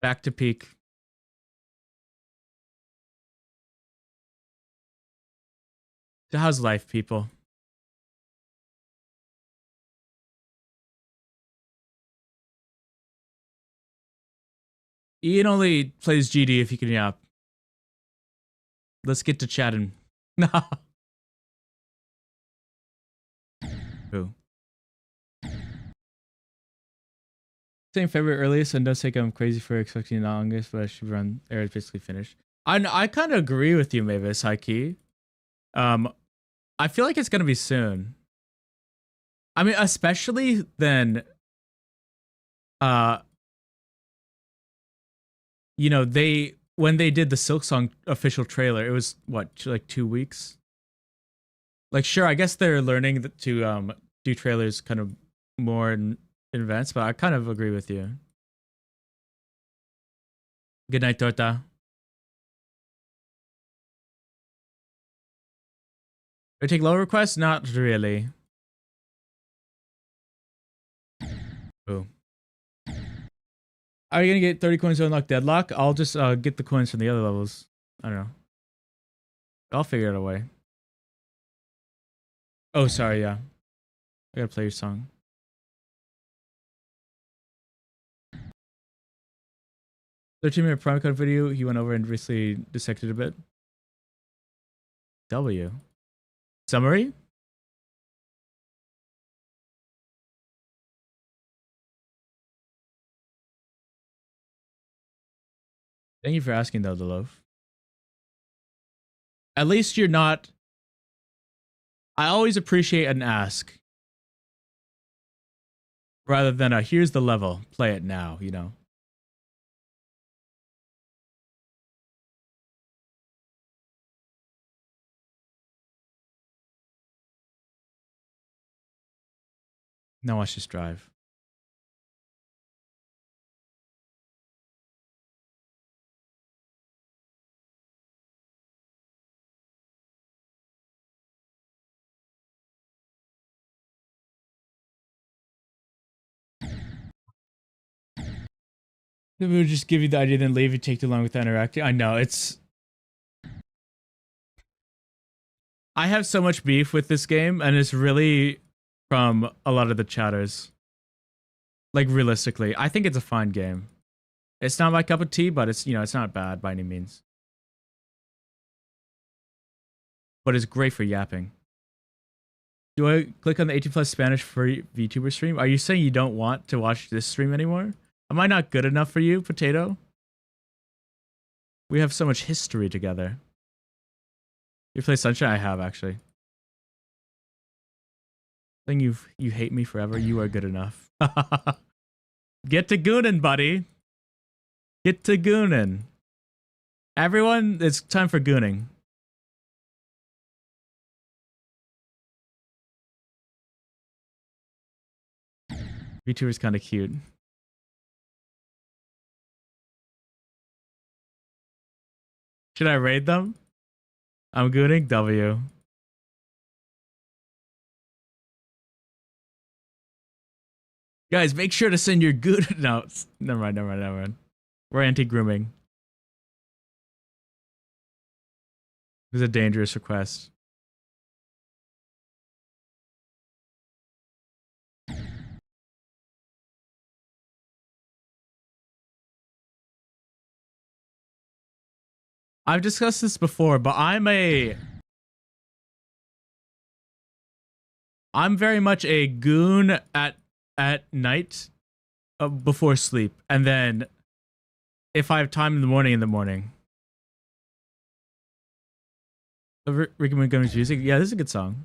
Back to peak. So how's life, people? Ian only plays GD if he can yap. Let's get to chatting. No. Who? Saying February earliest, and don't think I'm crazy for expecting August, but I should run. Air is basically finished. I kind of agree with you, Mavis. High key. I feel like it's gonna be soon. I mean, especially then. You know, when they did the Silksong official trailer, it was what, like 2 weeks. Like, sure, I guess they're learning to do trailers kind of more in advance, but I kind of agree with you. Good night, Torta. Do I take low requests? Not really. Ooh. Are you gonna get 30 coins to unlock Deadlock? I'll just get the coins from the other levels. I don't know. I'll figure out a way. Oh, sorry, yeah. I gotta play your song. "13-minute Prime Code video, he went over and recently dissected a bit." W. Summary? Thank you for asking, though, the love. At least you're not... I always appreciate an ask. Rather than a, here's the level, play it now, you know? Now watch this drive. We would just give you the idea, then leave. You take too long with interacting. I know, it's... I have so much beef with this game, and it's really from a lot of the chatters. Like, realistically, I think it's a fine game. It's not my cup of tea, but it's, you know, it's not bad by any means. But it's great for yapping. Do I click on the 18 plus Spanish for VTuber stream? Are you saying you don't want to watch this stream anymore? Am I not good enough for you, Potato? We have so much history together. You play Sunshine? I have, actually. Saying you hate me forever, you are good enough. Get to goonin', buddy. Get to goonin'. Everyone, it's time for gooning. VTuber's kind of cute. Should I raid them? I'm gooning W. Guys, make sure to send your good... No, never mind. We're anti-grooming. It was a dangerous request. I've discussed this before, but I'm very much a goon at night before sleep, and then if I have time in the morning. The Ricky Montgomery's music, yeah, this is a good song.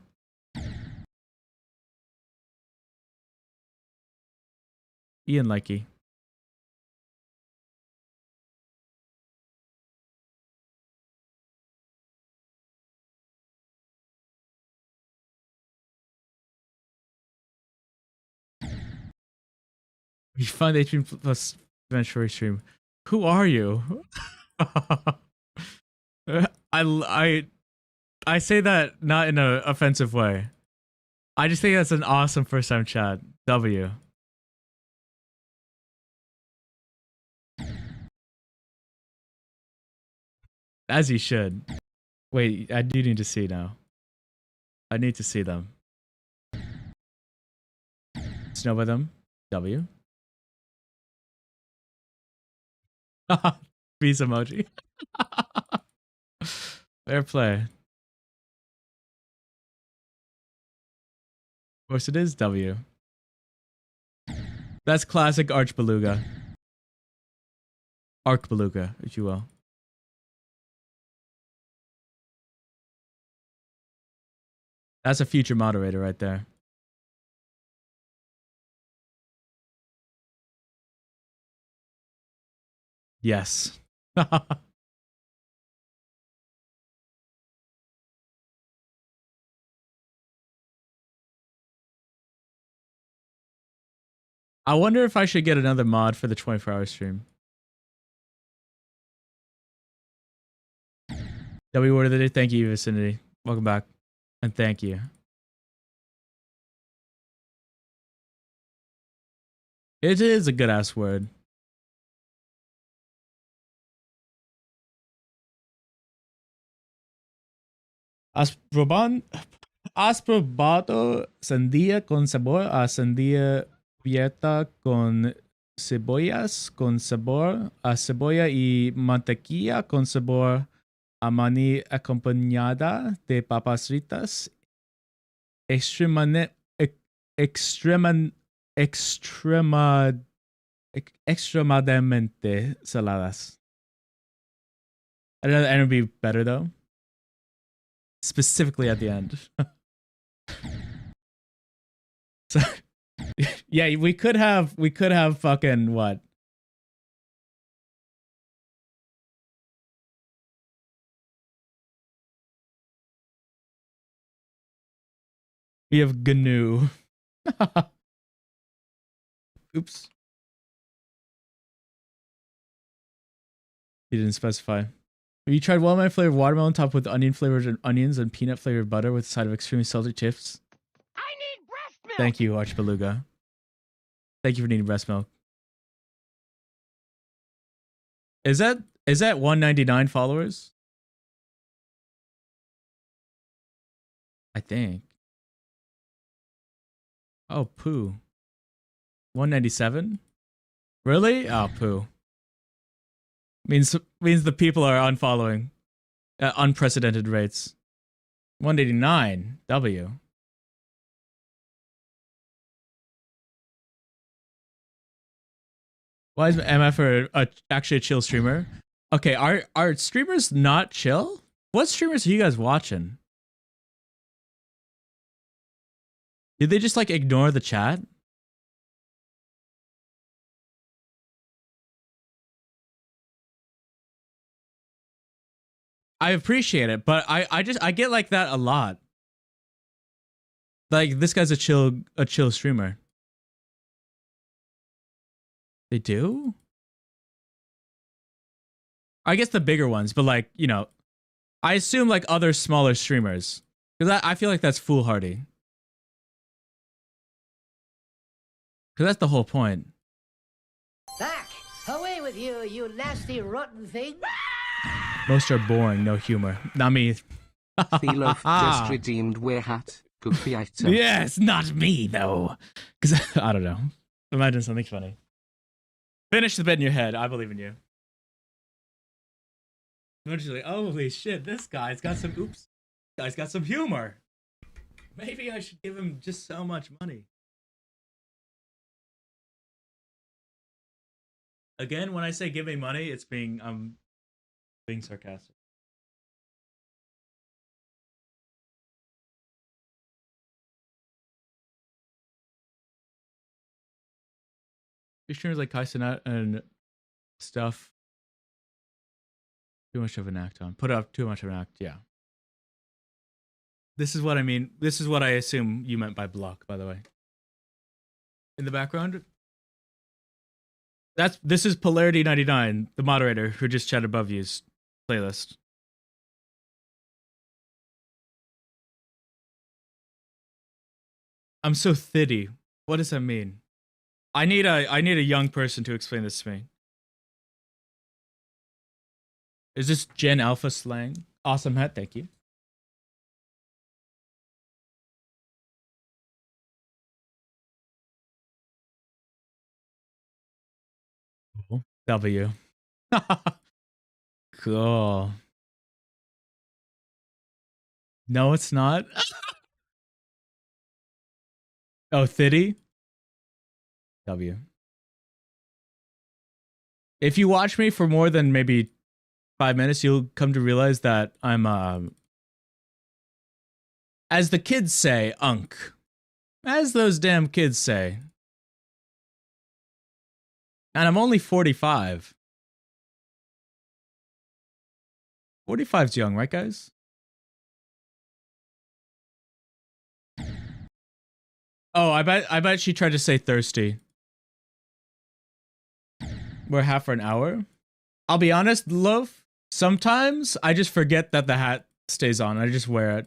Ian Likey. You find 18 plus Venture stream. Who are you? I say that not in an offensive way. I just think that's an awesome first time chat. W. As you should. Wait, I do need to see now. I need to see them. Snow by them. W. Peace emoji. Fair play. Of course it is W. That's classic Arch Beluga. Arc Beluga, if you will. That's a future moderator right there. Yes. I wonder if I should get another mod for the 24-hour stream. W word of the day. Thank you, Vicinity. Welcome back. And thank you. It is a good ass word. ¿Has probado sandía con sabor a sandía cubierta con cebollas, con sabor a cebolla y mantequilla, con sabor a maní acompañada de papas fritas? Extremadamente saladas. I know the end would be better though. Specifically at the end. So, yeah, we could have fucking what? We have GNU. Oops. He didn't specify. Have you tried watermelon flavored watermelon topped with onion flavored onions and peanut flavored butter with a side of extremely salty chips? I need breast milk. Thank you, Arch Beluga. Thank you for needing breast milk. Is that 199 followers? I think. Oh, poo. 197? Really? Oh, poo. Means the people are unfollowing at unprecedented rates. 189 W. Why is MF actually a chill streamer? Okay, are streamers not chill? What streamers are you guys watching? Did they just like ignore the chat? I appreciate it, but I get like that a lot. Like this guy's a chill streamer. They do? I guess the bigger ones, but like, you know, I assume like other smaller streamers. Because I feel like that's foolhardy. Because that's the whole point. Back! Away with you, you nasty rotten thing! Most are boring, no humor. Not me. Thelof just redeemed wear hat. Good theater. Yes, not me though. Because I don't know. Imagine something funny. Finish the bed in your head. I believe in you. Eventually, holy shit, this guy's got some oops. Guy's got some humor. Maybe I should give him just so much money. Again, when I say give me money, it's being sarcastic. Your streamers like Kaisenat and stuff. Too much of an act on. Put up too much of an act, yeah. This is what I mean. This is what I assume you meant by block, by the way. In the background. This is Polarity 99, the moderator who just chatted above you's playlist. I'm so thitty. What does that mean? I need a young person to explain this to me. Is this Gen Alpha slang? Awesome hat, thank you. Cool. W. Cool. No, it's not. Oh, Thitty? W. If you watch me for more than maybe 5 minutes, you'll come to realize that I'm, as the kids say, unk. As those damn kids say. And I'm only 45. 45's young, right, guys? Oh, I bet she tried to say thirsty. We're half for an hour. I'll be honest, Loaf. Sometimes I just forget that the hat stays on. I just wear it.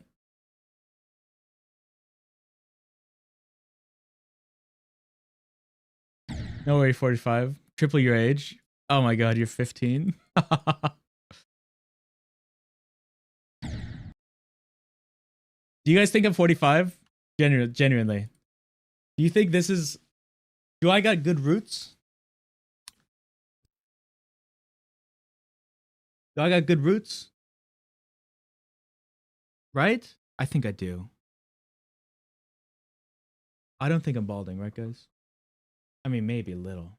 No worry, 45. Triple your age. Oh my god, you're 15. Do you guys think I'm 45? Genuinely. Do you think this is... Do I got good roots? Do I got good roots? Right? I think I do. I don't think I'm balding, right, guys? I mean, maybe a little.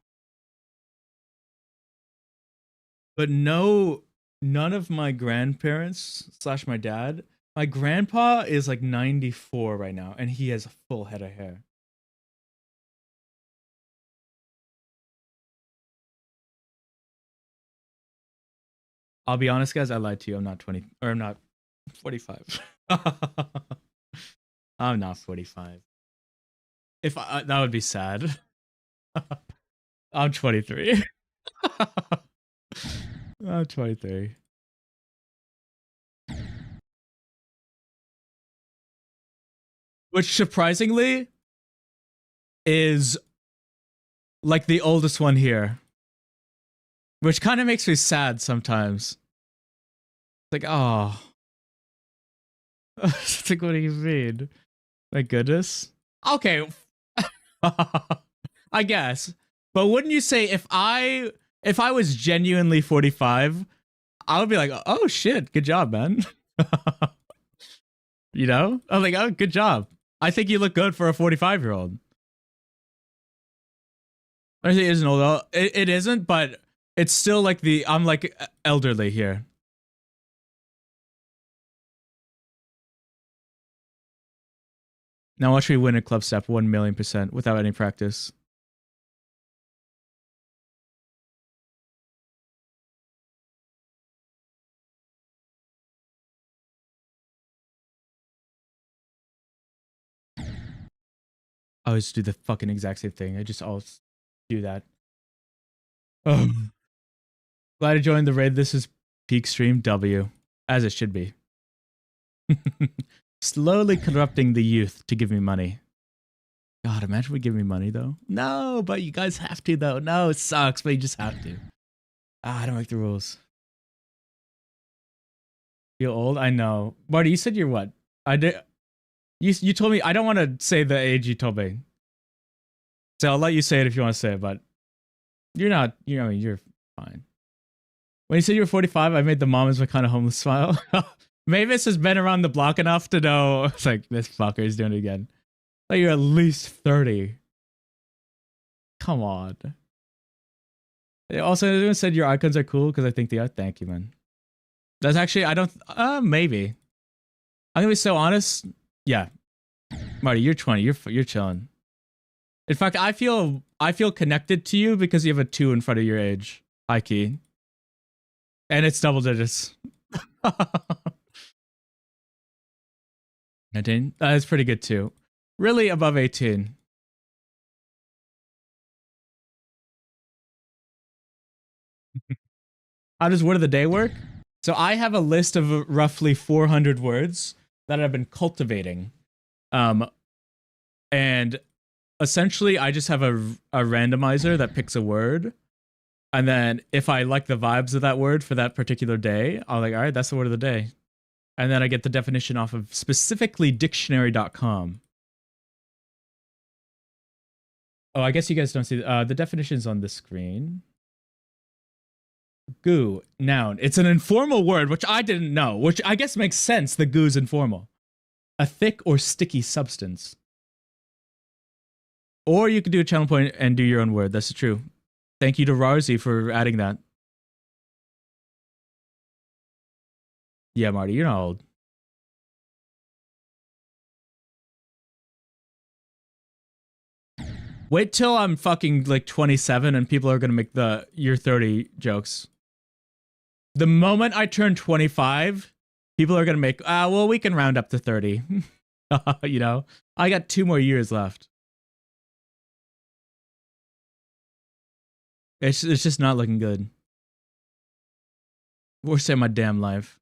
But no, none of my grandparents / my dad... My grandpa is like 94 right now, and he has a full head of hair. I'll be honest, guys. I lied to you. I'm not 20, or I'm not 45. I'm not 45. If that would be sad. I'm 23. I'm 23. Which surprisingly is like the oldest one here. Which kind of makes me sad sometimes. It's like, oh. It's like, what do you mean? My goodness. Okay. I guess. But wouldn't you say if I was genuinely 45, I would be like, oh shit, good job, man. You know? I'm like, oh, good job. I think you look good for a 45-year-old. I think it isn't old. It isn't, but it's still like I'm like elderly here. Now watch me win a club step 1,000,000% without any practice. I always do the fucking exact same thing. I just always do that. Oh. Glad to join the raid. This is Peak Stream W, as it should be. Slowly corrupting the youth to give me money. God, imagine we give me money though. No, but you guys have to though. No, it sucks, but you just have to. I don't like the rules. Feel old? I know. Marty, you said you're what? I did. You told me. I don't want to say the age you told me. So I'll let you say it if you want to say it, but you're not. I mean, you're fine. When you said you were 45, I made the mom is my kind of homeless smile. Mavis has been around the block enough to know. It's like, this fucker is doing it again. Like, you're at least 30. Come on. Also, everyone said your icons are cool because I think they are. Thank you, man. That's actually, I don't, maybe. I'm gonna be so honest. Yeah. Marty, you're 20. You're chilling. In fact, I feel connected to you because you have a 2 in front of your age. High key. And it's double digits. 19? That's pretty good too. Really above 18. How does word of the day work? So I have a list of roughly 400 words that I've been cultivating. And essentially I just have a randomizer that picks a word. And then if I like the vibes of that word for that particular day, I'm like, all right, that's the word of the day. And then I get the definition off of specifically dictionary.com. Oh, I guess you guys don't see the definitions on the screen. Goo, noun. It's an informal word, which I didn't know, which I guess makes sense. The goo's informal. A thick or sticky substance. Or you could do a channel point and do your own word. That's true. Thank you to Rarzi for adding that. Yeah, Marty, you're not old. Wait till I'm fucking like 27 and people are gonna make the you're 30 jokes. The moment I turn 25, people are gonna make, well, we can round up to 30. You know? I got 2 more years left. It's just not looking good. Worst day of my damn life.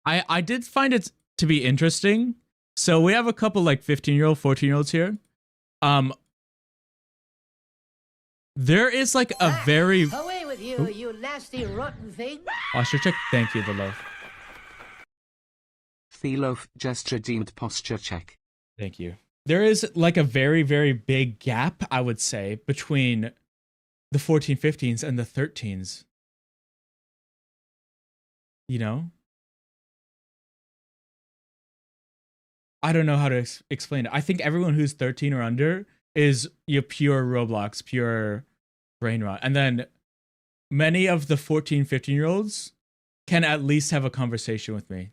I did find it to be interesting. So we have a couple like 15-year-old, 14-year-olds here. There is like a very Away with you, you nasty rotten thing. posture check. Thank you, the love. Thelof just redeemed posture check. Thank you. There is like a very, very big gap, I would say, between the 14, 15s and the 13s. You know? I don't know how to explain it. I think everyone who's 13 or under is pure Roblox, pure brain rot. And then many of the 14, 15-year-olds can at least have a conversation with me.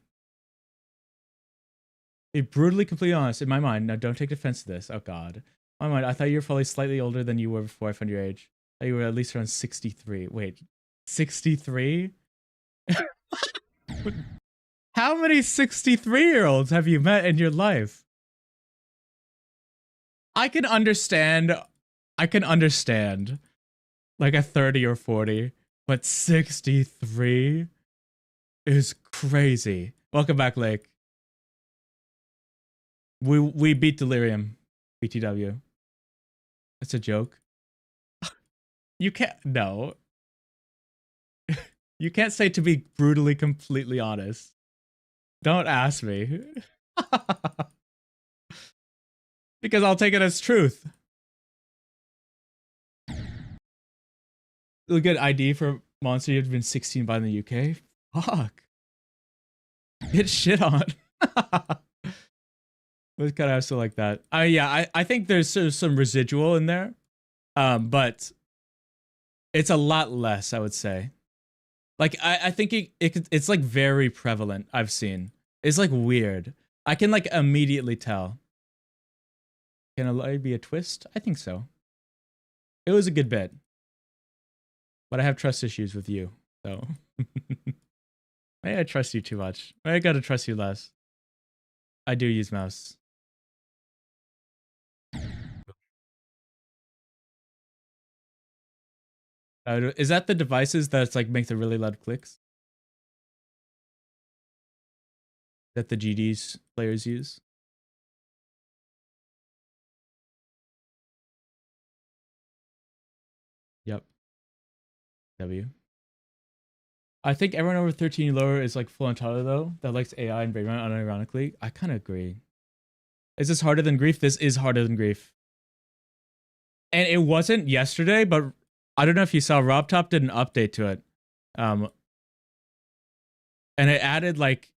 Be brutally, completely honest, in my mind, now don't take offense to this. Oh, God. In my mind, I thought you were probably slightly older than you were before I found your age. I thought you were at least around 63. Wait, 63? How many 63-year-olds have you met in your life? I can understand like a 30 or 40, but 63 is crazy. Welcome back, Lake. We beat Delirium, BTW. That's a joke. You can't, no. You can't say to be brutally, completely honest. Don't ask me. Because I'll take it as truth. Look at ID for Monster. You've been 16 by in the UK. Fuck. Get shit on. It's kind of still like that. Yeah, I think there's some residual in there. But it's a lot less, I would say. Like, I think it's like very prevalent, I've seen. It's like weird. I can like immediately tell. Can a lie be a twist? I think so. It was a good bit. But I have trust issues with you, so. Maybe I trust you too much. Maybe I gotta trust you less. I do use mouse. Is that the devices that's like make the really loud clicks? That the GDs players use? Yep. W. I think everyone over 13 lower is like full on Tyler though, that likes AI and brain rot unironically. I kind of agree. Is this harder than grief? This is harder than grief. And it wasn't yesterday, but I don't know if you saw, RobTop did an update to it. And it added like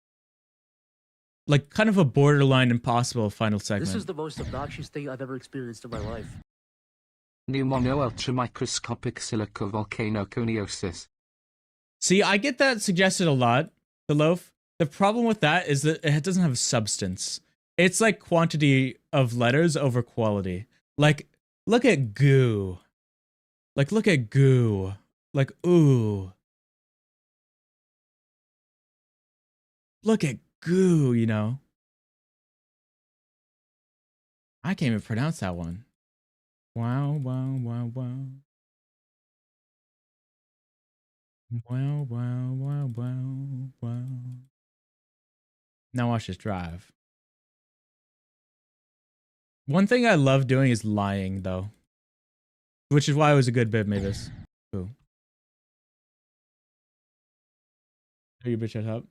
kind of a borderline impossible final segment. This is the most obnoxious thing I've ever experienced in my life. Pneumono ultramicroscopic silicovolcanoconiosis. See, I get that suggested a lot, the loaf. The problem with that is that it doesn't have substance. It's like quantity of letters over quality. Like, look at goo. Like, look at goo. Like, ooh. Look at goo, you know? I can't even pronounce that one. Wow, wow, wow, wow. Wow, wow, wow, wow, wow. Now watch this drive. One thing I love doing is lying, though. Which is why it was a good bit, Mavis. Ooh. Are you bitch ass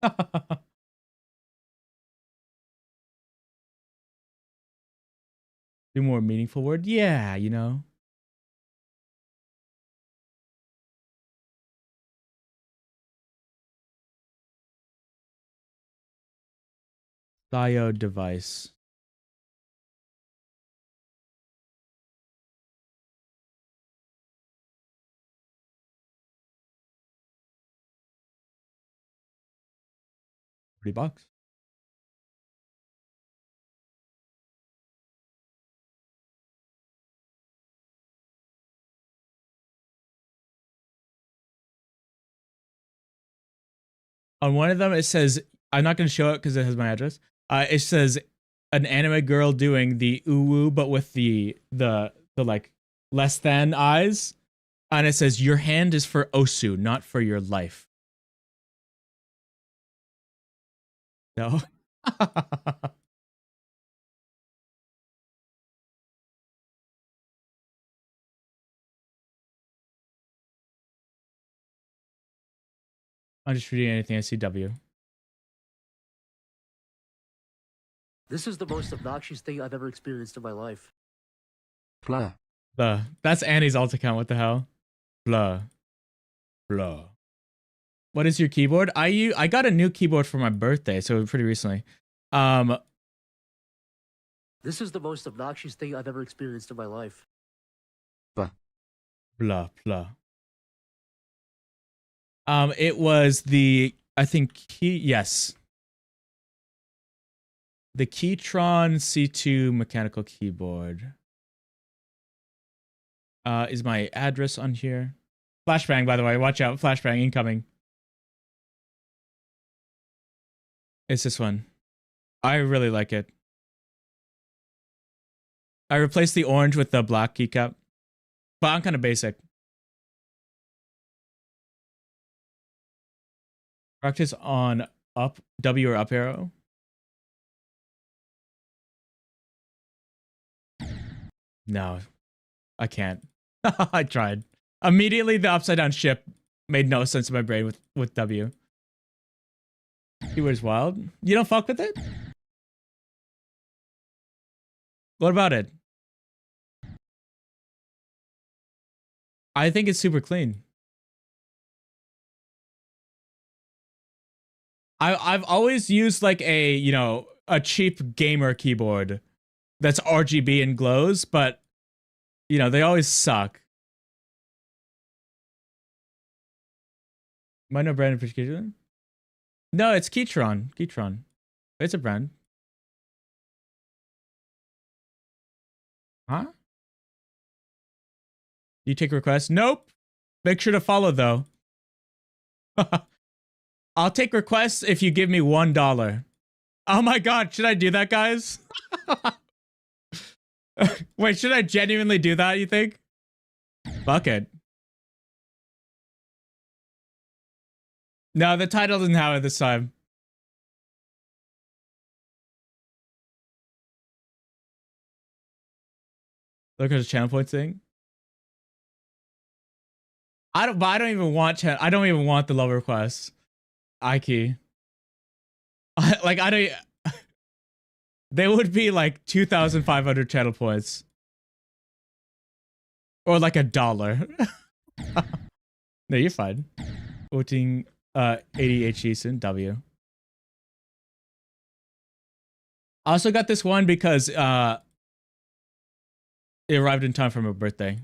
up? Do more meaningful word? Yeah, you know. Diode device. $30 bucks. On one of them, it says, I'm not going to show it because it has my address. It says an anime girl doing the uwu, but with the like less than eyes. And it says, your hand is for Osu, not for your life. No. I'm just reading anything I see W. This is the most obnoxious thing I've ever experienced in my life. Blah. That's Annie's alt account. What the hell? Blah. Blah. What is your keyboard? I got a new keyboard for my birthday, so pretty recently. This is the most obnoxious thing I've ever experienced in my life. Blah. Blah blah. It was the yes. The Keytron C2 mechanical keyboard. Is my address on here? Flashbang, by the way. Watch out. Flashbang incoming. It's this one. I really like it. I replaced the orange with the black keycap. But I'm kind of basic. Practice on up, W or up arrow. No, I can't. I tried. Immediately, the upside down ship made no sense in my brain with W. Keyword's wild. You don't fuck with it? What about it? I think it's super clean. I've always used like a, you know, a cheap gamer keyboard that's RGB and glows, but you know, they always suck. Am I no brand in particular? No, it's Keytron. Keytron. It's a brand. Huh? You take requests? Nope. Make sure to follow though. I'll take requests if you give me $1. Oh my god, should I do that, guys? Wait, should I genuinely do that, you think? Fuck it. No, the title doesn't have it this time. Look at the channel point thing. I don't even want I don't even want the love requests. Ikey. I don't. They would be like 2,500 channel points, or like $1. No, you're fine. Voting 80 Eason W. I also got this one because it arrived in time for my birthday.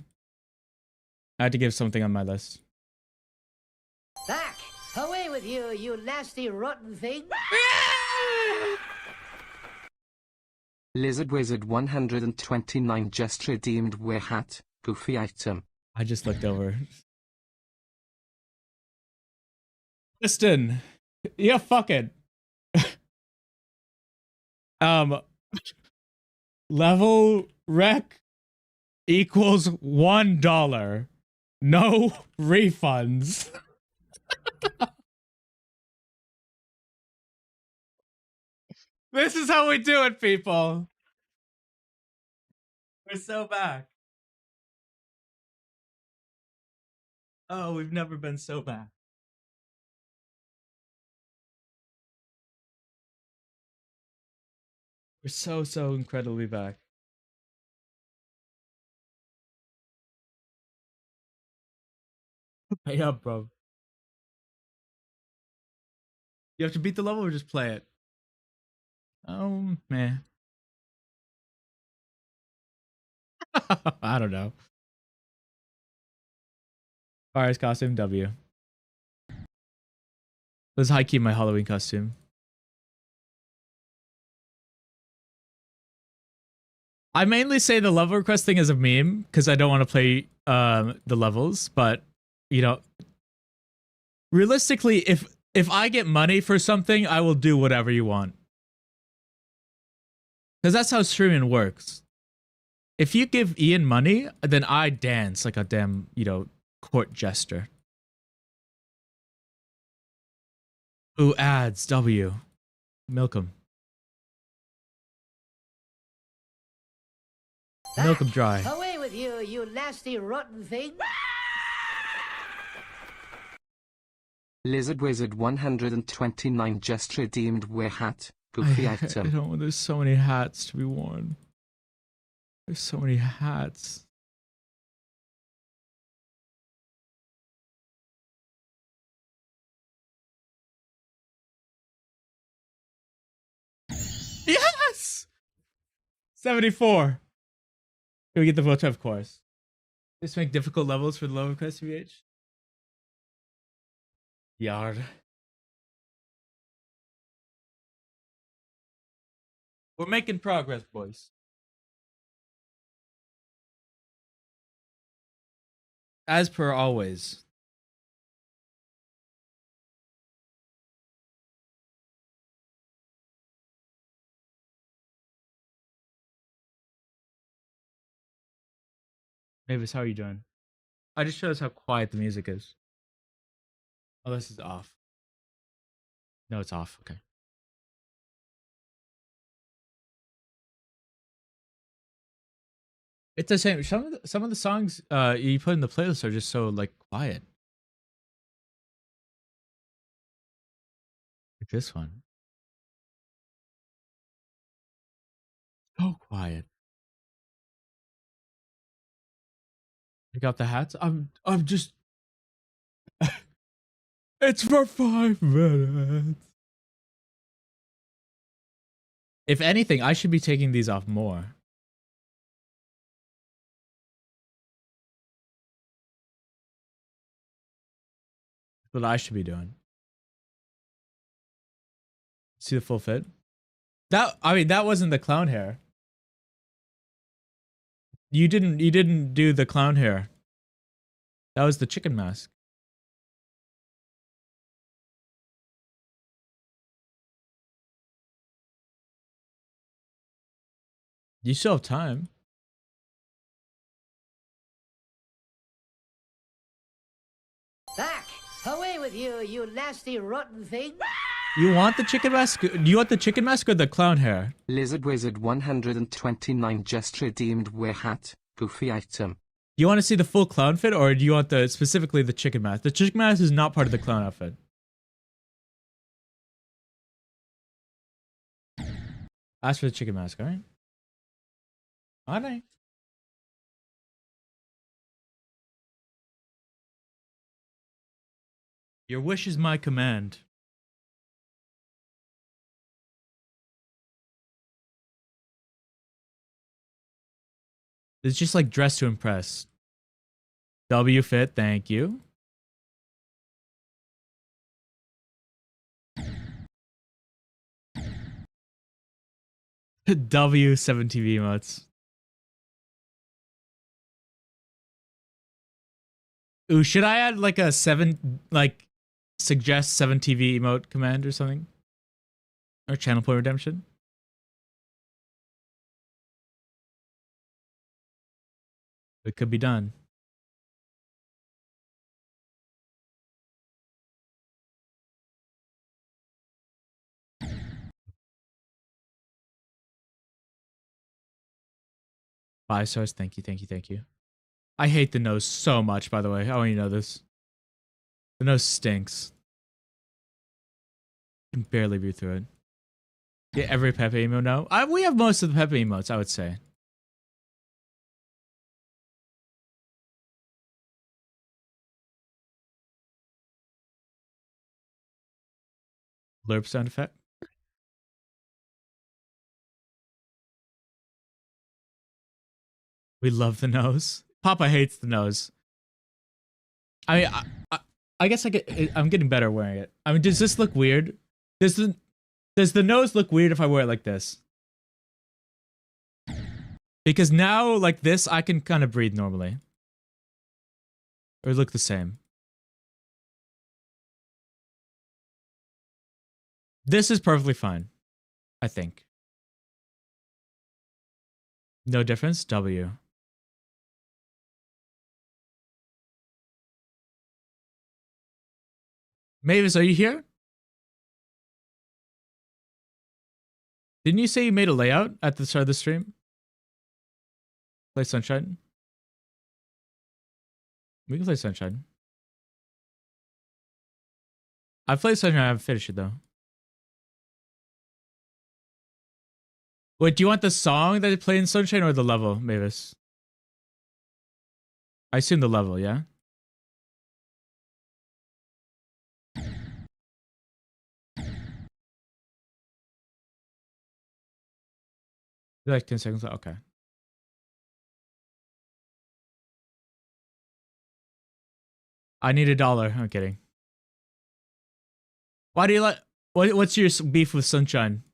I had to give something on my list. Back! Away with you, you nasty rotten thing! Lizard Wizard 129 just redeemed wear hat. Goofy item. I just looked over. Listen, yeah, fuck it. Level rec equals $1. No refunds. This is how we do it, people. We're so back. Oh, we've never been so back. We're so incredibly back. Pay up, bro. You have to beat the level or just play it? Oh, man. I don't know. Alright, costume W. This is high key my Halloween costume. I mainly say the level request thing is a meme because I don't want to play the levels, but you know, realistically, if I get money for something, I will do whatever you want. Because that's how streaming works. If you give Ian money, then I dance like a damn, court jester. Ooh, ads, W. Milk 'em. Milk 'em dry. Away with you, you nasty rotten thing! Lizard Wizard 129 just redeemed wear hat. Goofy I item. don't. There's so many hats to be worn. There's so many hats. Yes! 74. Can we get the vote? Of course. Just make difficult levels for the low request VH. Yard. We're making progress, boys. As per always. Mavis, how are you doing? I just shows how quiet the music is. Oh, this is off. No, it's off. Okay. It's the same. Some of the songs you put in the playlist are just so like quiet. Like this one. So quiet. Pick up the hats. I'm just it's for 5 minutes. If anything, I should be taking these off more. That's what I should be doing. See the full fit? That wasn't the clown hair. You didn't do the clown hair. That was the chicken mask. You still have time. Back! Away with you, you nasty rotten thing! You want the chicken mask? Do you want the chicken mask or the clown hair? Lizard Wizard 129 just redeemed wear hat. Goofy item. Do you want to see the full clown fit or do you want specifically the chicken mask? The chicken mask is not part of the clown outfit. Ask for the chicken mask, alright? Alright. Your wish is my command. It's just like dress to impress. W fit, thank you. W7 TV emotes. Ooh, should I add like a 7, like suggest 7 TV emote command or something? Or channel point redemption? It could be done. 5 stars. Thank you, thank you, thank you. I hate the nose so much, by the way. I want you to know this. The nose stinks. I can barely breathe through it. Get every Pepe emote now. We have most of the Pepe emotes, I would say. Blurb sound effect. We love the nose. Papa hates the nose. I mean, I guess I'm getting better wearing it. I mean, does this look weird? Does the nose look weird if I wear it like this? Because now, like this, I can kind of breathe normally. Or look the same. This is perfectly fine, I think. No difference? W. Mavis, are you here? Didn't you say you made a layout at the start of the stream? Play Sunshine? We can play Sunshine. I've played Sunshine, I haven't finished it though. Wait, do you want the song that they play in Sunshine or the level, Mavis? I assume the level, yeah? Like 10 seconds? Okay. I need $1. I'm kidding. Why do you like... What's your beef with Sunshine?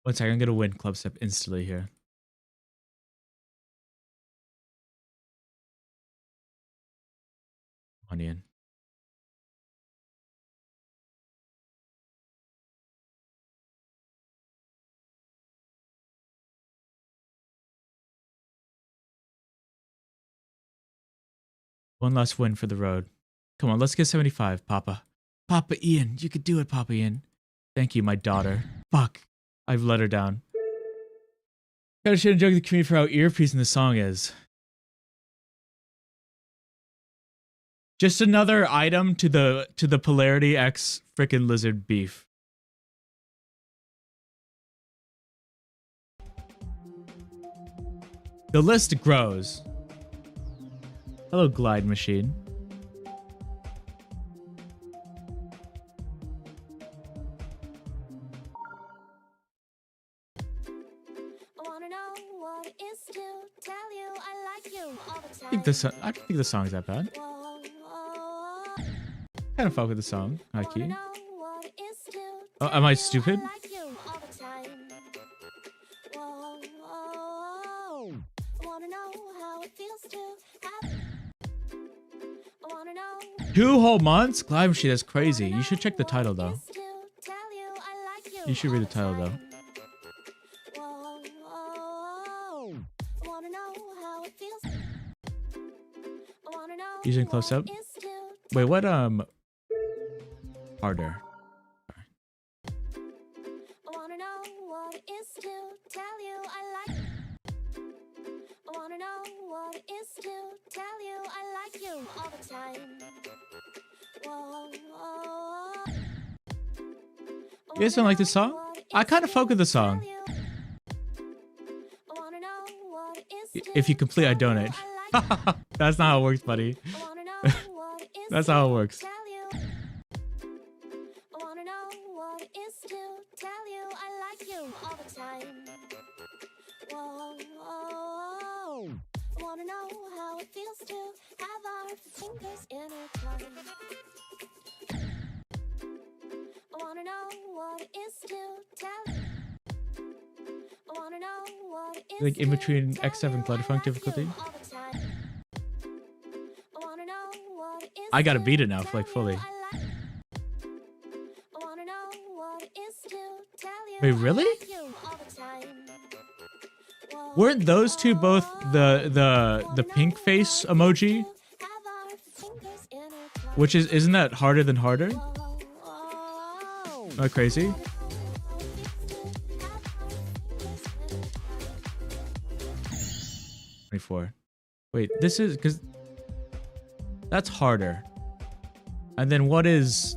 One second, I'm gonna win Club Step instantly here. Onion. One last win for the road. Come on, let's get 75, Papa. Papa Ian, you could do it, Papa Ian. Thank you, my daughter. Fuck. I've let her down. Gotta shit and joke the community for how earpiecing the song is. Just another item to the Polarity X frickin' lizard beef. The list grows. Hello, Glide Machine. I don't think the song's that bad. Kind of fuck with the song, high key. Oh, am I stupid? Two whole months? Glide Machine, that's crazy. You should check the title though. You should read the title though. Using close up? Wait, what harder? You guys don't like this song? I kind of fuck with the song. If you complete, I donate. That's not how it works, buddy. That's how it works. Like in between X7 and Clutterfunk difficulty. I gotta beat it now, like fully. Wait, really? Weren't those two both the pink face emoji? Which isn't that harder than harder? Am I crazy? Wait, this is because that's harder. And then what is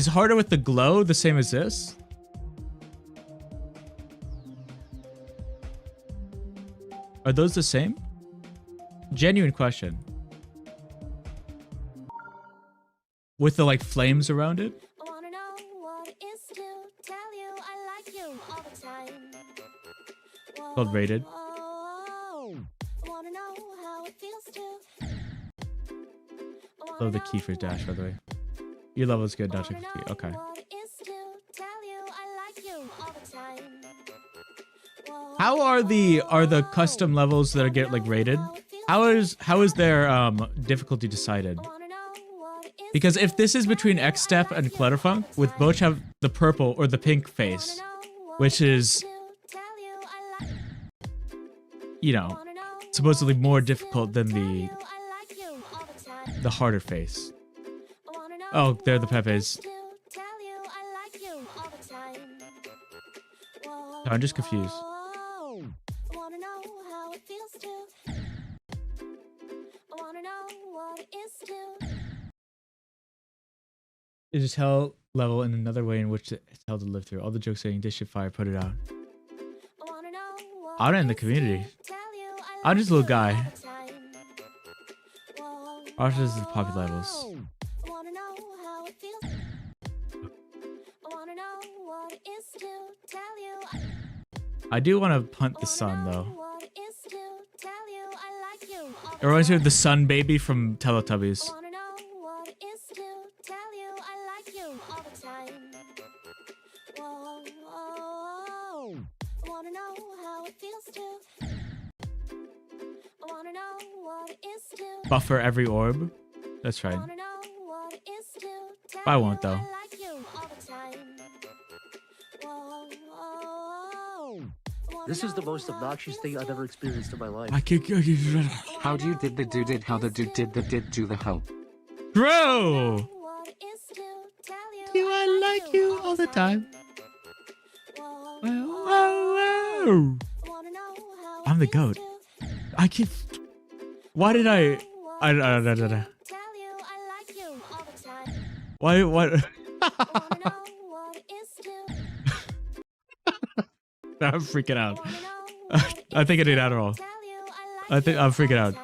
harder with the glow the same as this? Are those the same? Genuine question. With the like flames around it? Called rated. Love the key for dash, by the way. Your level is good, not check the key. Okay. How are the custom levels that get like rated? How is their difficulty decided? Because if this is between X-Step and Clutterfunk, with both have the purple or the pink face, which is, you know, supposedly more difficult than the harder face. Oh, they're the Pepes. I'm just confused. It is hell level in another way in which it's hell to live through. All the jokes saying this shit fire, put it out. I'm in the community. I'm just a little guy. Ours is the popular levels. I do want to punt the sun though. It reminds me of the sun baby from Teletubbies. Buffer every orb. That's right. I won't though. This is the most obnoxious thing I've ever experienced in my life. How do you did the do did how the do did the did do the how? Bro! Do I like you all the time? Whoa. I'm the goat. I keep. Why did I? Why? What? I'm freaking out. I think I need Adderall. I think I'm freaking out.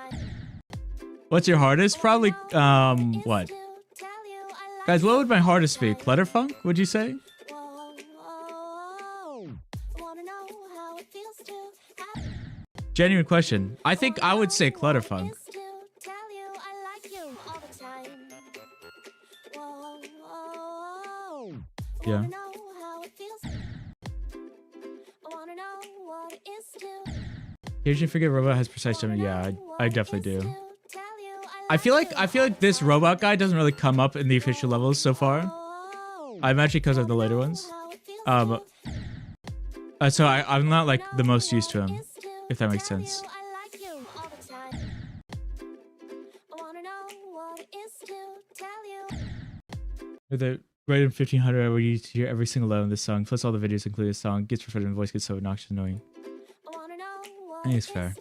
What's your hardest? Probably what? Guys, what would my hardest be? Clutterfunk, would you say? Genuine question. I think I would say Clutterfunk. Yeah. Here's your figure robot has precise judgment. Yeah, I definitely do. I feel like this robot guy doesn't really come up in the official levels so far. I imagine because of the later ones. So I'm not like the most used to him, if that makes sense. With the greater than 1500, where you hear every single level in this song, plus all the videos including this song, gets referred to and voice gets so obnoxious and annoying. I think it's fair.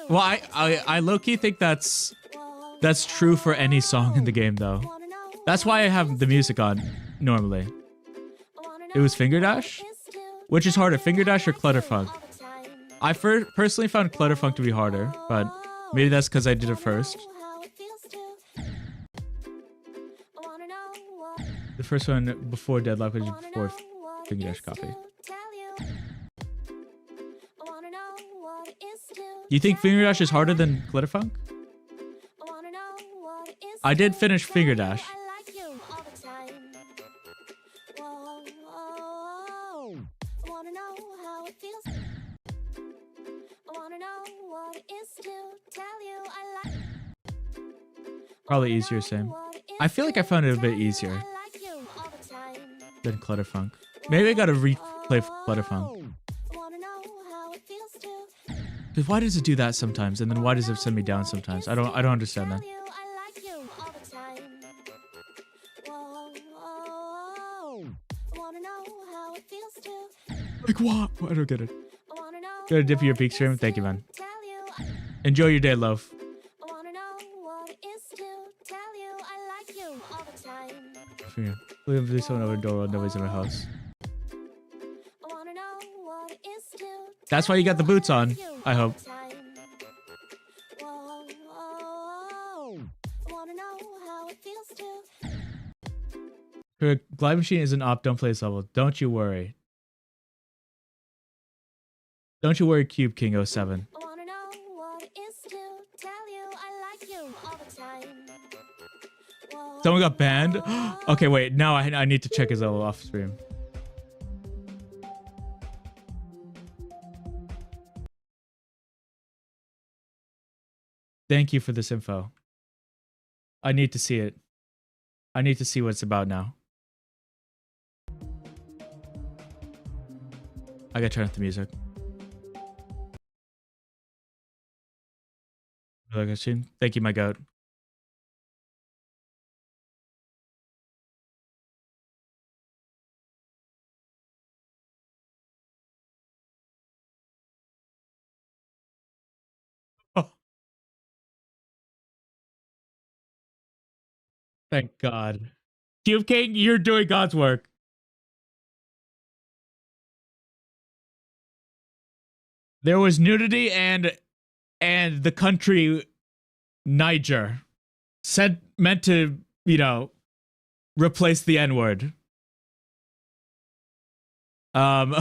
Well, I low-key think that's true for any song in the game, though. That's why I have the music on normally. It was Finger Dash? Which is harder, Finger Dash or Clutterfunk? I personally found Clutterfunk to be harder, but maybe that's because I did it first. The first one before Deadlock was before Finger Dash copy. Do you think Finger Dash is harder than Clutterfunk? I did finish Finger Dash. Probably easier, same. I feel like I found it a bit easier than Clutterfunk. Maybe I gotta replay Clutterfunk. 'Cause why does it do that sometimes, and then why does it send me down sometimes? I don't understand that. Like what? I don't get it. Gotta dip your peak stream. Thank you, man. Enjoy your day, love. Leave someone over the door while nobody's in my house. That's why you got the boots on, I hope. Her glide machine is an op, don't play this level. Don't you worry. Don't you worry, Cube King 07. Someone got banned? Okay, wait, now I need to check his level off stream. Thank you for this info. I need to see it. I need to see what it's about now. I gotta turn up the music. Thank you, my goat. Oh, thank God. Cube King, you're doing God's work. There was nudity and the country Niger said meant to, you know, replace the N-word. There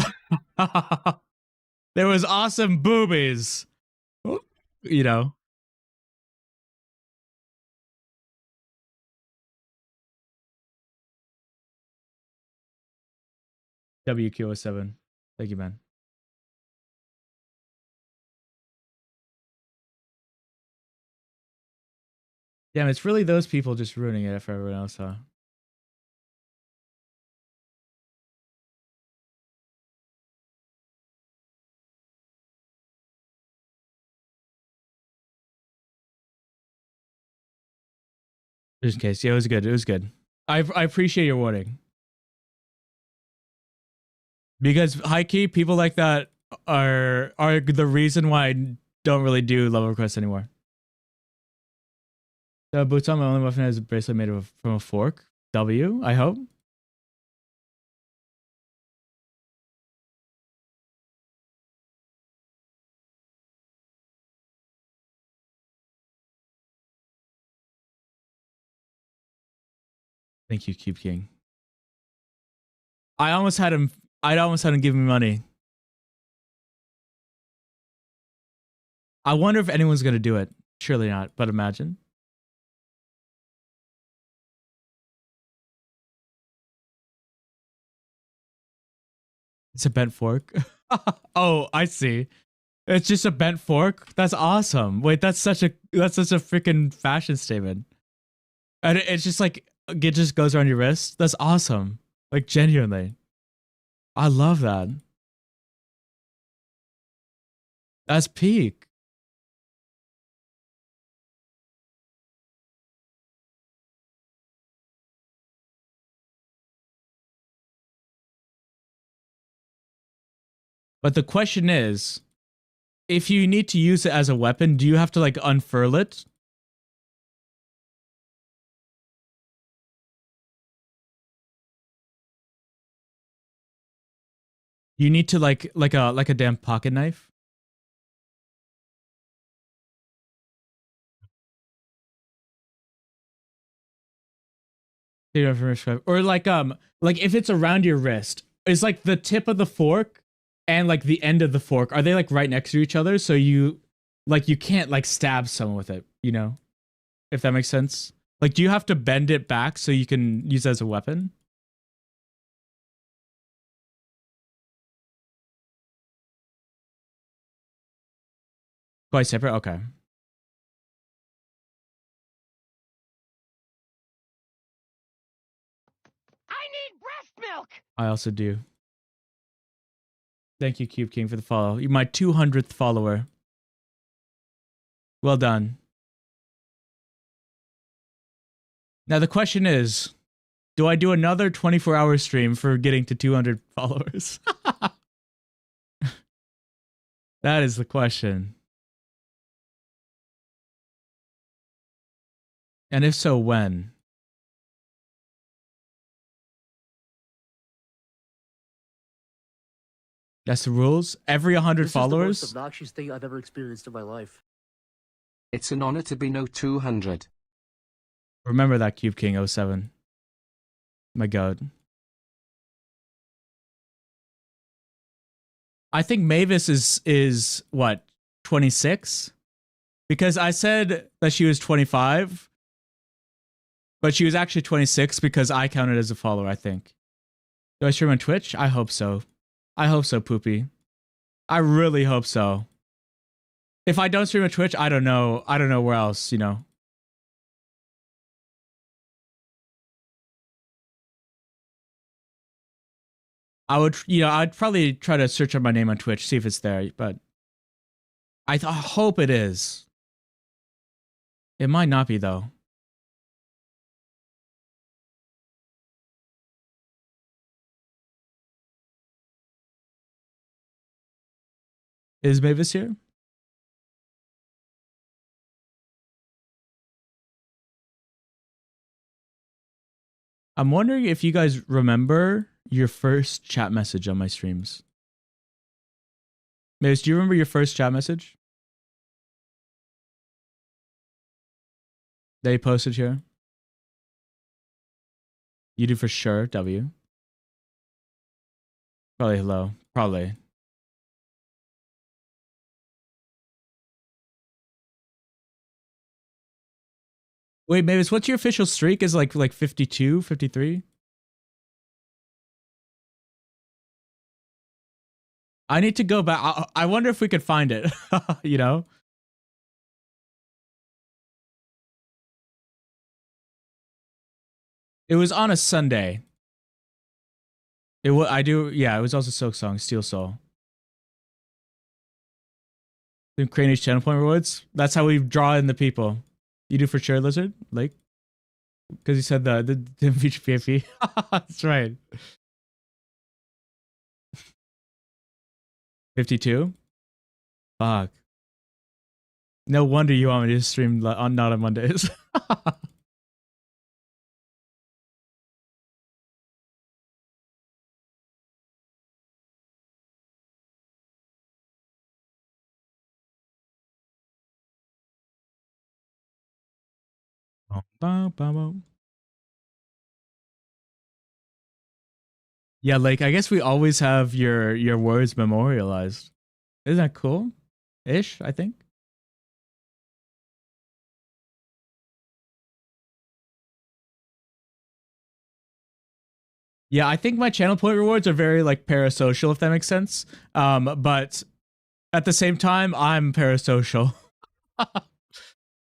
was awesome boobies. You know. WQ07. Thank you, man. Damn, it's really those people just ruining it for everyone else, huh? Just in case. Yeah, it was good. It was good. I appreciate your warning. Because high key, people like that are the reason why I don't really do level requests anymore. The boots on my only weapon has a bracelet made from a fork. W, I hope. Thank you, Cube King. I almost had him give me money. I wonder if anyone's gonna do it. Surely not, but imagine. It's a bent fork. Oh, I see. It's just a bent fork. That's awesome. Wait, that's such a freaking fashion statement. And it's just like it just goes around your wrist. That's awesome. Like genuinely. I love that. That's peak. But the question is, if you need to use it as a weapon, do you have to like unfurl it? You need to like a damn pocket knife? Or like if it's around your wrist, it's like the tip of the fork and like the end of the fork, are they like right next to each other? So you can't like stab someone with it, you know? If that makes sense. Like, do you have to bend it back so you can use it as a weapon? Quite separate? Okay. I need breast milk! I also do. Thank you, Cube King, for the follow. You're my 200th follower. Well done. Now the question is, do I do another 24-hour stream for getting to 200 followers? That is the question. And if so, when? That's the rules? Every 100 This is the most followers? obnoxious thing I've ever experienced in my life. It's an honor to be no 200. Remember that, Cube King 07. My god. I think Mavis is what, 26? Because I said that she was 25, but she was actually 26 because I counted as a follower, I think. Do I stream on Twitch? I hope so. I hope so, Poopy. I really hope so. If I don't stream on Twitch, I don't know. I don't know where else, you know. I would, you know, I'd probably try to search up my name on Twitch, see if it's there, but I hope it is. It might not be, though. Is Mavis here? I'm wondering if you guys remember your first chat message on my streams. Mavis, do you remember your first chat message that you posted here? You do for sure, W. Probably hello. Probably. Wait, Mavis, what's your official streak? Is like 52, 53? I need to go back. I wonder if we could find it, you know? It was on a Sunday. It was, yeah, it was also Silk Song, Steel Soul. The Craney's channel point rewards. That's how we draw in the people. You do for sure, Lizard? Like? Because you said the feature PFP. That's right. 52? Fuck. No wonder you want me to stream not on Mondays. Yeah, like I guess we always have your words memorialized. Isn't that cool? Ish, I think. Yeah, I think my channel point rewards are very like parasocial, if that makes sense. But at the same time, I'm parasocial.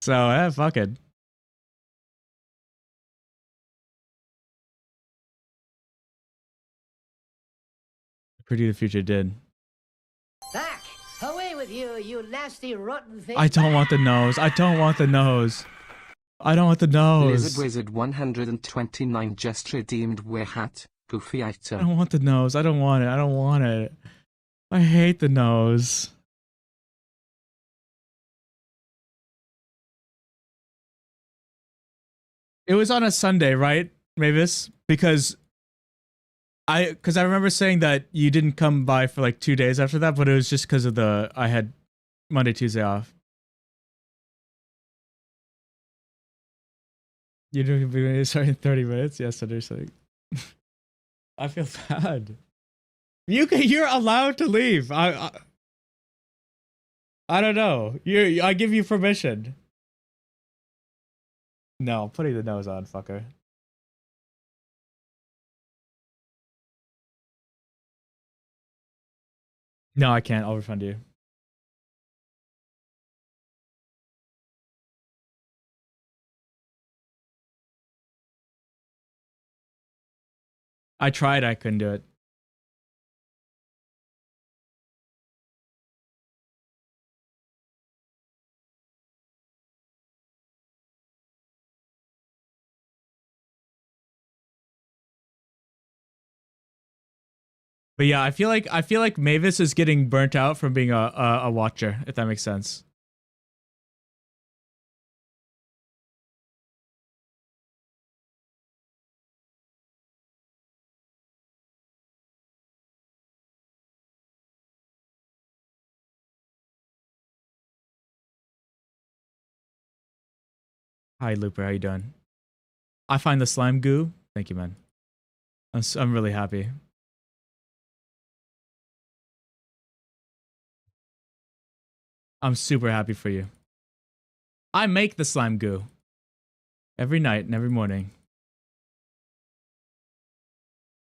So fuck it. Pretty the Future did. Back! Away with you, you nasty rotten thing! I don't want the nose. I don't want the nose. I don't want the nose. Lizard Wizard 129 just redeemed wear hat. Goofy I item. don't want the nose. I don't want it. I don't want it. I hate the nose. It was on a Sunday, right, Mavis? Because I remember saying that you didn't come by for like 2 days after that, but it was just because of I had Monday, Tuesday off. You're doing a video starting in 30 minutes? Yes, understanding. I feel bad. You're allowed to leave. I don't know. I give you permission. No, putting the nose on, fucker. No, I can't. I'll refund you. I tried. I couldn't do it. But yeah, I feel like Mavis is getting burnt out from being a watcher, if that makes sense. Hi Looper, how you doing? I find the slime goo. Thank you, man. I'm really happy. I'm super happy for you. I make the slime goo every night and every morning.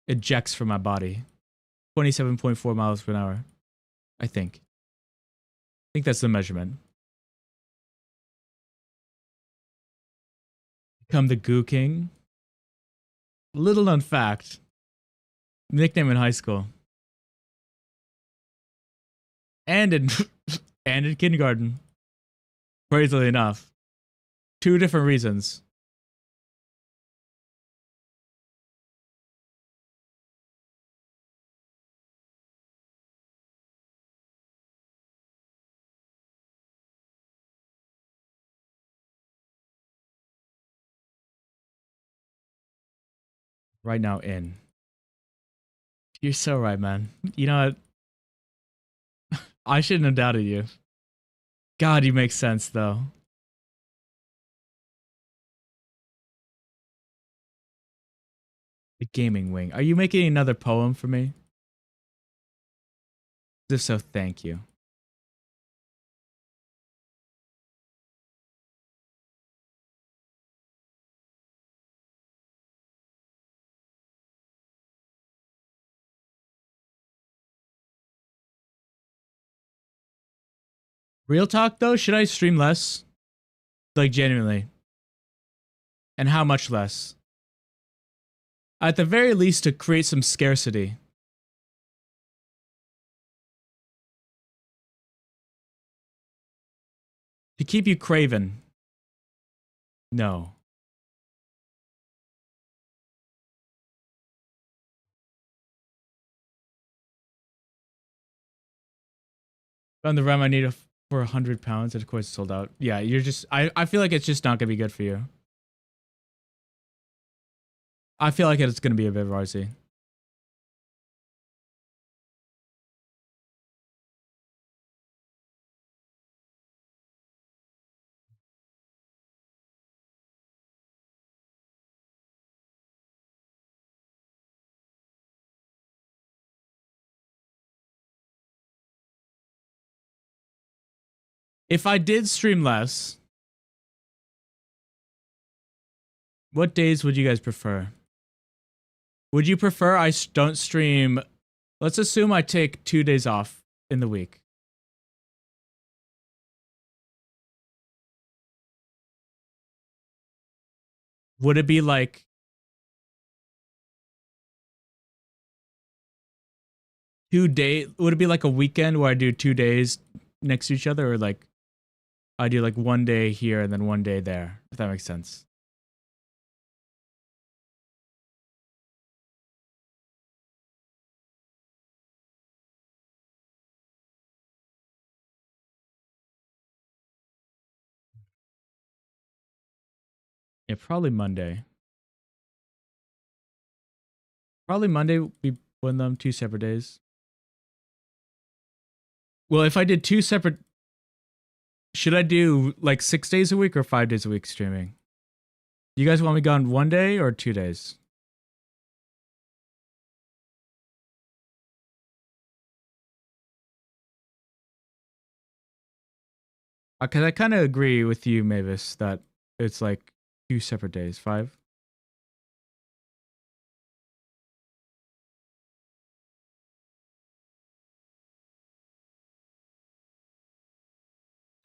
Ejects from my body. 27.4 miles per hour. I think. I think that's the measurement. Become the Goo King. Little known fact. Nickname in high school. And in and in kindergarten. Crazily enough. 2 different reasons. Right now in. You're so right, man. You know what? I shouldn't have doubted you. God, you make sense though. The gaming wing. Are you making another poem for me? If so, thank you. Real talk though, should I stream less? Like genuinely. And how much less? At the very least to create some scarcity. To keep you craven. No. On the RAM I need for 100 pounds, and of course it's sold out. Yeah, you're just I feel like it's just not gonna be good for you. I feel like it's gonna be a bit RC. If I did stream less, what days would you guys prefer? Would you prefer I don't stream? Let's assume I take 2 days off in the week. Would it be like 2 day? Would it be like a weekend where I do 2 days next to each other, or like I do like 1 day here and then 1 day there? If that makes sense. Yeah, probably Monday. Probably Monday would be one of them 2 separate days. Well, if I did 2 separate, should I do like 6 days a week or 5 days a week streaming? You guys want me gone 1 day or 2 days? Because I kind of agree with you, Mavis, that it's like 2 separate days. 5?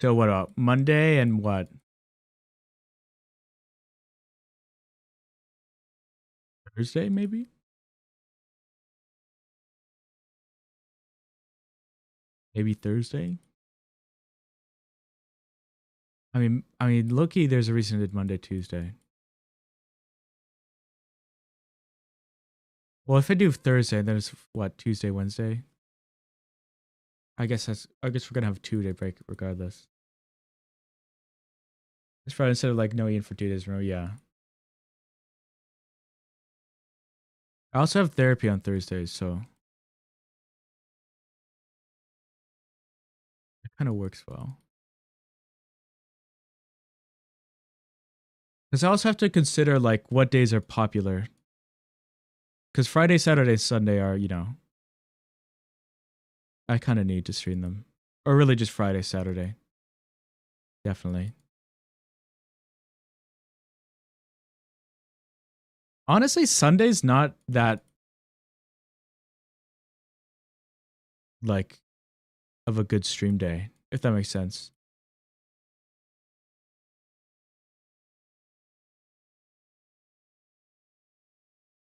So what about Monday and what? Thursday, maybe? Maybe Thursday? I mean, low-key, there's a reason I did Monday, Tuesday. Well, if I do Thursday, then it's what, Tuesday, Wednesday? I guess we're gonna have a 2-day break regardless. It's probably instead of like no eating for 2 days in a row, yeah. I also have therapy on Thursdays, so it kind of works well. Because I also have to consider like what days are popular. Because Friday, Saturday, Sunday are, I kind of need to stream them. Or really just Friday, Saturday. Definitely. Honestly, Sunday's not that like of a good stream day, if that makes sense.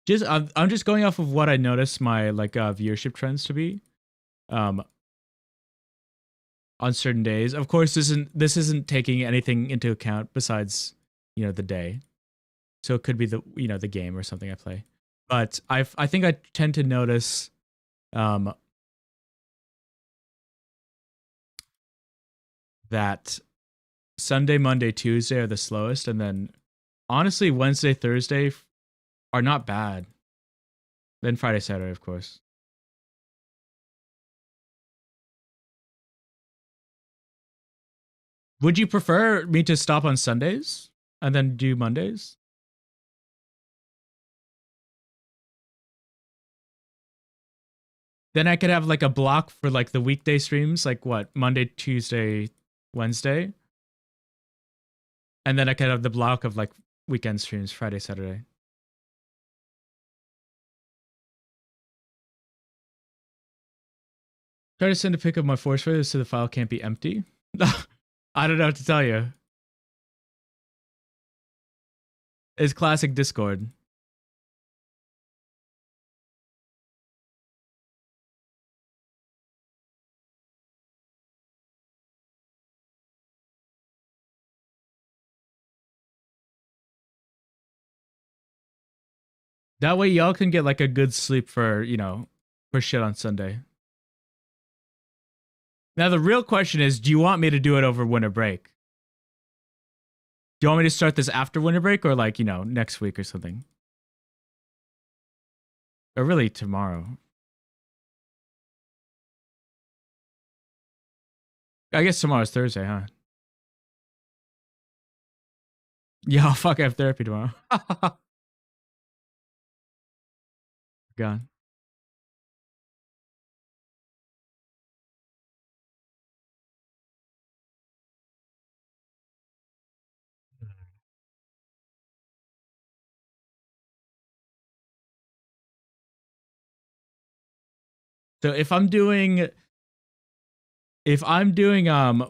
Just I'm just going off of what I noticed my like viewership trends to be um on certain days. Of course, this isn't taking anything into account besides, the day. So it could be the the game or something I play. But I think I tend to notice that Sunday, Monday, Tuesday are the slowest, and then honestly Wednesday, Thursday are not bad. Then Friday, Saturday, of course. Would you prefer me to stop on Sundays and then do Mondays? Then I could have like a block for like the weekday streams, like what, Monday, Tuesday, Wednesday. And then I could have the block of like weekend streams, Friday, Saturday. Try to send a pic of my force field so the file can't be empty. I don't know what to tell you. It's classic Discord. That way y'all can get like a good sleep for, for shit on Sunday. Now the real question is, do you want me to do it over winter break? Do you want me to start this after winter break or like, next week or something? Or really tomorrow? I guess tomorrow's Thursday, huh? Yeah, fuck, I have therapy tomorrow. God. So if I'm doing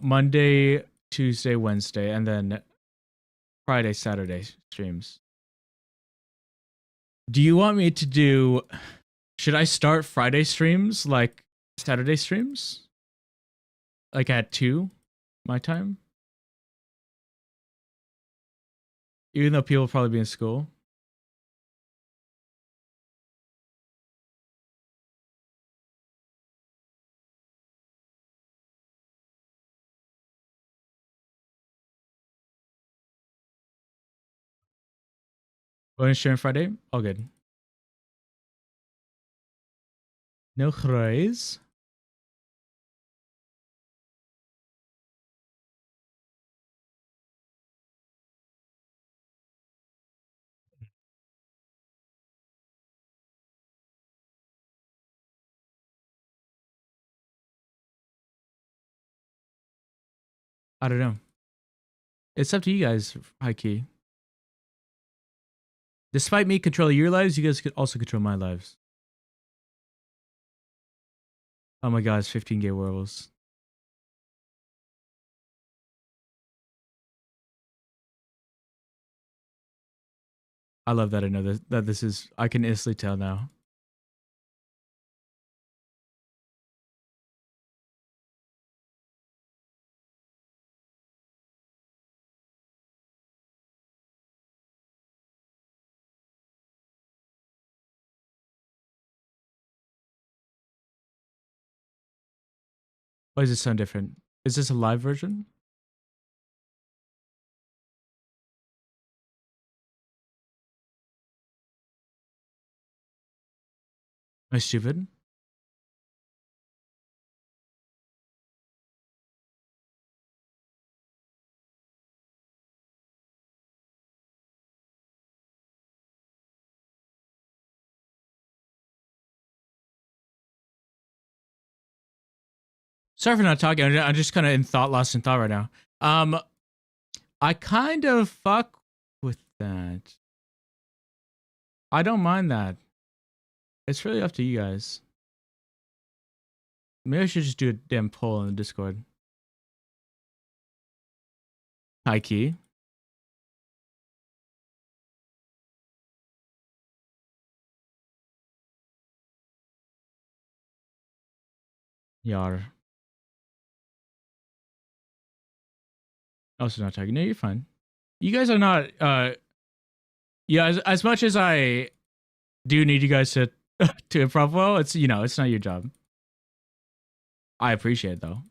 Monday, Tuesday, Wednesday, and then Friday, Saturday streams, do you want me to do, should I start Friday streams like Saturday streams? Like at 2 my time? Even though people will probably be in school. Going to stream Friday? All good. No worries. I don't know. It's up to you guys, high key. Despite me controlling your lives, you guys could also control my lives. Oh my god, it's 15 gay werewolves. I love that I know that this is, I can instantly tell now. Why does it sound different? Is this a live version? Am I stupid? Sorry for not talking. I'm just kind of in thought, lost in thought right now. I kind of fuck with that. I don't mind that. It's really up to you guys. Maybe I should just do a damn poll in the Discord. High key. Yar. Also not talking. No, you're fine. You guys are not yeah, as much as I do need you guys to to improv well, it's it's not your job. I appreciate it though.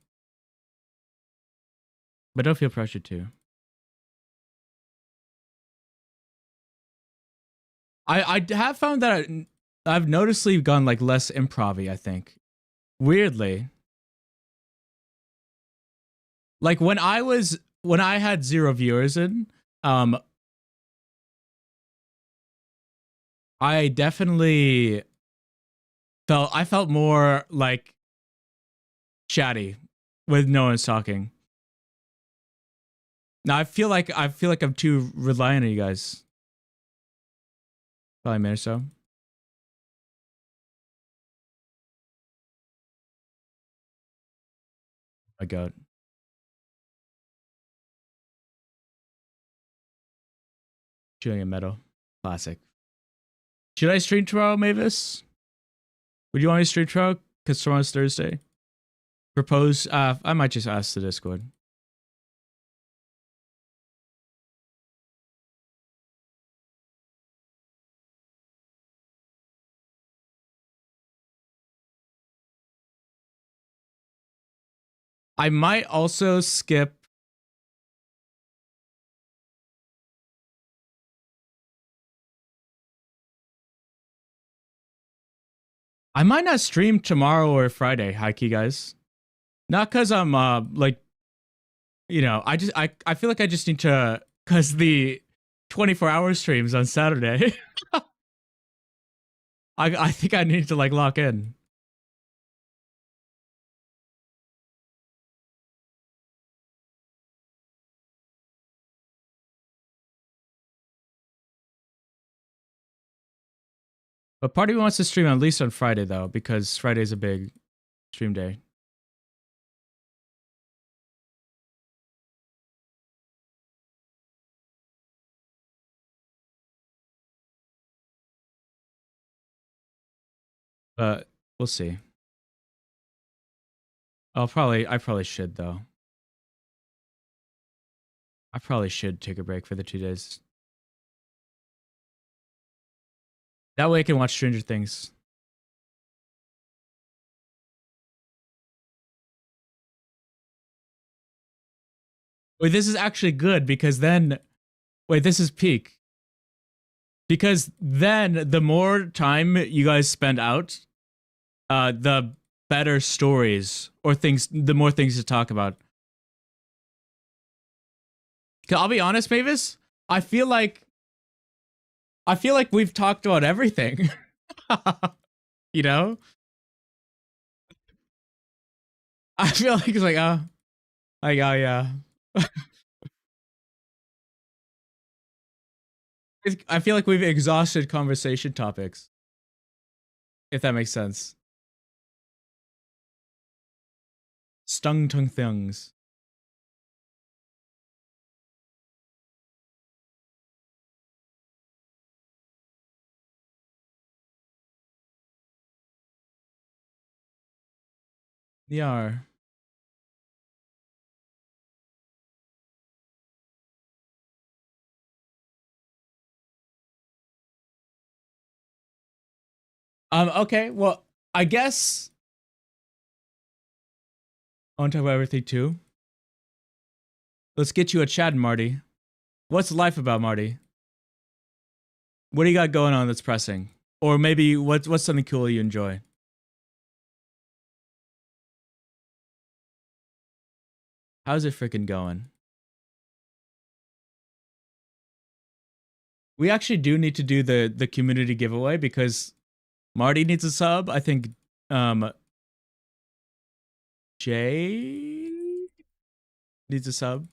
But don't feel pressured to. I have found that I've noticeably gone like less improv-y, I think. Weirdly. Like when I had 0 viewers in, I definitely felt more like chatty with no one's talking. Now I feel like I'm too reliant on you guys. Probably a minute or so. My god. Chewing a metal. Classic. Should I stream tomorrow, Mavis? Would you want me to stream tomorrow? Because tomorrow's Thursday. Propose. I might just ask the Discord. I might also skip. I might not stream tomorrow or Friday, high key guys. Not because I'm like, I feel like I just need to, because the 24-hour streams on Saturday. I think I need to like lock in. But part of me wants to stream at least on Friday though, because Friday's a big stream day. But we'll see. I probably should though. I probably should take a break for the 2 days. That way I can watch Stranger Things. Wait, this is actually good because then, wait, this is peak. Because then the more time you guys spend out, the better stories or things, the more things to talk about. 'Cause I'll be honest, Mavis, I feel like we've talked about everything. You know? I feel like it's like, oh yeah. I feel like we've exhausted conversation topics. If that makes sense. Stung tung things. Yeah. Okay, well, I guess I want to talk about everything too. Let's get you a chat, Marty. What's life about, Marty? What do you got going on that's pressing? Or maybe what's something cool you enjoy? How's it freaking going? We actually do need to do the community giveaway because Marty needs a sub. I think Jay needs a sub.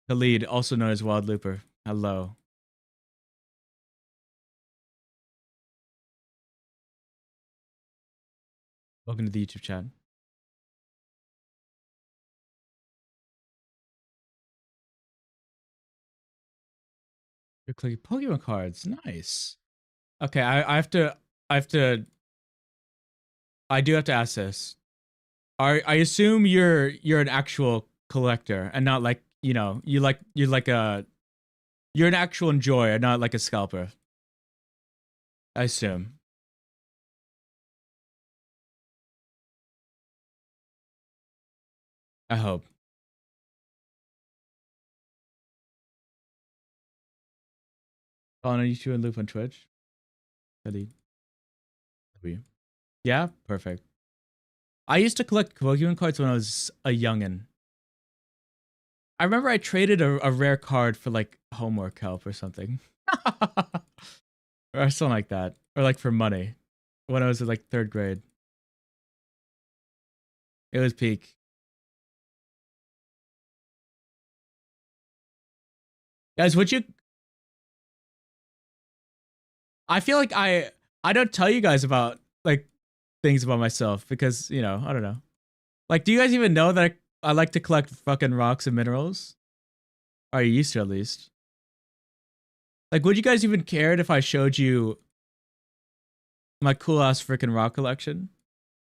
Khalid, also known as Wild Looper. Hello. Welcome to the YouTube chat. You're clicking Pokemon cards. Nice. Okay, I do have to ask this. I assume you're an actual collector and not like, you know, you're an actual enjoyer, not like a scalper. I assume. I hope. On YouTube and Loop on Twitch. Khalid. Yeah, perfect. I used to collect Pokemon cards when I was a youngin'. I remember I traded a rare card for like homework help or something. Or something like that. Or like for money. When I was in like 3rd grade. It was peak. Guys, would you... I feel like I don't tell you guys about like things about myself because, you know, I don't know. Like, do you guys even know that I like to collect fucking rocks and minerals? Or you used to, at least. Like, would you guys even care if I showed you my cool ass freaking rock collection?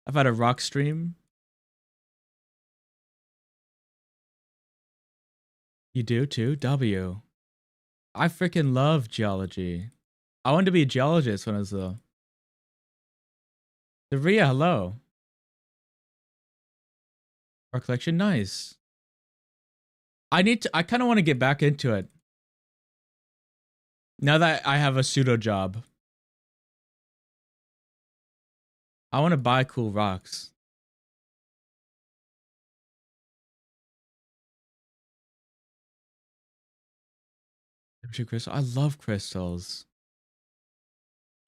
I've had a rock stream. You do too? W. I freaking love geology. I wanted to be a geologist when I was little. Ria, hello. Our collection, nice. I kind of want to get back into it. Now that I have a pseudo job. I want to buy cool rocks. I love crystals.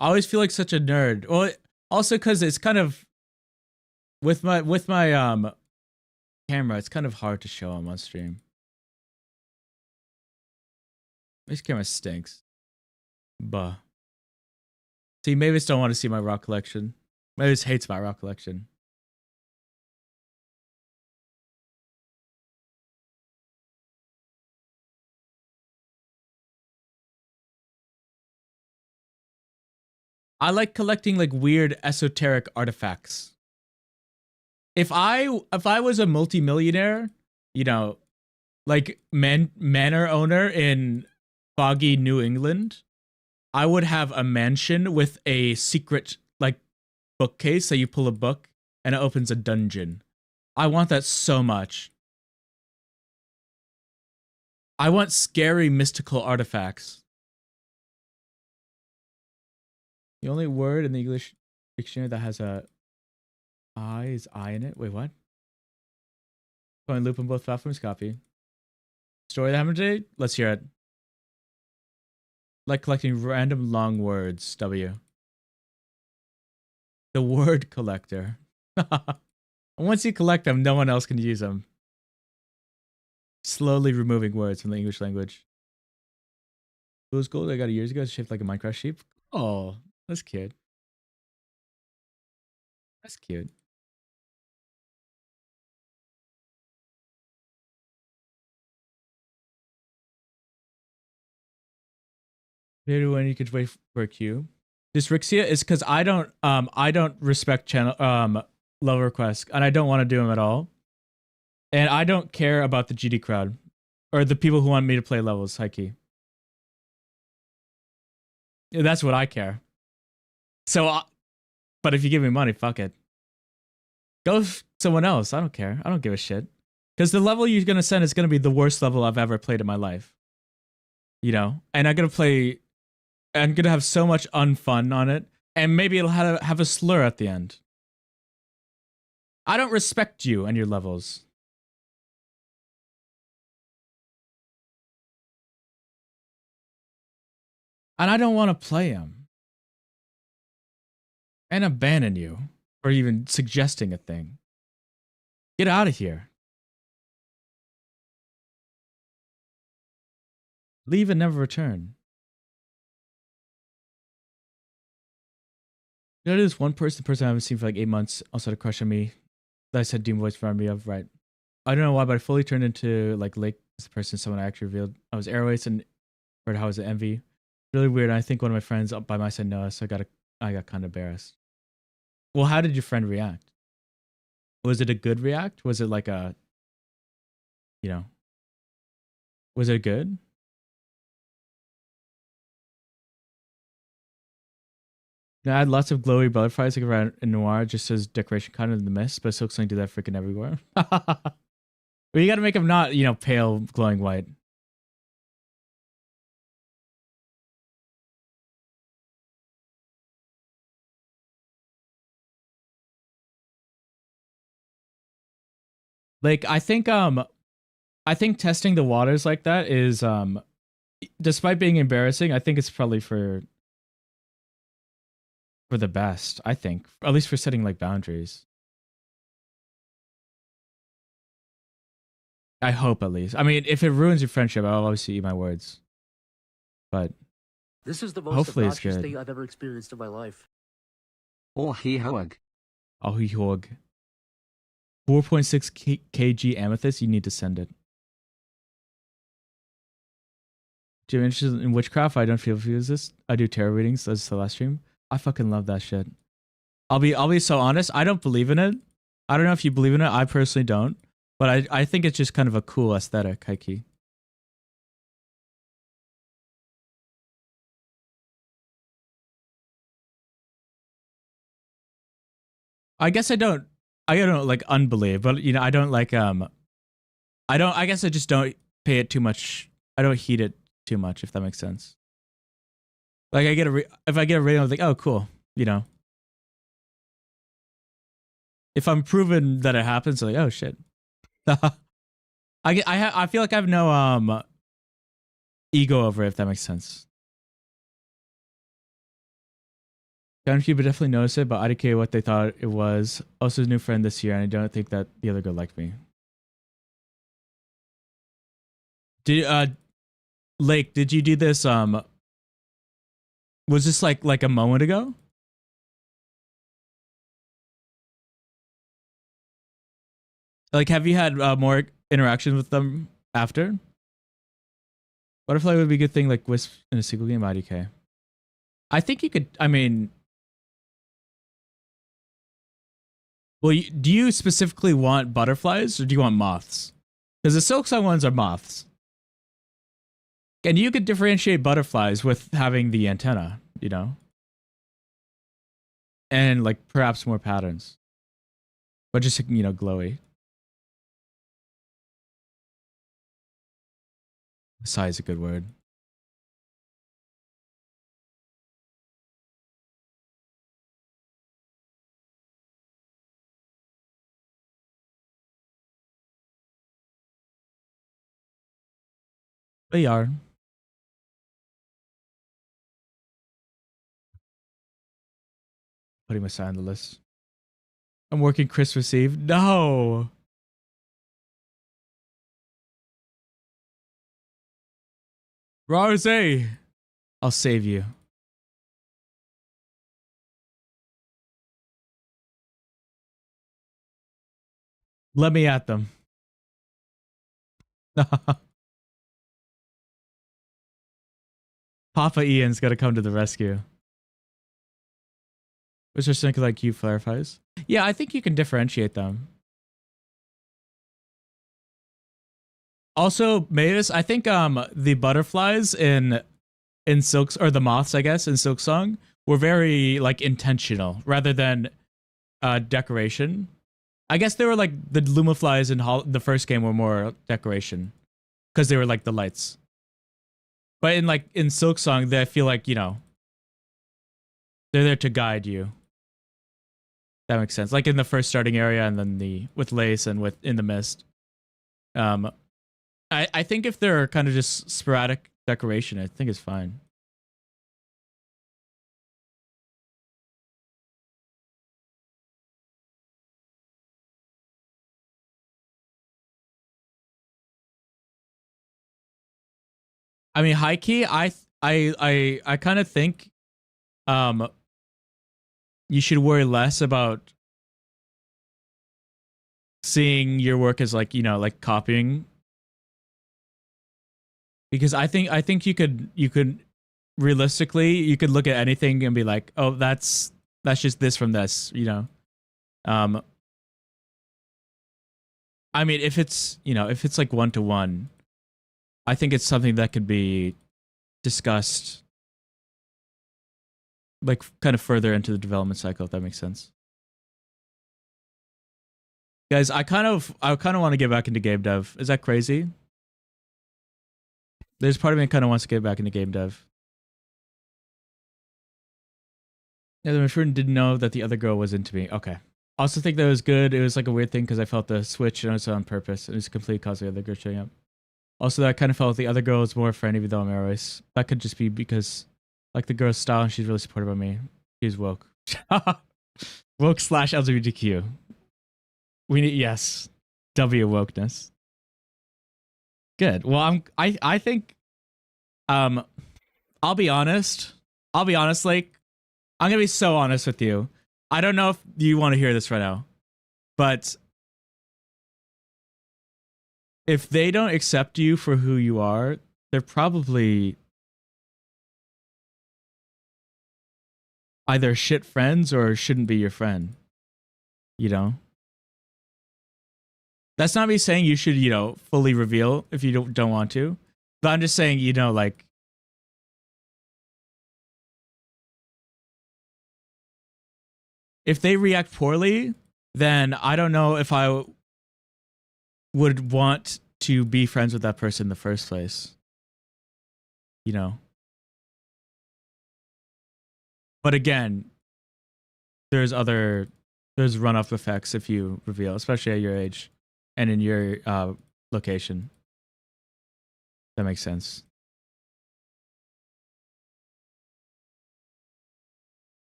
I always feel like such a nerd. Well, also because it's kind of with my camera, it's kind of hard to show them on stream. This camera stinks. Buh. See, Mavis don't want to see my rock collection. Mavis hates my rock collection. I like collecting like weird esoteric artifacts. If I was a multimillionaire, you know, like manor owner in foggy New England, I would have a mansion with a secret like bookcase that you pull a book and it opens a dungeon. I want that so much. I want scary mystical artifacts. The only word in the English dictionary that has a I is I in it. Wait, what? Going loop on both platforms. Copy. Story that happened today? Let's hear it. Like collecting random long words. W. The word collector. Once you collect them, no one else can use them. Slowly removing words from the English language. Fool's gold I got years ago. It's shaped like a Minecraft sheep. Oh, that's cute. That's cute. Maybe when you could wait for a queue. Dysrixia is because I don't respect channel love requests and I don't want to do them at all. And I don't care about the GD crowd or the people who want me to play levels, high key. That's what I care. So, but if you give me money, fuck it. Go someone else. I don't care. I don't give a shit. Because the level you're gonna send is gonna be the worst level I've ever played in my life. You know, and I'm gonna have so much unfun on it, and maybe it'll have a slur at the end. I don't respect you and your levels. And I don't want to play them. And abandon you for even suggesting a thing. Get out of here. Leave and never return. You know, there's one person I haven't seen for like 8 months also had a crush on me that I said Doom Voice for me of, right? I don't know why, but I fully turned into like Lake as the person someone I actually revealed. I was Airways and heard how I was an envy. Really weird. I think one of my friends up by my side Noah, so I got kind of embarrassed. Well, how did your friend react? Was it a good react? Was it like a, you know, was it good? I had lots of glowy butterflies like around in Noir just as decoration kind of in the mist, but Silksong do that freaking everywhere. But you gotta make them not, you know, pale, glowing white. Like I think testing the waters like that is despite being embarrassing, I think it's probably for the best, I think. At least for setting like boundaries. I hope at least. I mean, if it ruins your friendship, I'll obviously eat my words. But This is the most hopefully it's obnoxious good. thing I've ever experienced in my life. Oh he hug. Oh he hog. 4.6 kg amethyst, you need to send it. Do you have interest in witchcraft? I don't feel this. I do tarot readings. That's the last stream. I fucking love that shit. I'll be so honest. I don't believe in it. I don't know if you believe in it. I personally don't. But I think it's just kind of a cool aesthetic, high key. I guess I don't like unbelieve, but you know, I don't like I guess I just don't pay it too much. I don't heed it too much, if that makes sense. Like if I get a rating, I'm like, oh cool, you know. If I'm proven that it happens, I'm like, oh shit. I feel like I have no ego over it, if that makes sense. Gun people definitely noticed it, but I didn't care what they thought it was. Also, a new friend this year, and I don't think that the other girl liked me. Lake, did you do this? Was this like a moment ago? Like, have you had more interactions with them after? Butterfly would be a good thing, like Wisp in a sequel game. IDK. I think you could. I mean, well, do you specifically want butterflies or do you want moths? Because the Silksong ones are moths. And you could differentiate butterflies with having the antenna, you know? And like perhaps more patterns. But just, you know, glowy. Sigh is a good word. They are. Putting my sign on the list. I'm working Christmas Eve. No. Rose, I'll save you. Let me at them. Papa Ian's got to come to the rescue. Was there something like you clarifies? Yeah, I think you can differentiate them. Also, Mavis, I think the butterflies in Silks, or the moths, I guess, in Silksong were very like intentional rather than decoration. I guess they were like the Lumaflies in the first game were more decoration because they were like the lights. But in Silk Song, I feel like, you know, they're there to guide you. That makes sense. Like in the first starting area, and then with Lace and with In the Mist. I think if they're kind of just sporadic decoration, I think it's fine. I mean, high key, I kind of think, you should worry less about seeing your work as like, you know, like copying, because I think you could realistically, you could look at anything and be like, oh, that's just this from this, you know. I mean, if it's, you know, if it's like 1-to-1, I think it's something that could be discussed like kind of further into the development cycle, if that makes sense. Guys, I kind of want to get back into game dev. Is that crazy? There's part of me that kind of wants to get back into game dev. Yeah, the friend didn't know that the other girl was into me. Okay. I also think that was good. It was like a weird thing because I felt the switch and it was on purpose. It was complete cause of the other girl showing up. Also, that I kind of felt the other girl was more a friend, even though I'm Airways. That could just be because, like, the girl's style and she's really supportive of me. She's woke. Woke / LGBTQ. We need, yes. W wokeness. Good. Well, I think, I'll be honest. Like, I'm gonna be so honest with you. I don't know if you want to hear this right now, but if they don't accept you for who you are, they're probably either shit friends or shouldn't be your friend. You know? That's not me saying you should, you know, fully reveal if you don't want to. But I'm just saying, you know, like, if they react poorly, then I don't know if I would want to be friends with that person in the first place. You know? But again, there's runoff effects if you reveal, especially at your age and in your location. That makes sense.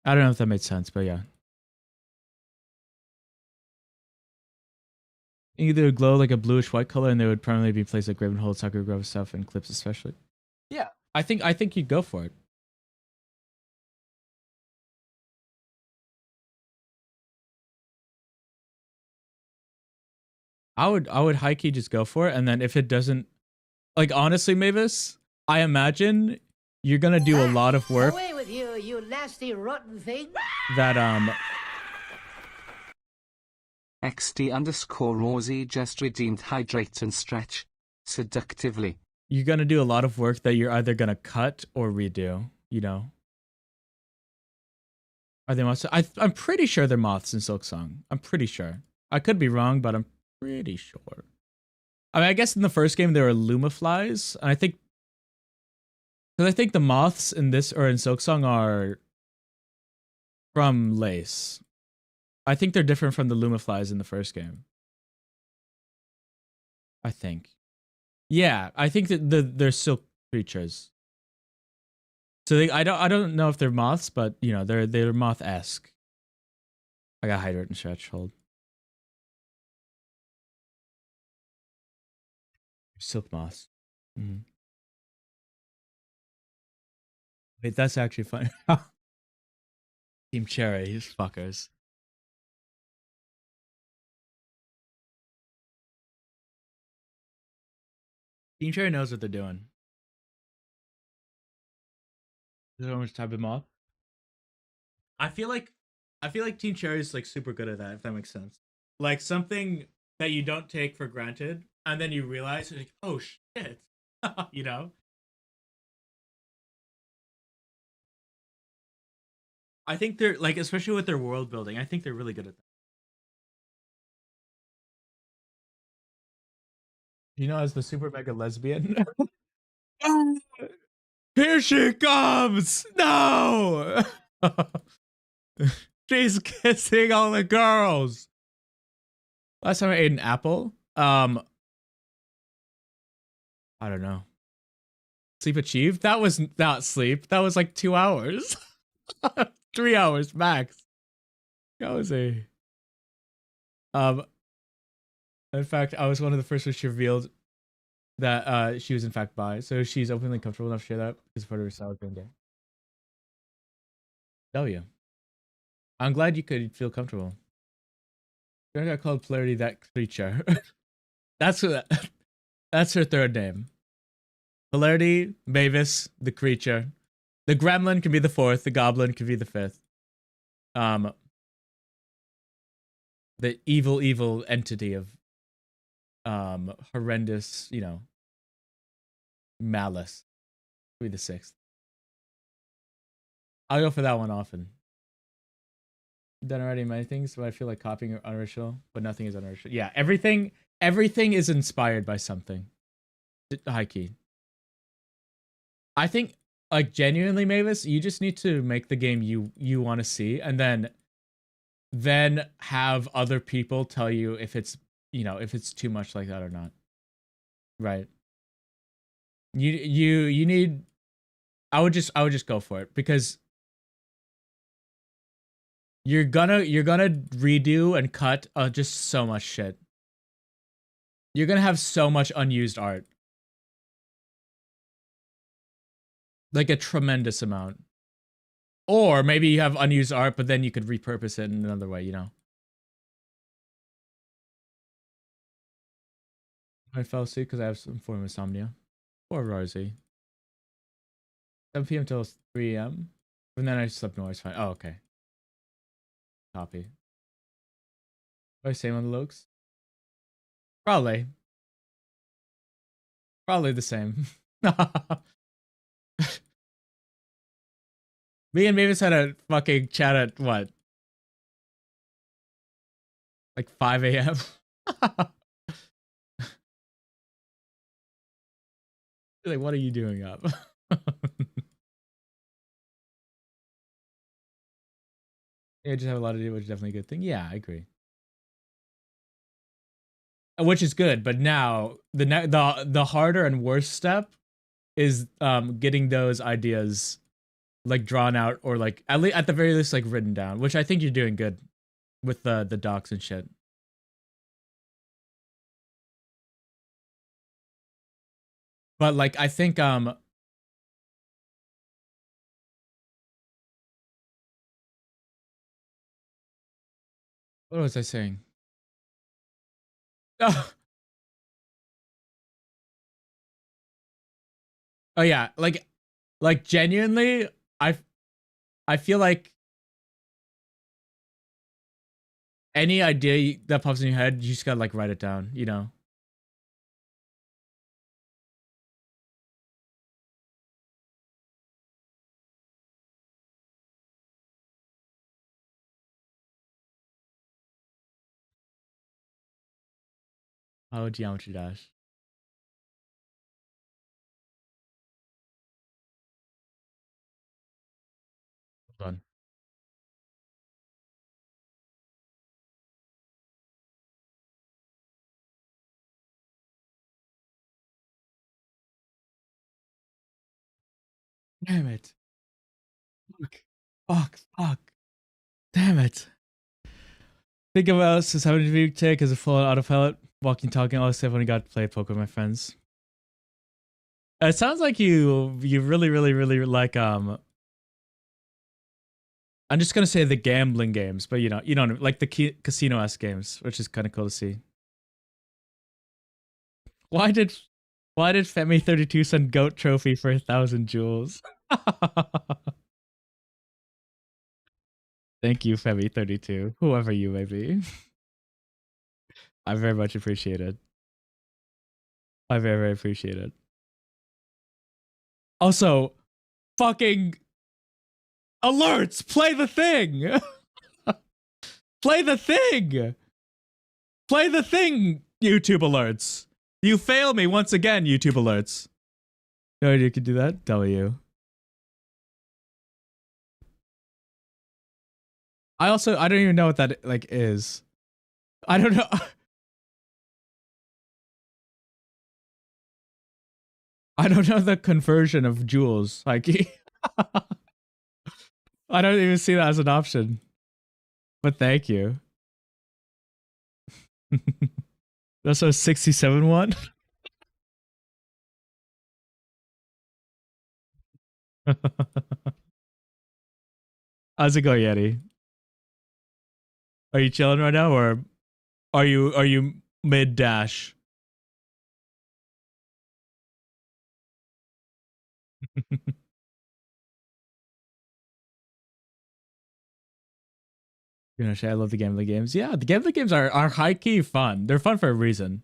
I don't know if that made sense, but yeah. Either would glow like a bluish white color, and they would primarily be placed like Gravenhold, Sakura Grove stuff, and clips especially. Yeah, I think you'd go for it. I would high key just go for it, and then if it doesn't, like, honestly, Mavis, I imagine you're gonna do a lot of work. Away with you, you nasty rotten thing. That XD_Rosie just redeemed hydrate and stretch. Seductively. You're gonna do a lot of work that you're either gonna cut or redo, you know. Are they moths? I'm pretty sure they're moths in Silk Song. I'm pretty sure. I could be wrong, but I'm pretty sure. I mean, I guess in the first game there were Lumaflies, and I think the moths in this or in Silk Song are from Lace. I think they're different from the Lumaflies in the first game. I think. Yeah, I think that they're silk creatures. So I don't know if they're moths, but you know they're moth-esque. I got hydrate and stretch. Hold. Silk moths. Mm-hmm. Wait, that's actually funny. Team Cherry, these fuckers. Team Cherry knows what they're doing. There's so much type of moth. I feel like Team Cherry is like super good at that, if that makes sense. Like something that you don't take for granted, and then you realize, like, oh shit, you know. I think they're like, especially with their world building, I think they're really good at that. You know, as the super mega lesbian. Here she comes! No! She's kissing all the girls. Last time I ate an apple, I don't know. Sleep achieved? That was not sleep. That was like 2 hours. 3 hours max. That was a in fact, I was one of the first which revealed that she was in fact bi, so she's openly comfortable enough to share that because part of her style being gay. W. I'm glad you could feel comfortable. I got called Polarity that creature. That's her third name. Polarity, Mavis, the creature. The gremlin can be the fourth, the goblin can be the fifth. The evil entity of horrendous, you know, malice will be the sixth. I'll go for that one often. Done already many things, but I feel like copying are unoriginal, but nothing is unoriginal. Yeah, everything is inspired by something. High key. I think, like, genuinely, Mavis, you just need to make the game you want to see, and then have other people tell you if it's, you know, if it's too much like that or not. Right. You need. I would just go for it because you're gonna redo and cut just so much shit. You're gonna have so much unused art. Like a tremendous amount. Or maybe you have unused art, but then you could repurpose it in another way, you know? I fell asleep because I have some form of insomnia. Poor Rosie. 7 p.m. till 3 a.m. And then I slept more, it's fine. Oh, okay. Copy. Do I same on the looks? Probably. Probably the same. Me and Mavis had a fucking chat at what? Like 5 a.m. Like, what are you doing up? Yeah, just have a lot to do, which is definitely a good thing. Yeah, I agree. Which is good, but now the harder and worse step is getting those ideas like drawn out or like at the very least like written down, which I think you're doing good with the docs and shit. But like I think what was I saying? Oh, oh yeah, like genuinely I feel like any idea that pops in your head, you just gotta like write it down, you know? Oh, Geometry Dash. Hold on. Damn it. Fuck. Damn it. Think of us as having to be take as a full autopilot, walking, talking, all this stuff when I got to play poker with my friends. It sounds like you really like I'm just gonna say the gambling games, but you know like the casino-esque games, which is kind of cool to see. Why did Femi32 send goat trophy for 1,000 jewels? Thank you, Femi32, whoever you may be. I very much appreciate it. I very appreciate it. Also, fucking alerts! Play the thing! Play the thing! Play the thing, YouTube alerts! You fail me once again, YouTube alerts. No, you can do that. W. I don't even know what that like is. I don't know. I don't know the conversion of joules. Like, I don't even see that as an option. But thank you. That's a 67 one. How's it going, Yeti? Are you chilling right now, or are you mid dash? You know, I love the gambling games. Yeah, the gambling games are high key fun. They're fun for a reason.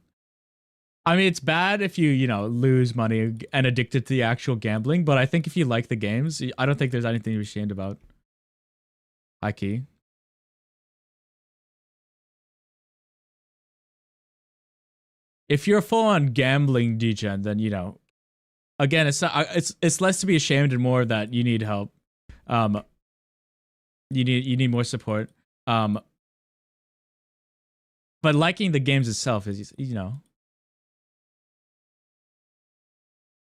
I mean, it's bad if you lose money and addicted to the actual gambling, but I think if you like the games, I don't think there's anything to be ashamed about. High key. If you're full on gambling degen, then again, it's not, it's less to be ashamed and more that you need help. You need more support. But liking the games itself is yeah,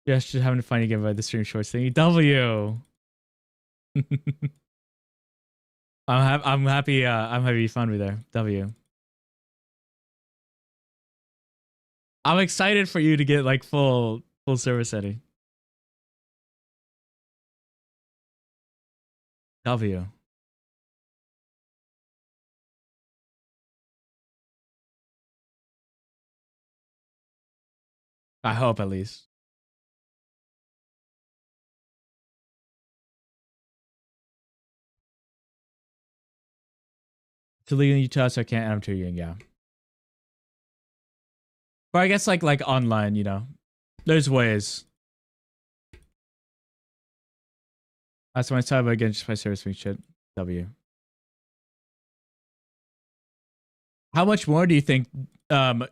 just having to find a game by the stream shorts thing. W. I'm happy. I'm happy you found me there. W. I'm excited for you to get like full service, Eddie. W. I hope at least. To legal in Utah, so I can't add them to you. Yeah. But I guess like online, there's ways. That's my time again. Just my service week shit. W. How much more do you think you have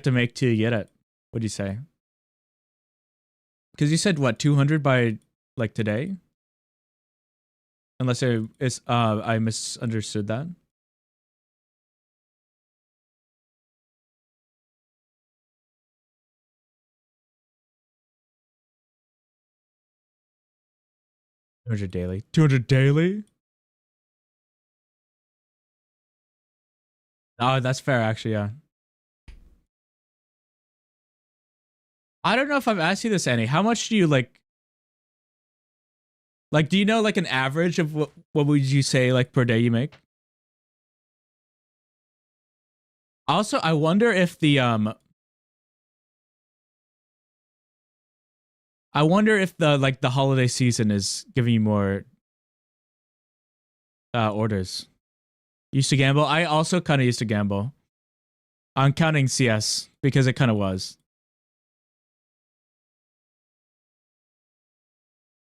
to make to get it? What do you say? Because you said what 200 by like today? Unless I misunderstood that. $200 daily. 200 daily? Oh, that's fair, actually, yeah. I don't know if I've asked you this, Annie. How much do you like, do you know like an average of what would you say like per day you make? Also, I wonder if the like the holiday season is giving you more orders. Used to gamble. I also kind of used to gamble. I'm counting CS because it kind of was.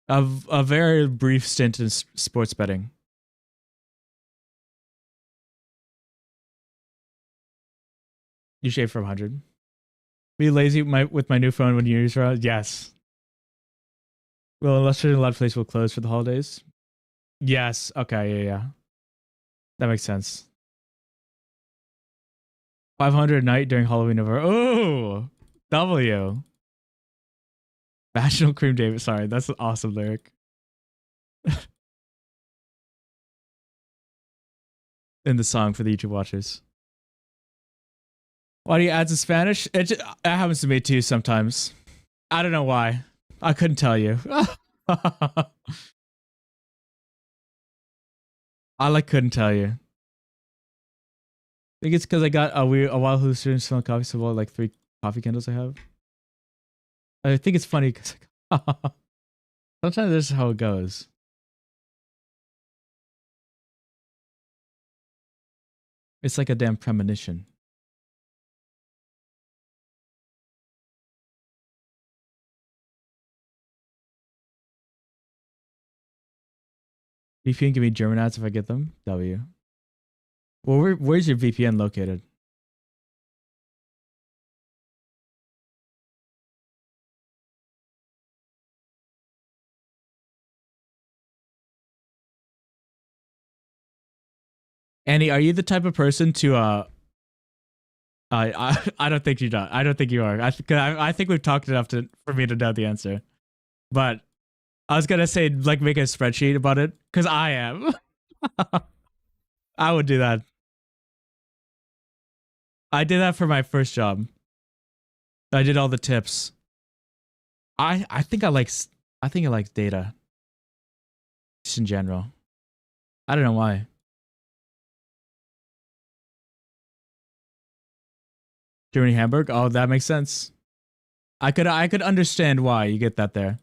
A very brief stint in sports betting. You shave for 100. Be lazy with my new phone when New Year's around? Yes. Well, unless there's a lot of places will close for the holidays. Yes. Okay. Yeah. That makes sense. 500 a night during Halloween over. Oh, W. National Cream David. Sorry, that's an awesome lyric. In the song for the YouTube watchers. Why do you add in Spanish? It happens to me too sometimes. I don't know why. I couldn't tell you. I couldn't tell you. I think it's because I got a while hallucinating smelling coffee, so like 3 coffee candles I have. I think it's funny because sometimes this is how it goes. It's like a damn premonition. VPN give me German ads if I get them. W. Well, where's your VPN located? Annie, are you the type of person to I don't think you do. I don't think you are. I think we've talked enough for me to know the answer. But I was gonna say like make a spreadsheet about it because I am. I would do that. I did that for my first job. I did all the tips. I think I like data. Just in general. I don't know why. Germany Hamburg? Oh, that makes sense. I could understand why you get that there.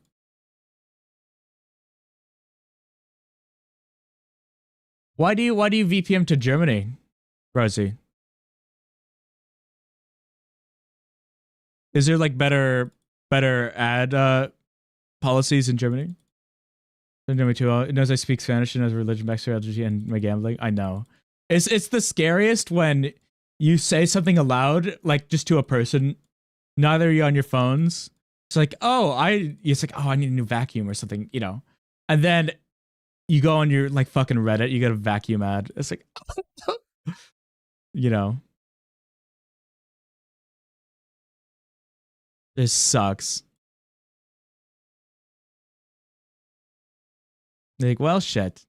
Why do you VPN to Germany, Rosie? Is there like better ad policies in Germany? Number two, it knows I speak Spanish and knows religion, backstory, LGBT, and my gambling. I know. It's the scariest when you say something aloud, like just to a person. Neither are you on your phones. It's like, it's like, I need a new vacuum or something, you know. And then you go on your like fucking Reddit, you get a vacuum ad. It's like, you know, this sucks. Like, well, shit.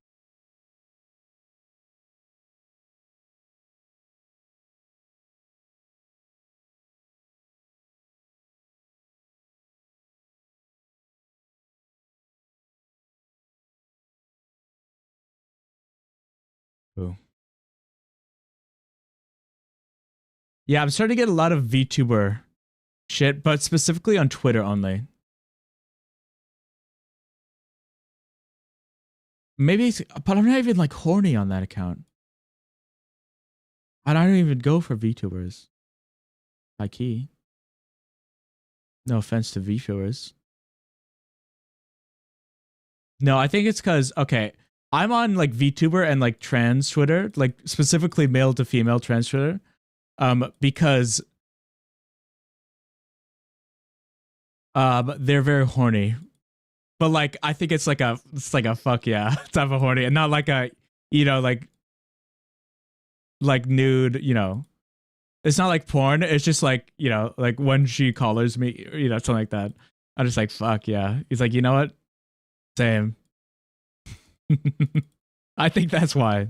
Ooh. Yeah, I'm starting to get a lot of VTuber shit, but specifically on Twitter only. Maybe, but I'm not even like horny on that account. I don't even go for VTubers. High key. No offense to VTubers. No, I think it's because, okay, I'm on like VTuber and like trans Twitter, like specifically male to female trans Twitter, because they're very horny. But like, I think it's like a fuck yeah type of horny, and not like a, you know, like nude, you know. It's not like porn. It's just like, you know, like when she collars me, you know, something like that. I'm just like, fuck yeah. He's like, you know what? Same. I think that's why.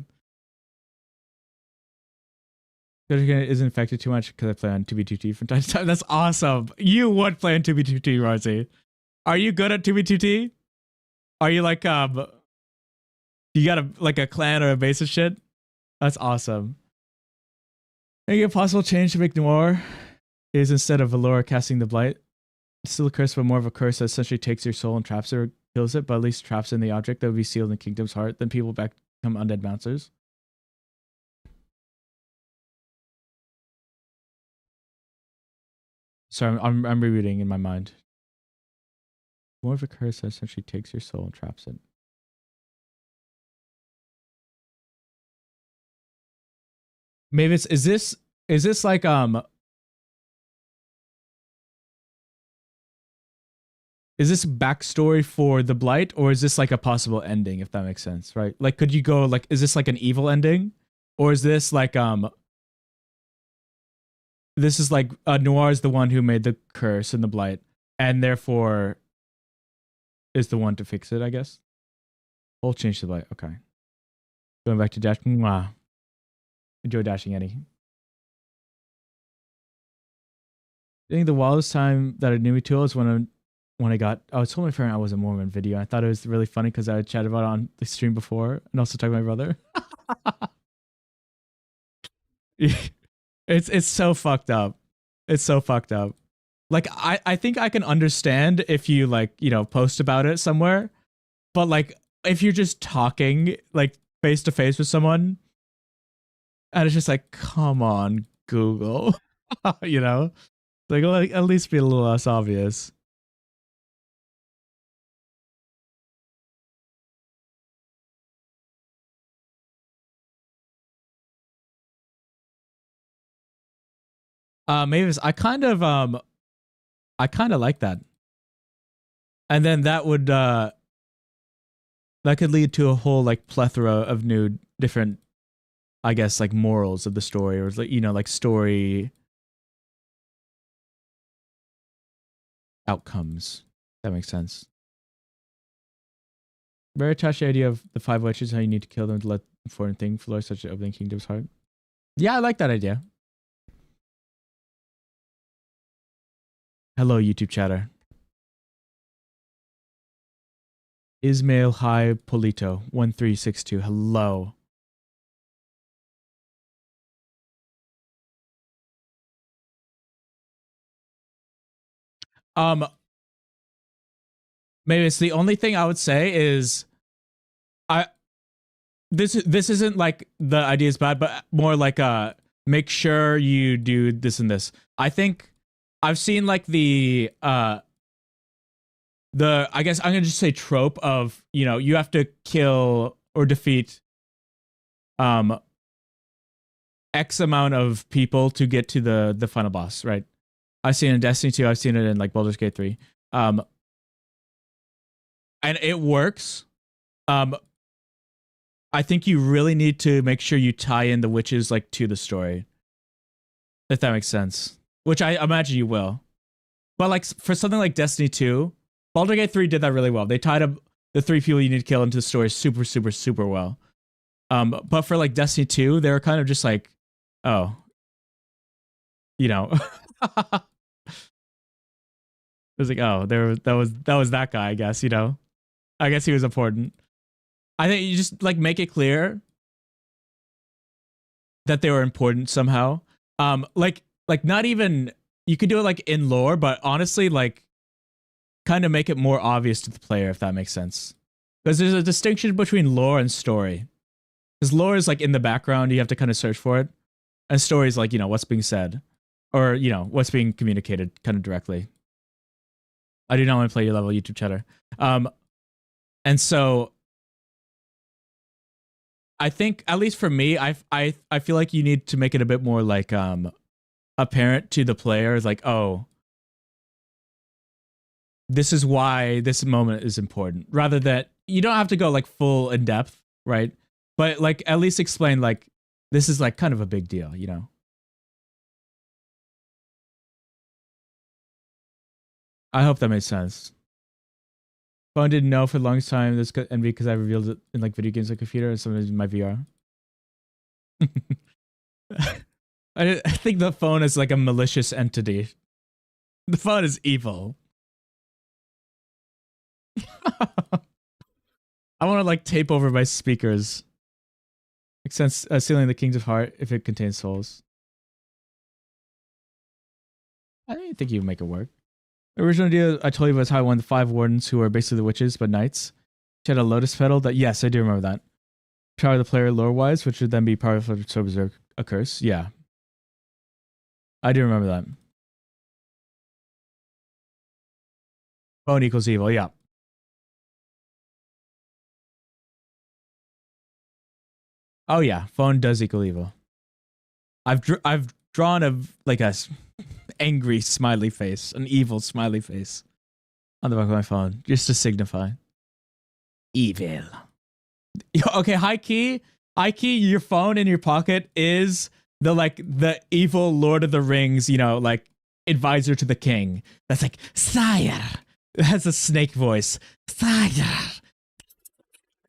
Isn't affected too much because I play on 2B2T from time to time. That's awesome. You would play on 2B2T, Rosie. Are you good at 2B2T? Are you like, you got a clan or a base of shit? That's awesome. Making a possible change to make Noir is instead of Valora casting the Blight, it's still a curse, but more of a curse that essentially takes your soul and traps it or kills it, but at least traps in the object that would be sealed in Kingdom's heart. Then people become undead bouncers. Sorry, I'm rereading in my mind. More of a curse that essentially takes your soul and traps it. Maybe it's is this like is this backstory for the Blight, or is this like a possible ending, if that makes sense, right? Like, could you go like, is this like an evil ending, or is this like this is like Noir is the one who made the curse and the Blight, and therefore is the one to fix it, I guess. We'll change the Blight. Okay. Going back to dashing. Wow. Enjoy dashing, Eddie. I think the wildest time that I knew me tool is when I told my friend I was a Mormon video. I thought it was really funny because I had chatted about it on the stream before and also talked to my brother. It's so fucked up. It's so fucked up. Like, I think I can understand if you like, you know, post about it somewhere, but like if you're just talking like face to face with someone and it's just like, come on, Google, you know, like at least be a little less obvious. Mavis, I kind of like that. And then that would that could lead to a whole like plethora of new different I guess, like morals of the story, or like, you know, like story outcomes. That makes sense. Very attached to the idea of the 5 witches, how you need to kill them to let important thing flourish, such as opening Kingdom's heart. Yeah, I like that idea. Hello, YouTube chatter. Ismail Hi Polito 1362. Hello. Maybe it's the only thing I would say is this isn't like the idea is bad, but more like make sure you do this and this. I think I've seen like the I guess I'm gonna just say trope of, you know, you have to kill or defeat X amount of people to get to the final boss, right? I've seen it in Destiny 2, I've seen it in like Baldur's Gate 3. And it works. I think you really need to make sure you tie in the witches like to the story. If that makes sense. Which I imagine you will. But like for something like Destiny 2, Baldur's Gate 3 did that really well. They tied up the 3 people you need to kill into the story super, super, super well. But for like Destiny 2, they were kind of just like, oh, you know. It was like, oh, that was that guy, I guess, you know. I guess he was important. I think you just like make it clear that they were important somehow. Like not even, you could do it like in lore, but honestly, like kind of make it more obvious to the player, if that makes sense. Because there's a distinction between lore and story. Because lore is like in the background, you have to kind of search for it. And story is like, you know, what's being said. Or, you know, what's being communicated kind of directly. I do not want to play your level, YouTube chatter. And so I think, at least for me, I feel like you need to make it a bit more like apparent to the players, like, oh, this is why this moment is important. Rather than, you don't have to go like full in depth, right? But like at least explain like this is like kind of a big deal, you know? I hope that makes sense. Phone didn't know for the longest time this and because I revealed it in like video games on computer and sometimes in my VR. I think the phone is like a malicious entity. The phone is evil. I want to like tape over my speakers. Makes sense. Sealing the King's of Heart if it contains souls. I think you would make it work. The original idea I told you was how I won the 5 wardens who are basically the witches but knights. She had a lotus petal that, yes, I do remember that. Power the player lore wise, which would then be powerful to berserk a curse. Yeah. I do remember that. Phone equals evil, yeah. Oh yeah, phone does equal evil. I've drawn a like a angry smiley face, an evil smiley face on the back of my phone just to signify evil. Okay, high key, your phone in your pocket is the evil Lord of the Rings, you know, like advisor to the king. That's like, sire. It has a snake voice. Sire.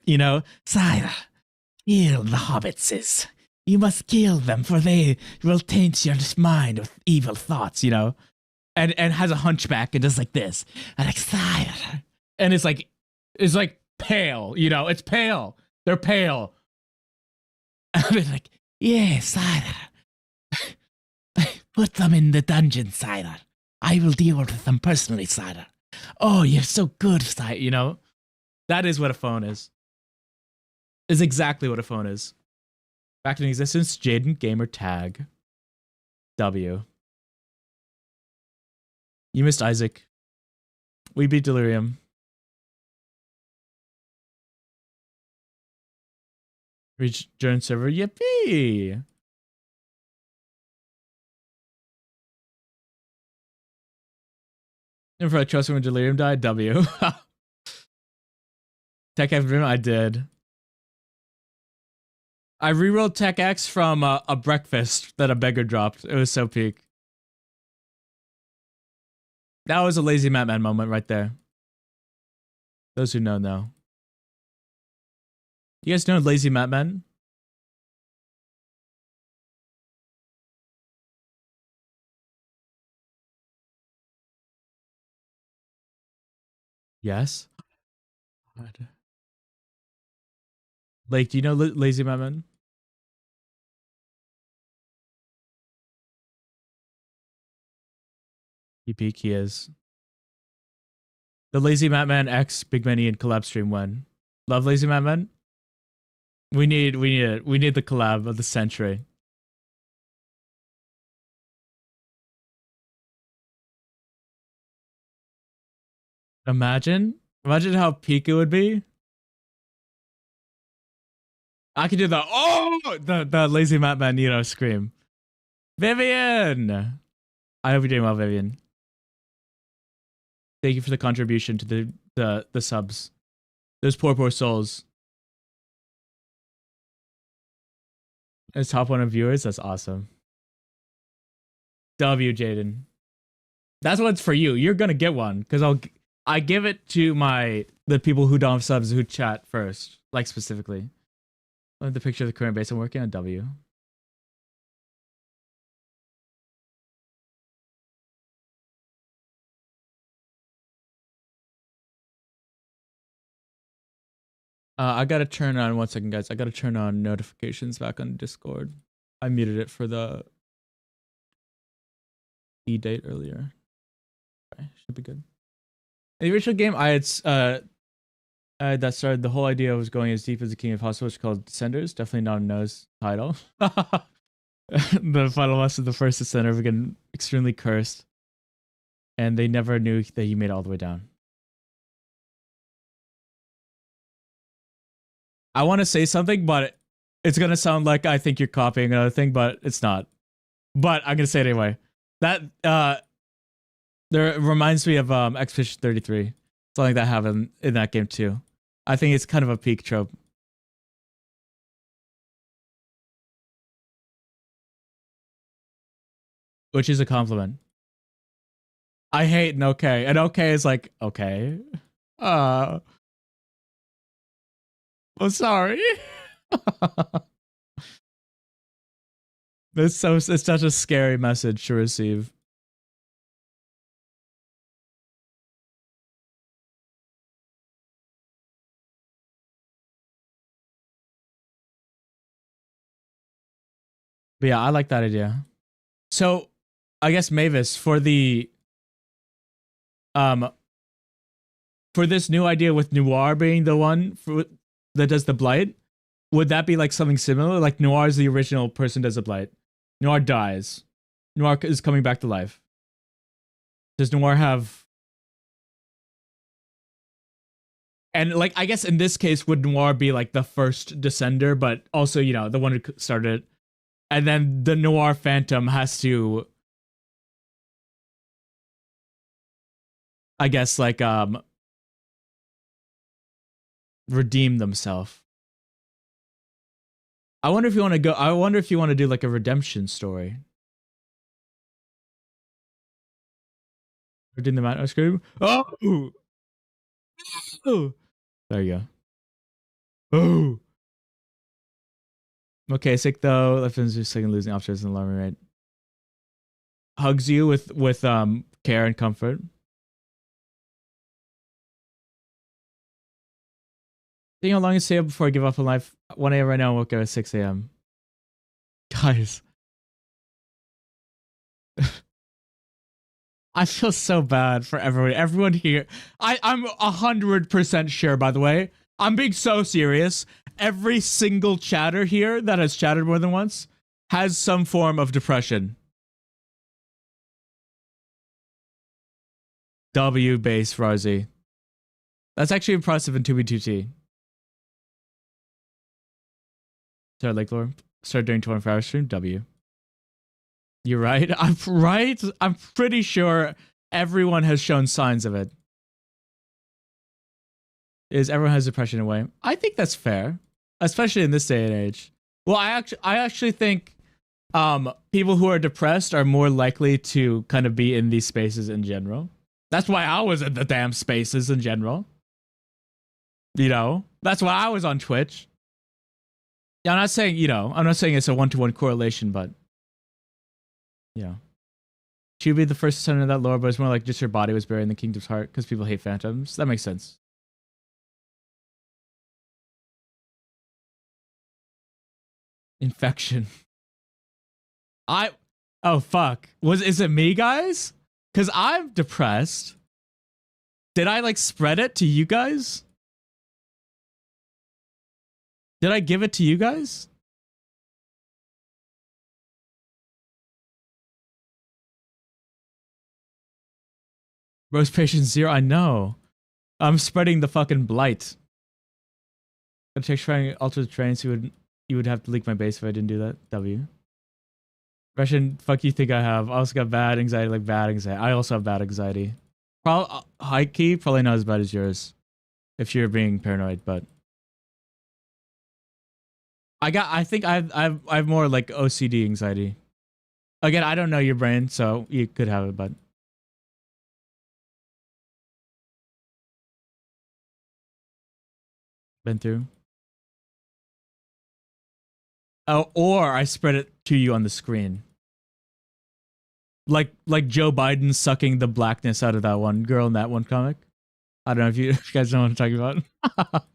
You know, sire. Kill the hobbitses. You must kill them, for they will taint your mind with evil thoughts, you know? And has a hunchback and does like this. And like, sire. And it's like pale, you know? It's pale. They're pale. And it's like, yeah, sire. Put them in the dungeon, sire. I will deal with them personally, sire. Oh, you're so good, sire, you know? That is what a phone is. Is exactly what a phone is. Back in existence, Jaden Gamer Tag. W. You missed Isaac. We beat Delirium. Reach join server. Yippee! And for trust when Delirium died, W. Tech Dream, I did. I rerolled Tech X from a breakfast that a beggar dropped. It was so peak. That was a lazy Matman moment right there. Those who know. You guys know lazy Matman? Yes. God. Lake, do you know lazy Matman? He peak, he is. The Lazy Matman X Big Many and collab stream when? Love Lazy Matman? We need it. We need the collab of the century. Imagine how peak it would be. I could do the Lazy Matman scream. Vivian! I hope you're doing well, Vivian. Thank you for the contribution to the subs. Those poor souls. As top 1 of viewers, that's awesome. W, Jaden. That's what's for you. You're gonna get one because I give it to the people who don't have subs who chat first, like specifically. The picture of the current base I'm working on. W. I gotta turn on 1 second, guys. I gotta turn on notifications back on Discord. I muted it for the date earlier. Okay, should be good. In the original game, I had that started. The whole idea was going as deep as the King of Hustle, which is called Descenders. Definitely not a nose title. The final boss of the first Descender were getting extremely cursed, and they never knew that he made it all the way down. I want to say something, but it's gonna sound like I think you're copying another thing, but it's not. But I'm gonna say it anyway. That there reminds me of Expedition 33. Something like that happened in that game too. I think it's kind of a peak trope. Which is a compliment. I hate an okay. And okay is like, okay. I'm sorry. It's such a scary message to receive. But yeah, I like that idea. So I guess Mavis, for this new idea with Noir being the one that does the blight, would that be like something similar? Like Noir is the original person who does the blight. Noir dies. Noir is coming back to life. Does Noir have... And like, I guess in this case, would Noir be like the first Descender, but also, the one who started it. And then the Noir Phantom has to... I guess like, redeem themselves. I wonder if you want to do like a redemption story. Redeem the Mountain Scream. Oh! Oh! There you go. Oh! Okay, sick though. Left is just second losing officers and alarming rate. Hugs you with care and comfort. Think how long you stay up before I give up on life? 1 a.m. right now, I woke up at 6 a.m. Guys. I feel so bad for everyone. Everyone here. I'm 100% sure, by the way. I'm being so serious. Every single chatter here that has chatted more than once has some form of depression. W base, Rarzy. That's actually impressive in 2B2T. Sorry, Lake Lore. Start doing 24-hour stream. W. You're right. I'm right. I'm pretty sure everyone has shown signs of it. Everyone has depression in a way. I think that's fair, especially in this day and age. Well, I actually think people who are depressed are more likely to kind of be in these spaces in general. That's why I was in the damn spaces in general. You know, that's why I was on Twitch. Yeah, I'm not saying, you know, I'm not saying it's a 1-to-1 correlation, but you know, she'd be the first to send in that lore, but it's more like just her body was buried in the kingdom's heart because people hate phantoms. That makes sense. Infection. Oh fuck. Is it me, guys? Cause I'm depressed. Did I like spread it to you guys? Did I give it to you guys? Rose patient 0, I know. I'm spreading the fucking blight. Gotta check trying to alter the train so you would have to leak my base if I didn't do that. W. Russian, fuck you think I have. I also got bad anxiety, like bad anxiety. I also have bad anxiety. Probably high key, probably not as bad as yours. If you're being paranoid, but I think I have more like OCD anxiety. Again, I don't know your brain, so you could have it, but been through. Oh, or I spread it to you on the screen. Like Joe Biden sucking the blackness out of that one girl in that one comic. I don't know if you guys know what I'm talking about.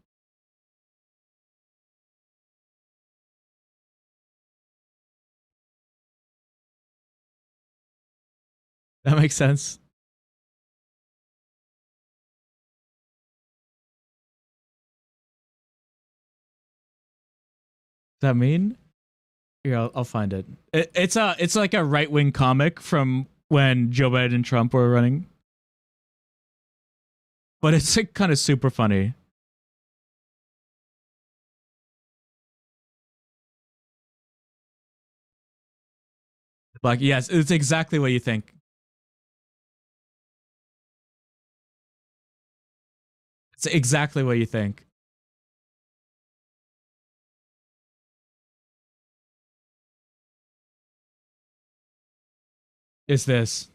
That makes sense. Does that mean? Here, I'll find it. It's like a right wing comic from when Joe Biden and Trump were running, but it's like kind of super funny. Like, yes, it's exactly what you think. It's exactly what you think. Is this?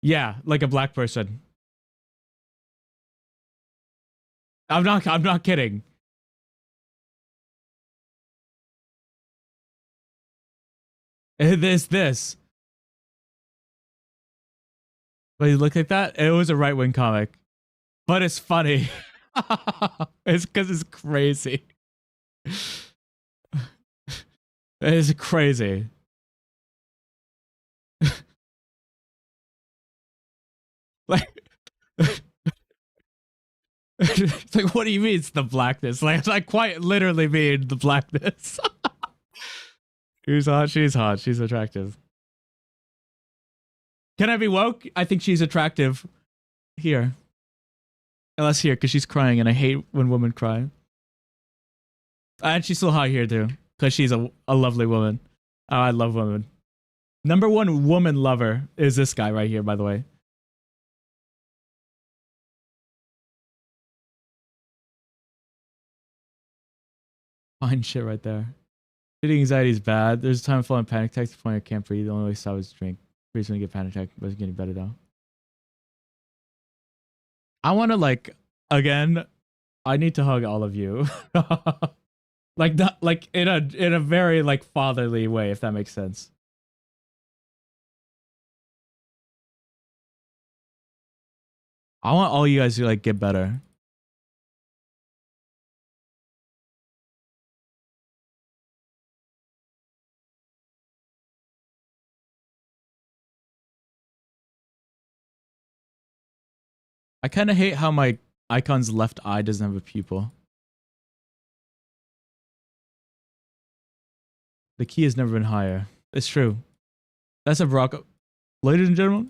Yeah, like a black person. I'm not kidding. This. But you look like that? It was a right wing comic. But it's funny. It's because it's crazy. It's crazy. Like, it's like, what do you mean it's the blackness? Like, I quite literally mean the blackness. She's hot. She's hot. She's attractive. Can I be woke? I think she's attractive. Here. Unless here, because she's crying, and I hate when women cry. And she's still hot here, too, because she's a lovely woman. Oh, I love women. Number one woman lover is this guy right here, by the way. Fine shit right there. Shitty anxiety is bad. There's a time I fall in panic attacks to the point I can't breathe. The only way to stop is drink. Recently get panic attack, but it's getting better though. I want to like again. I need to hug all of you, like that, like in a very like fatherly way, if that makes sense. I want all you guys to like get better. I kind of hate how my icon's left eye doesn't have a pupil. The key has never been higher. It's true. That's a Barack. Ladies and gentlemen,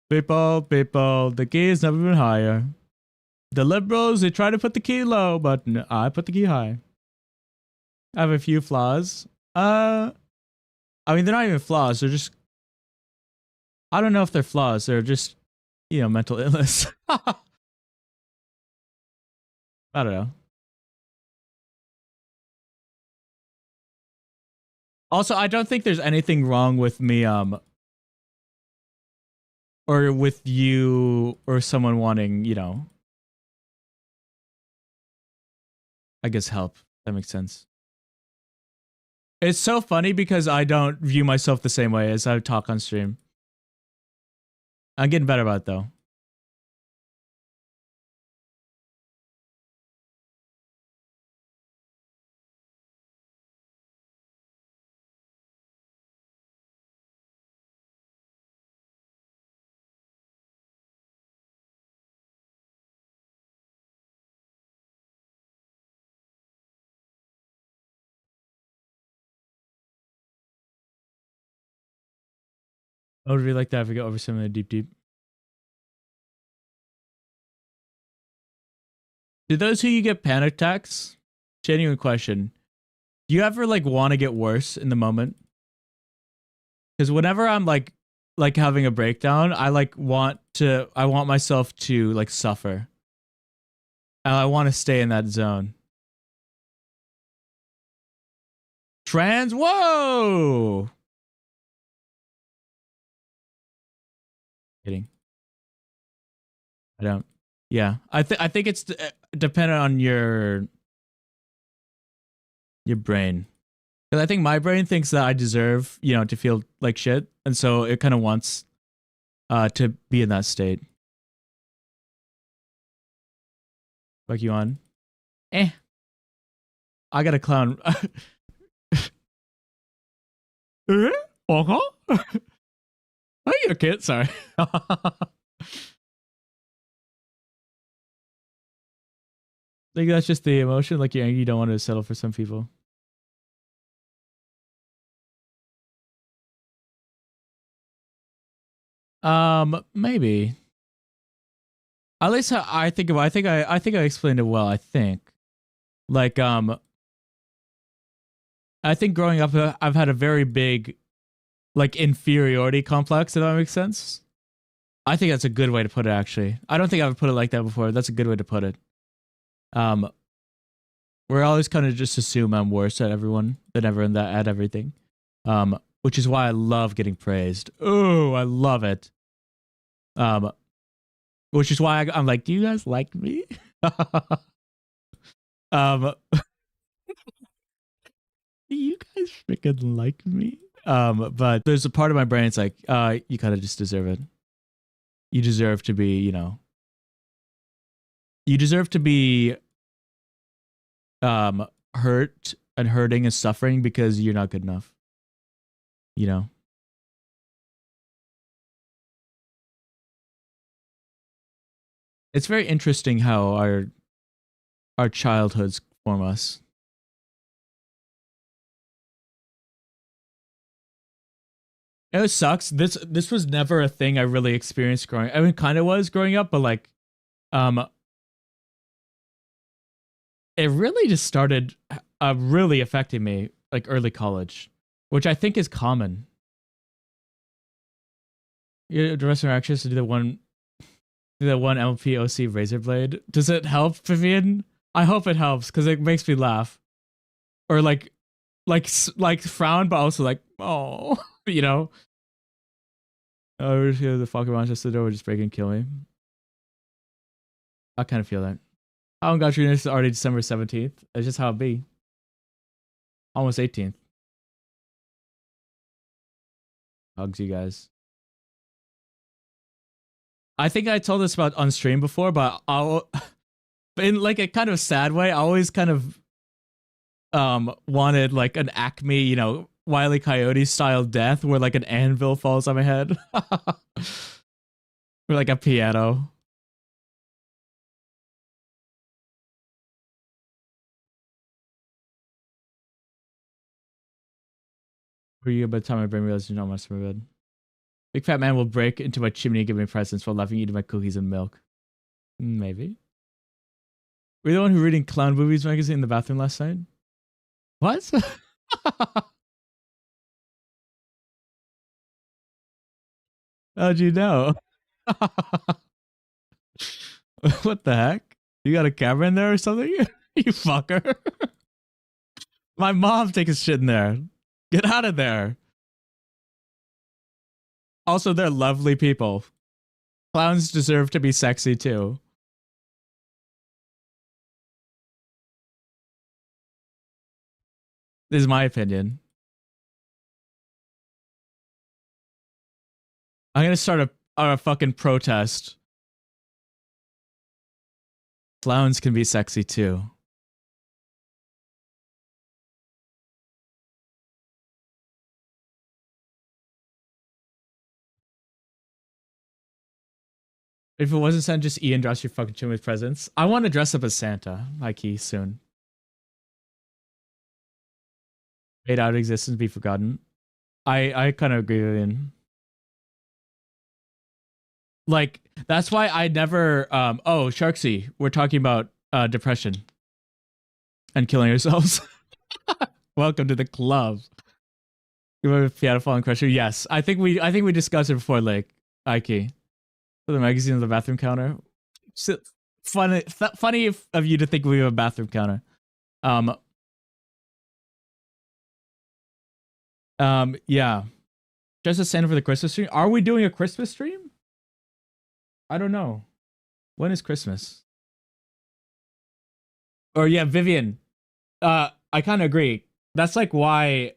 people, the key has never been higher. The liberals, they try to put the key low, but no, I put the key high. I have a few flaws. I mean, they're not even flaws. They're just. I don't know if they're flaws. They're just, you know, mental illness. I don't know. Also, I don't think there's anything wrong with me, or with you or someone wanting, you know, I guess help. That makes sense. It's so funny because I don't view myself the same way as I talk on stream. I'm getting better about it though. I would really like that if we go over some of the deep. Do those who you get panic attacks? Genuine question. Do you ever like want to get worse in the moment? Because whenever I'm like having a breakdown, I want myself to like suffer. And I want to stay in that zone. Trans, whoa! Kidding. I don't. Yeah, I think it's dependent on your brain. Because I think my brain thinks that I deserve, you know, to feel like shit, and so it kind of wants to be in that state. Like you on? I got a clown. Oh, you kid. Sorry. Like that's just the emotion. Like you don't want to settle for some people. Maybe. At least how I think about. I think I explained it well. I think, like, I think growing up, I've had a very big, like, inferiority complex. If that makes sense. I think that's a good way to put it. Actually, I don't think I've put it like that before. That's a good way to put it. Where I always kind of just assume I'm worse at everyone than ever and at everything. Which is why I love getting praised. Oh, I love it. Which is why I'm like, do you guys like me? Do you guys freaking like me? But there's a part of my brain it's like, you kind of just deserve it. You deserve to be, you know. You deserve to be hurt and hurting and suffering because you're not good enough. You know. It's very interesting how our childhoods form us. It sucks. This was never a thing I really experienced growing. I mean, kind of was growing up, but like, it really just started really affecting me like early college, which I think is common. You dress an actress to do the one LPOC razor blade. Does it help, Vivian? I hope it helps because it makes me laugh, or like frown, but also like, oh, you know. Oh, we're just here the fucking Manchester door, just break and kill me. I kind of feel that. How long got you is already December 17th. That's just how it be. Almost 18th. Hugs, you guys. I think I told this about on stream before, but I'll, in like a kind of sad way, I always kind of wanted like an Acme, you know, Wile E. Coyote style death where like an anvil falls on my head. Or like a piano. For you, by the time my brain realizes you're not much for my bed. Big fat man will break into my chimney and give me presents while laughing eating my cookies and milk. Maybe. Were you the one who reading Clown Movies magazine in the bathroom last night? What? How'd you know? What the heck? You got a camera in there or something? You fucker. My mom takes shit in there. Get out of there. Also, they're lovely people. Clowns deserve to be sexy too. This is my opinion. I'm gonna start a fucking protest. Clowns can be sexy too. If it wasn't Santa, just Ian dress your fucking chin with presents. I want to dress up as Santa, like he soon. Fade out of existence, be forgotten. I kind of agree with Ian. Like, that's why I never oh, Sharksy, we're talking about depression and killing ourselves. Welcome to the club. You remember Piano Falling Crusher? Yes. I think we discussed it before, like Ike. For the magazine on the bathroom counter. So, funny of you to think we have a bathroom counter. Yeah. Just a Santa for the Christmas stream. Are we doing a Christmas stream? I don't know. When is Christmas? Or yeah, Vivian. I kind of agree. That's like why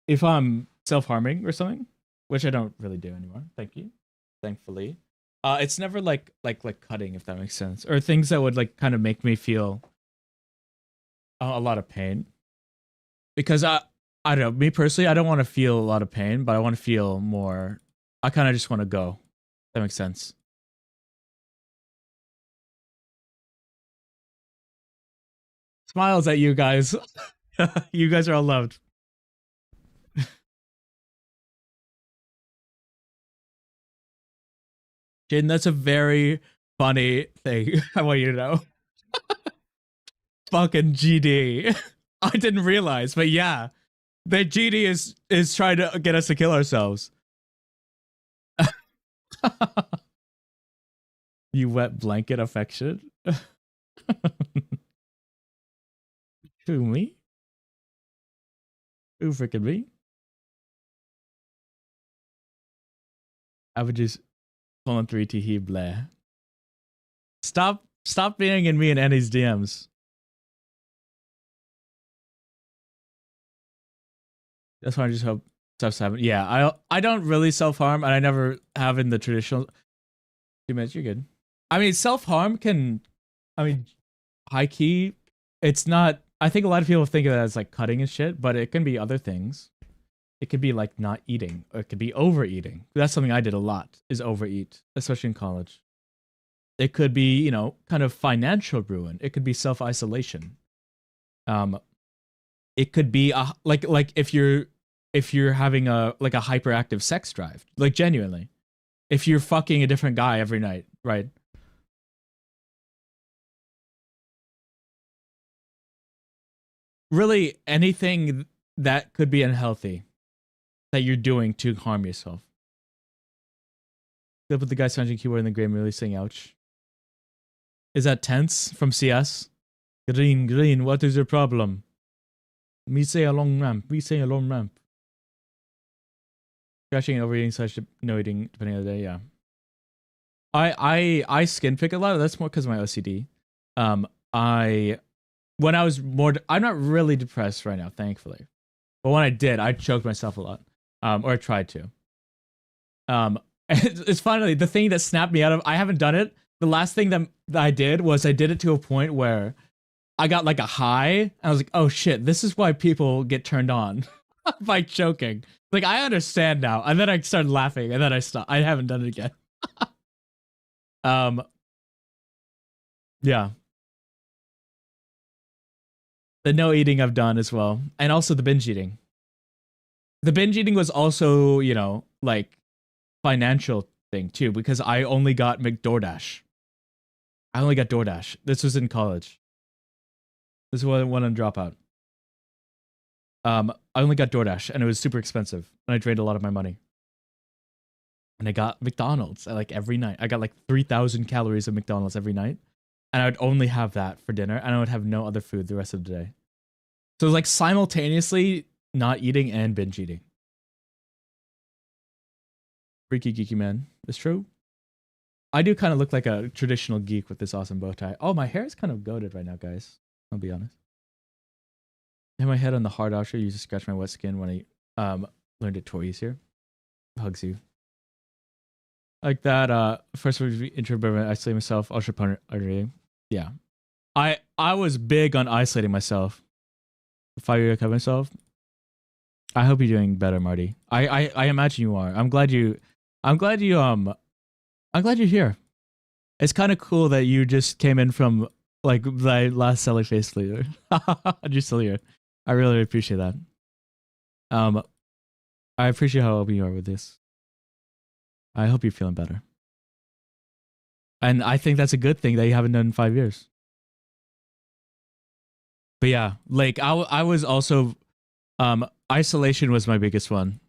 if I'm self-harming or something, which I don't really do anymore. Thank you. Thankfully. It's never like cutting, if that makes sense, or things that would like kind of make me feel a lot of pain. Because I don't know, me personally, I don't want to feel a lot of pain, but I want to feel more. I kind of just want to go. That makes sense. Smiles at you guys. You guys are all loved. Jin, that's a very funny thing. I want you to know. Fucking GD. I didn't realize, but yeah. The GD is trying to get us to kill ourselves. You wet blanket affection? Who, me? Who freaking me? I would just phone 3 to he blah. Stop being in me and Annie's DMs. That's why I just hope stuff's happening. Yeah, I don't really self-harm, and I never have in the traditional. 2 minutes, you're good. I mean, self-harm can, I mean, high key, it's not. I think a lot of people think of it as like cutting and shit, but it can be other things. It could be like not eating, or it could be overeating. That's something I did a lot, is overeat, especially in college. It could be, you know, kind of financial ruin. It could be self-isolation. It could be like if you're having a like a hyperactive sex drive, like genuinely. If you're fucking a different guy every night, right? Really, anything that could be unhealthy that you're doing to harm yourself. Clip with the guy smashing keyboard in the grave, really saying ouch. Is that tense from CS? Green, what is your problem? Me say a long ramp. We say a long ramp. Crashing and overeating / no eating, depending on the day, yeah. I skin pick a lot. That's more because of my OCD. When I was more, I'm not really depressed right now, thankfully. But when I did, I choked myself a lot. Or I tried to. It's finally the thing that snapped me out of. I haven't done it. The last thing that I did was I did it to a point where I got like a high. And I was like, oh shit, this is why people get turned on by choking. Like, I understand now. And then I started laughing, and then I stopped. I haven't done it again. Yeah. The no eating I've done as well. And also the binge eating. The binge eating was also, you know, like financial thing too, because I only got McDoordash. I only got DoorDash. This was in college. This was one on dropout. I only got DoorDash, and it was super expensive, and I drained a lot of my money. And I got McDonald's like every night. I got like 3,000 calories of McDonald's every night, and I would only have that for dinner, and I would have no other food the rest of the day. So it was like simultaneously not eating and binge eating. Freaky geeky man. It's true. I do kind of look like a traditional geek with this awesome bow tie. Oh, my hair is kind of goated right now, guys. I'll be honest. Hit my head on the hard outro. Used to scratch my wet skin when I learned it tore easier. Hugs you. Like that. First introvert. Isolate myself. Ultra punter. Yeah. I was big on isolating myself. 5-year cut myself. I hope you're doing better, Marty. I imagine you are. I'm glad you're here. It's kind of cool that you just came in from like the last Selling Face leader. You're still here. I really appreciate that. I appreciate how open you are with this. I hope you're feeling better. And I think that's a good thing that you haven't done in 5 years. But yeah, like I was also, isolation was my biggest one.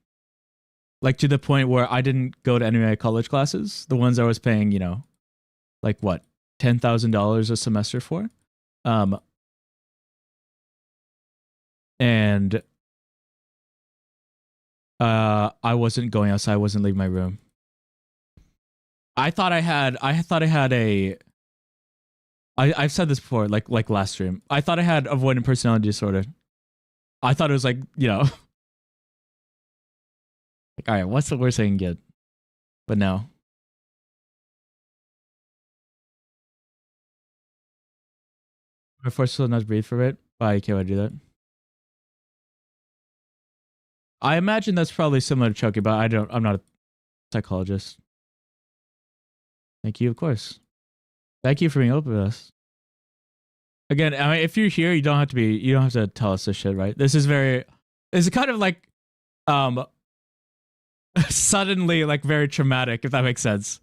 Like to the point where I didn't go to any of my college classes, the ones I was paying, you know, like what, $10,000 a semester for. And I wasn't going outside, I wasn't leaving my room. I've said this before, like last stream. I thought I had avoidant personality disorder. I thought it was like, you know, like, all right, what's the worst I can get? But no. I forced myself not to breathe for it. Why can't I do that? I imagine that's probably similar to Chucky, but I'm not a psychologist. Thank you, of course. Thank you for being open with us. Again, I mean, if you're here, you don't have to tell us this shit, right? This is kind of like, suddenly like very traumatic, if that makes sense.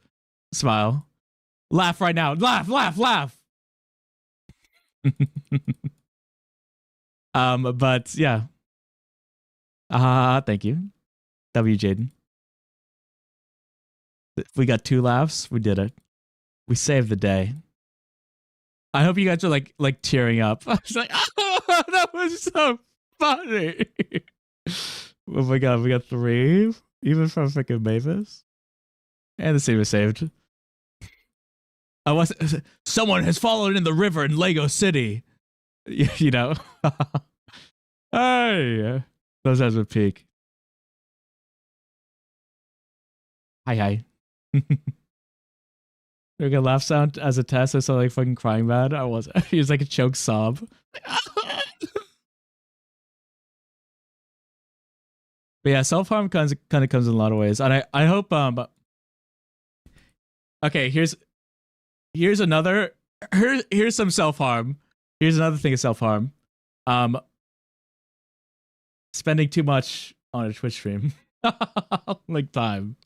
Smile. Laugh right now. Laugh. But yeah. Thank you. W Jaden. We got 2 laughs. We did it. We saved the day. I hope you guys are like tearing up. I was like, oh, that was so funny. Oh my god, we got 3, even from freaking Mavis, and the same was saved. Someone has fallen in the river in Lego City. You know. Hey, those guys would peak. Hi. Doing a laugh sound as a test. I saw like fucking crying mad. I was. He was like a choke sob. But yeah, self-harm kind of comes in a lot of ways, and I hope okay, here's another here's some self-harm. Here's another thing of self-harm. Spending too much on a Twitch stream. Like time.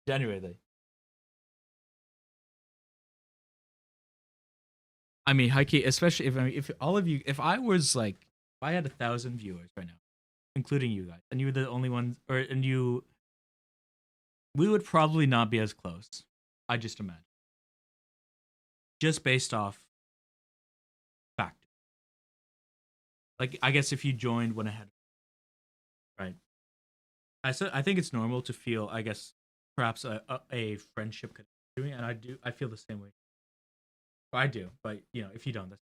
Genuinely. I mean, Heike, especially if all of you, if I was like, if I had 1,000 viewers right now, including you guys, and you were the only ones, we would probably not be as close. I just imagine. Just based off fact. Like, I guess if you joined when ahead, right? I think it's normal to feel, I guess, perhaps a friendship could be doing, and I feel the same way. I do, but you know, if you don't, that's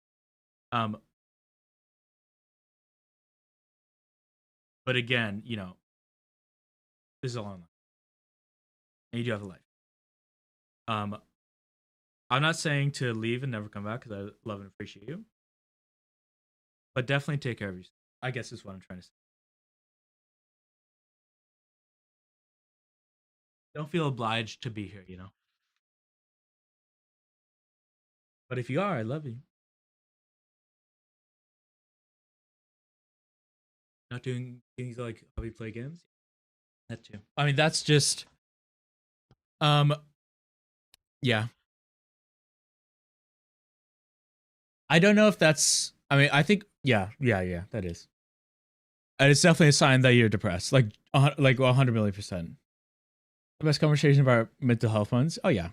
but again, you know, this is a long life, and you do have a life. I'm not saying to leave and never come back because I love and appreciate you, but definitely take care of yourself. I guess is what I'm trying to say. Don't feel obliged to be here, you know. But if you are, I love you. Not doing things like hobby play games. That too. I mean, that's just yeah. I don't know if that's, I mean, I think yeah, that is. And it's definitely a sign that you're depressed. Like 100 million%. The best conversation about mental health ones. Oh yeah.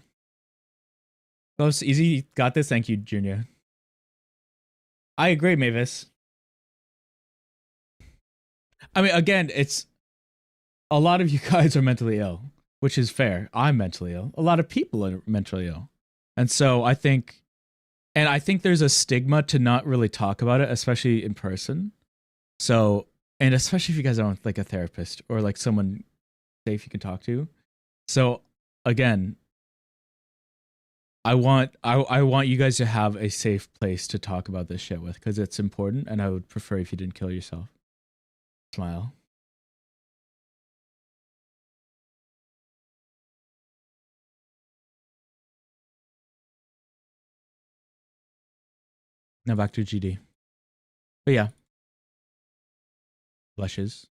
Close, easy, got this. Thank you, Junior. I agree, Mavis. I mean, again, it's a lot of you guys are mentally ill, which is fair. I'm mentally ill. A lot of people are mentally ill. And so I think there's a stigma to not really talk about it, especially in person. So, and especially if you guys aren't like a therapist or like someone safe you can talk to. So again, I want you guys to have a safe place to talk about this shit with, because it's important, and I would prefer if you didn't kill yourself. Smile. Now back to GD. But yeah. Blushes.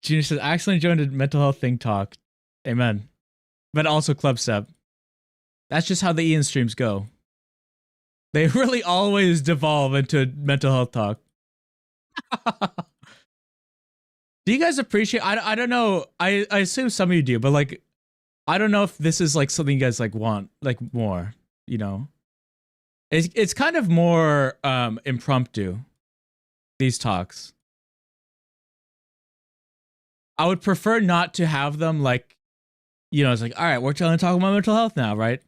Gina says, I accidentally joined a mental health thing talk. Amen. But also Club Step. That's just how the Ian streams go. They really always devolve into mental health talk. Do you guys appreciate, I don't know, I assume some of you do, but like, I don't know if this is like something you guys like want, like more, you know? It's kind of more impromptu, these talks. I would prefer not to have them like, you know, it's like, all right, we're trying to talk about mental health now, right?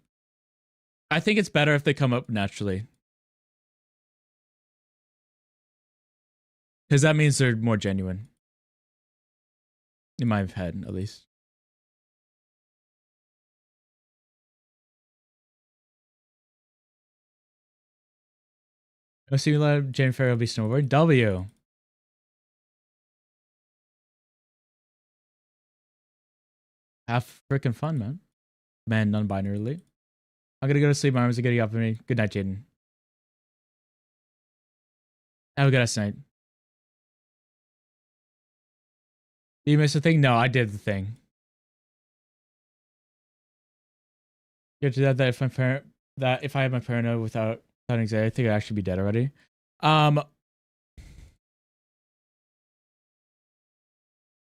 I think it's better if they come up naturally. Because that means they're more genuine. In my head, at least. No simulator, Jane Farrell will be snowboarding. W. Have freaking fun, man. Man, non-binarily. I'm gonna go to sleep. My arms are getting up for me. Good night, Jaden. Have a good night. Did you miss the thing? No, I did the thing. You have to do that if I had my paranoia without anxiety, I think I'd actually be dead already.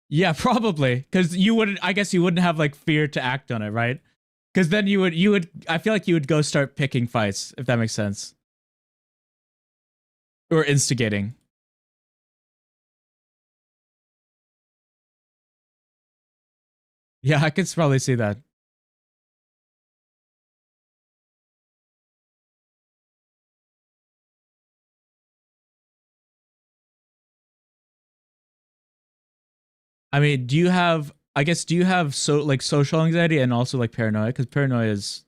Yeah, probably. Because I guess you wouldn't have like fear to act on it, right? Because then you would, I feel like you would go start picking fights, if that makes sense. Or instigating. Yeah, I could probably see that. I mean, do you have social anxiety and also like paranoia? Because paranoia is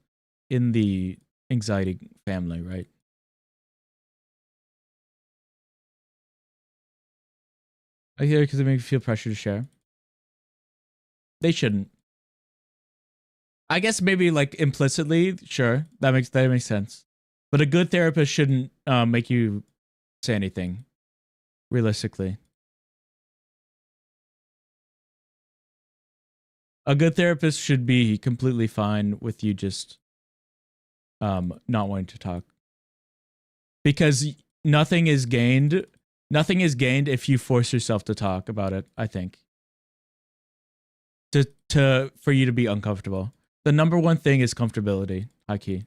in the anxiety family, right? I hear because it makes you feel pressure to share. They shouldn't. I guess maybe like implicitly, sure, that makes sense. But a good therapist shouldn't make you say anything. Realistically, a good therapist should be completely fine with you just not wanting to talk, because nothing is gained. Nothing is gained if you force yourself to talk about it. I think for you to be uncomfortable. The number one thing is comfortability, high key.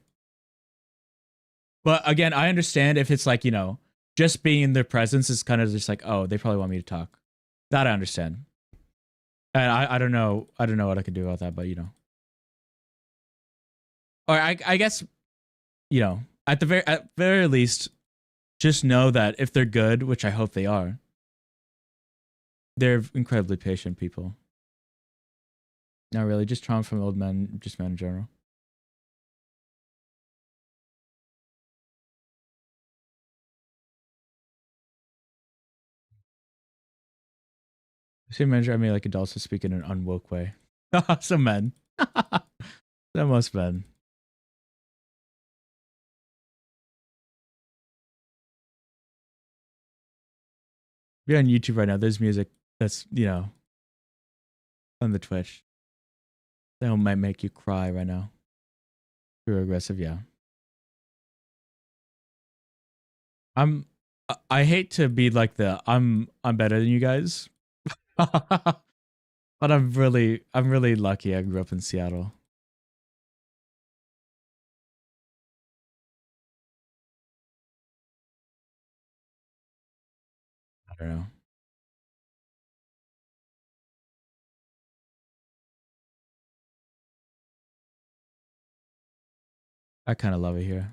But again, I understand if it's like, you know, just being in their presence is kind of just like, oh, they probably want me to talk. That I understand. And I don't know. I don't know what I could do about that, but you know. Or I guess, you know, at very least, just know that if they're good, which I hope they are, they're incredibly patient people. Not really, just trauma from old men, just men in general. City manager, I mean, like adults who speak in an unwoke way. Some men. Some most men. If you're on YouTube right now, there's music that's, you know, on the Twitch. That might make you cry right now. You're aggressive, yeah. I hate to be like I'm better than you guys. But I'm really lucky I grew up in Seattle. I don't know. I kind of love it here.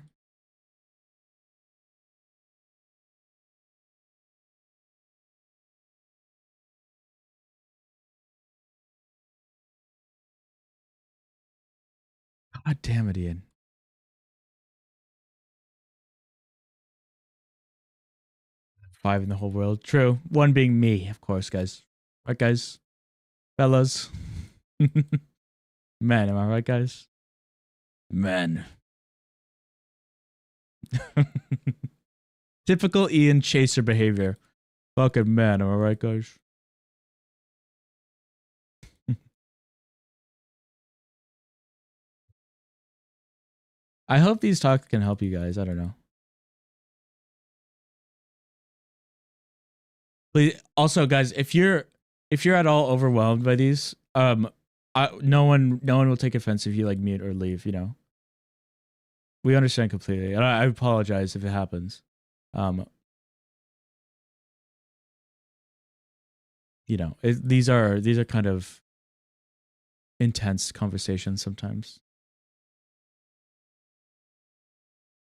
God damn it, Ian. Five in the whole world. True. One being me, of course, guys. Right, guys? Fellas. Men, am I right, guys? Men. Typical Ian Chaser behavior. Fucking man, am I right, guys? I hope these talks can help you guys. I don't know. Please, also, guys, if you're at all overwhelmed by these, no one will take offense if you like mute or leave. You know, we understand completely, and I apologize if it happens. You know, these are kind of intense conversations sometimes.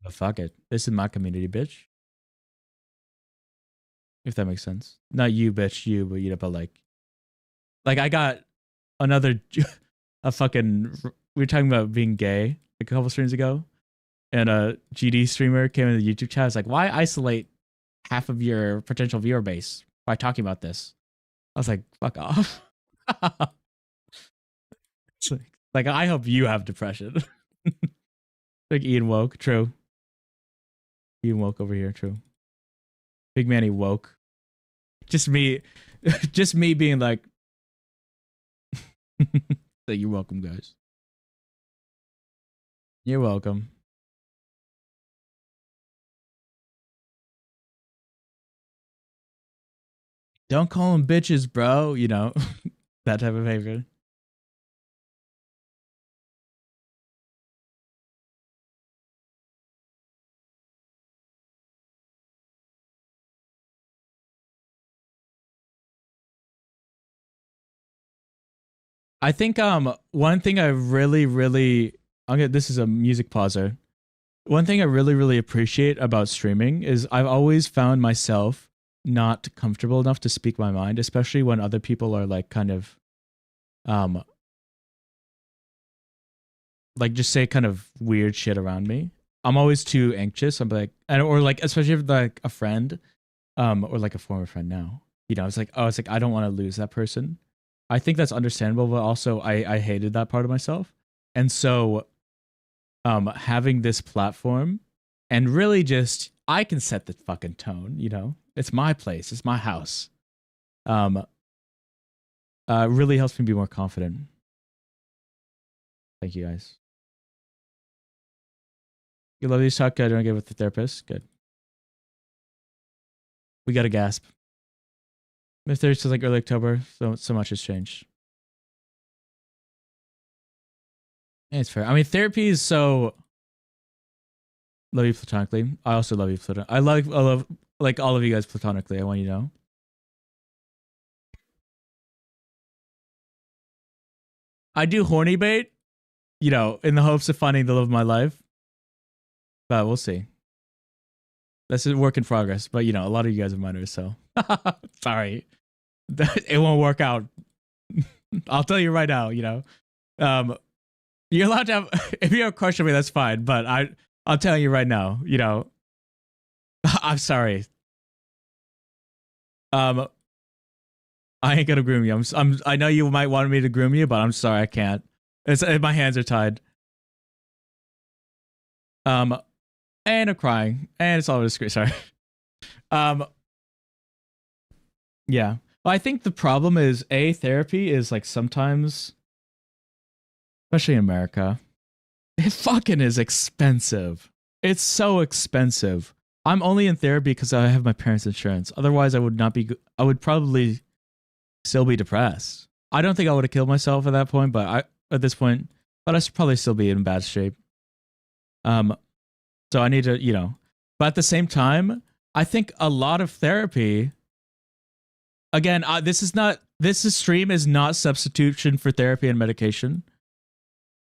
But fuck it, this is my community, bitch. If that makes sense. Not you, bitch, you, but you know, but like I got another a fucking. We were talking about being gay a couple streams ago, and a GD streamer came in the YouTube chat. It's like, why isolate half of your potential viewer base by talking about this? I was like, fuck off. It's like, I hope you have depression. Like Ian woke, true. Ian woke over here, true. Big Manny woke. Just me being like, so you're welcome, guys. You're welcome. Don't call them bitches, bro. You know, that type of behavior. I think one thing I really this is a music pauser. One thing I really appreciate about streaming is I've always found myself not comfortable enough to speak my mind, especially when other people are like kind of like just say kind of weird shit around me. I'm always too anxious. I'm like, or like, especially if like a friend or like a former friend now, you know, it's like I don't want to lose that person. I think that's understandable, but also I hated that part of myself. And so having this platform and really just I can set the fucking tone, you know. It's my place, it's my house. Really helps me be more confident. Thank you guys. You love these talk, good. Don't get with the therapist. Good. We got a gasp. If there's like early October, so much has changed. Yeah, it's fair. I mean, therapy is so. Love you platonically. I also love you platonically. I love like all of you guys platonically. I want you to know. I do horny bait, you know, in the hopes of finding the love of my life. But we'll see. This is a work in progress. But you know, a lot of you guys are minors, so sorry. It won't work out. I'll tell you right now, you know. You're allowed to have if you have a crush on me, that's fine. But I'll tell you right now, you know. I'm sorry. I ain't gonna groom you. I know you might want me to groom you, but I'm sorry, I can't. My hands are tied. And I'm crying, and it's all discreet. Sorry. Yeah. Well, I think the problem is therapy is like sometimes, especially in America, it fucking is expensive. It's so expensive. I'm only in therapy because I have my parents' insurance. Otherwise, I would not be. I would probably still be depressed. I don't think I would have killed myself at that point, but at this point, but I should probably still be in bad shape. So I need to, you know, but at the same time, I think a lot of therapy Again, this stream is not substitution for therapy and medication.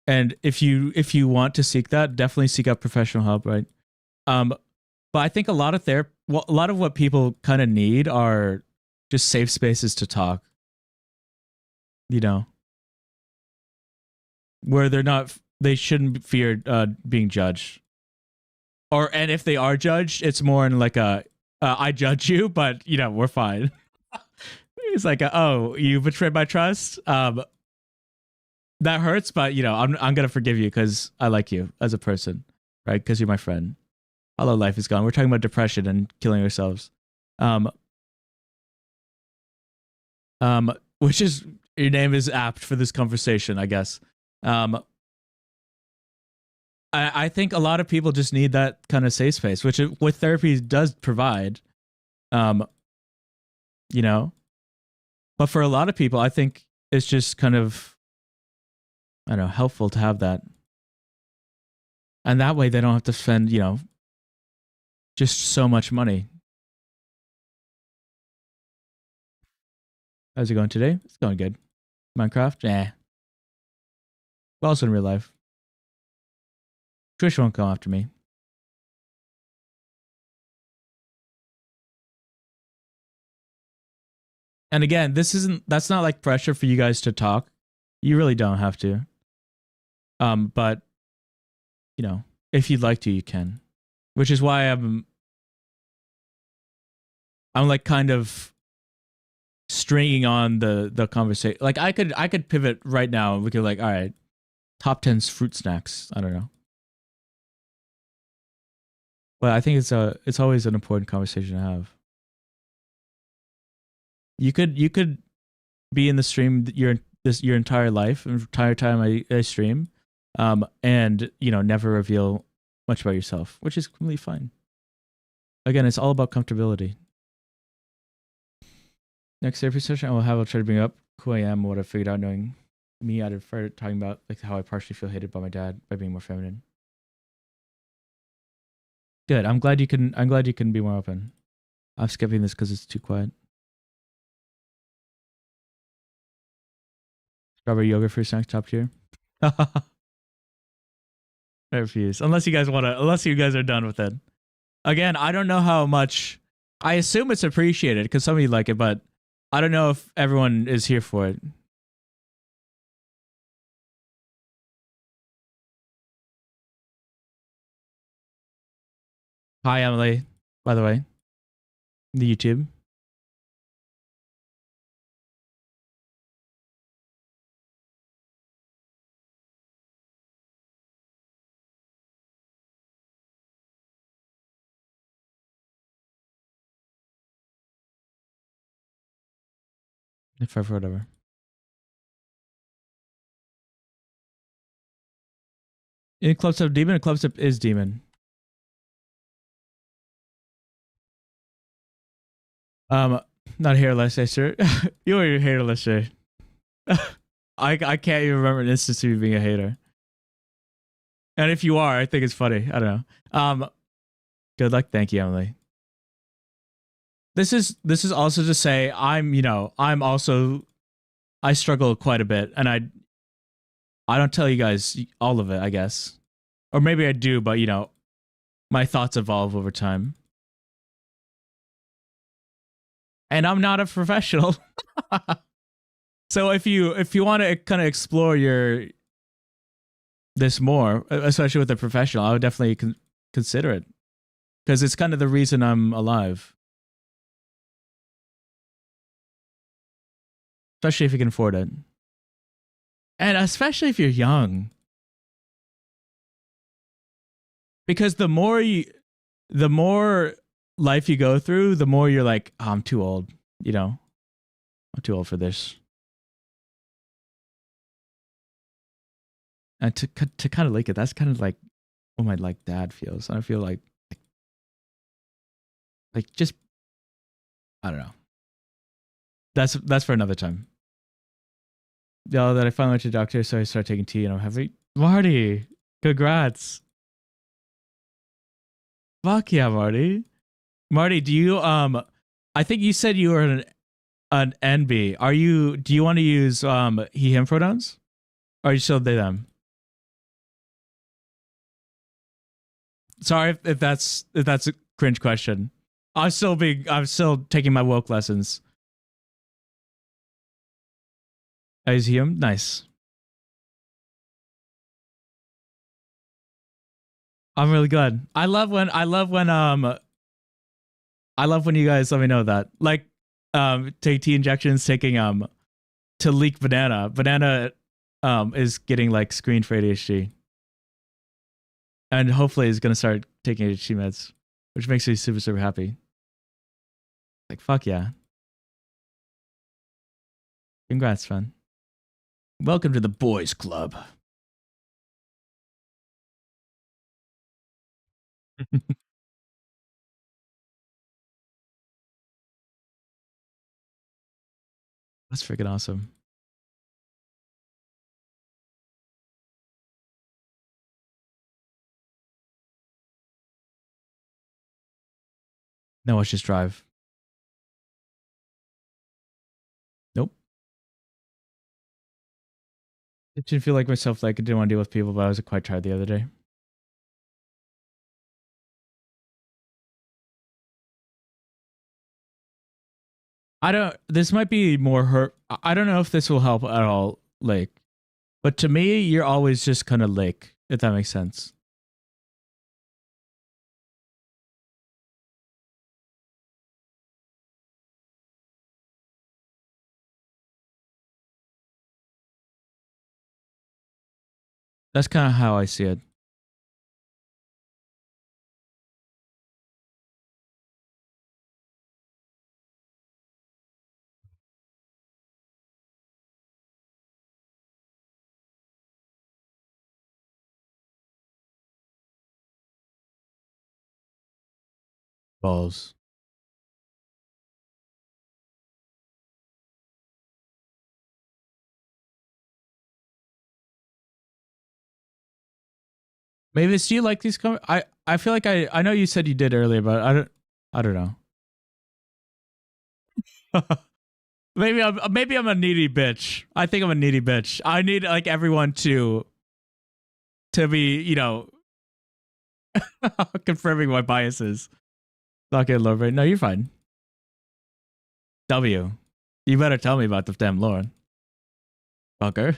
And if you want to seek that, definitely seek out professional help, right? But I think a lot of what people kind of need are just safe spaces to talk. You know, where they shouldn't fear being judged. And if they are judged, it's more in like I judge you, but you know, we're fine. It's like, oh, you betrayed my trust. That hurts, but you know, I'm gonna forgive you because I like you as a person, right? Because you're my friend. Although life is gone, we're talking about depression and killing ourselves. Which is your name is apt for this conversation, I guess. I think a lot of people just need that kind of safe space, which what therapy does provide. You know, but for a lot of people, I think it's just kind of, I don't know, helpful to have that. And that way they don't have to spend, you know, just so much money. How's it going today? It's going good. Minecraft? Nah. Well, also in real life. Trish won't come after me. And again, that's not like pressure for you guys to talk. You really don't have to. But you know, if you'd like to, you can. Which is why I'm like kind of stringing on the conversation. Like I could pivot right now. We could like, all right, top 10 fruit snacks. I don't know. But I think it's always an important conversation to have. You could be in the stream your entire life, entire time I stream, and you know, never reveal much about yourself, which is completely fine. Again, it's all about comfortability. Next therapy session, I'll try to bring up who I am, what I figured out knowing me. I'd start talking about like how I partially feel hated by my dad by being more feminine. Good. I'm glad you can be more open. I'm skipping this because it's too quiet. Strawberry yogurt fruit snacks top tier. I refuse. Unless you guys are done with it. Again, I don't know how much. I assume it's appreciated because some of you like it, but I don't know if everyone is here for it. Hi, Emily, by the way. The YouTube. If ever, whatever. In Club Step Demon, Club Step is Demon. Not hairless, sir. You are hairless, sir. I can't even remember an instance of you being a hater. And if you are, I think it's funny. I don't know. Good luck. Thank you, Emily. This is also to say I struggle quite a bit, and I don't tell you guys all of it, I guess. Or maybe I do, but you know, my thoughts evolve over time. And I'm not a professional. So if you want to kind of explore this more, especially with a professional, I would definitely consider it. Because it's kind of the reason I'm alive. Especially if you can afford it. And especially if you're young. Because the more life you go through, the more you're like, oh, I'm too old. You know, I'm too old for this. And to kind of like it, that's kind of like what my like dad feels. I feel like just, I don't know. That's for another time. Yeah, that I finally went to the doctor, so I started taking tea, and I'm heavy. Marty, congrats. Fuck yeah, Marty. Marty, do you I think you said you were an NB. Do you want to use he him pronouns? Or are you still they them? Sorry if that's a cringe question. I'm still taking my woke lessons. Is he him? Nice. I'm really glad. I love when you guys let me know that. Like take T injections, taking to leak banana. Banana is getting like screened for ADHD. And hopefully is gonna start taking ADHD meds, which makes me super, super happy. Like fuck yeah. Congrats, fun. Welcome to the boys club. That's freaking awesome. No, let's just drive. Nope. I didn't feel like myself, like I didn't want to deal with people, but I was quite tired the other day. This might be more hurt. I don't know if this will help at all, like, but to me, you're always just kind of like, if that makes sense. That's kind of how I see it. Balls. Mavis, do you like these? I feel like I know you said you did earlier, but I don't know. maybe I'm a needy bitch. I think I'm a needy bitch. I need like everyone to be, you know, confirming my biases. Not getting lore, right? No, you're fine. W, you better tell me about the damn lore, fucker.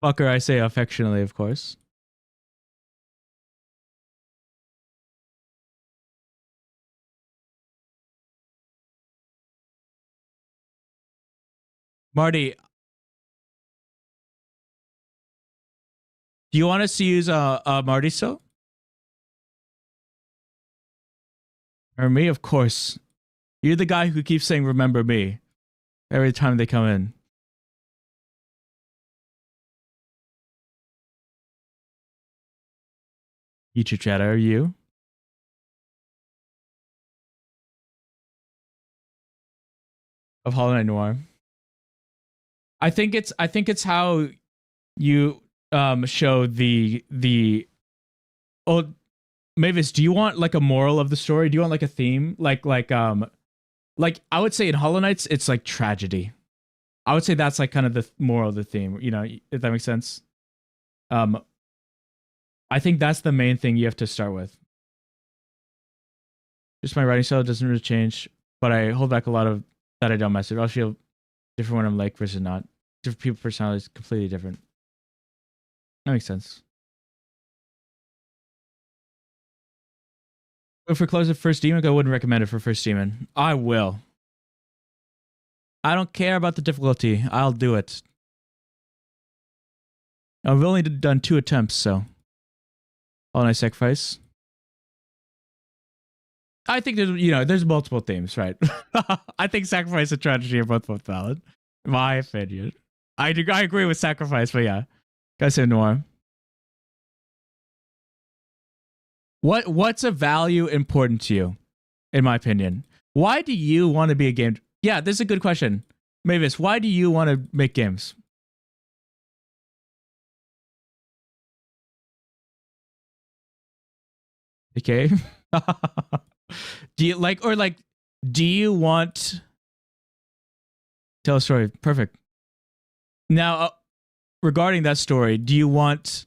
Fucker, I say affectionately, of course. Marty, do you want us to use Marty still? Or me? Of course. You're the guy who keeps saying remember me every time they come in. YouTube chatter, are you? Of Hollow Knight Noir. I think it's how you show the oh, Mavis, do you want like a moral of the story? Do you want like a theme? Like I would say in Hollow Knights it's like tragedy. I would say that's like kind of the moral of the theme, you know, if that makes sense. I think that's the main thing you have to start with. Just my writing style doesn't really change, but I hold back a lot of that I don't mess with. I'll feel different when I'm like versus not. Different people's personalities completely different. That makes sense. But for close of first demon, I wouldn't recommend it for first demon. I will. I don't care about the difficulty. I'll do it. I've only done 2 attempts, so. All Night Sacrifice. I think there's multiple themes, right? I think Sacrifice and Tragedy are both valid. In my opinion. I agree with Sacrifice, but yeah. Gotta say Noir. What's a value important to you, in my opinion? Why do you want to be a game? Yeah, this is a good question. Mavis, why do you want to make games? Okay. Do you like, or like, do you want tell a story? Perfect. Now, regarding that story, do you want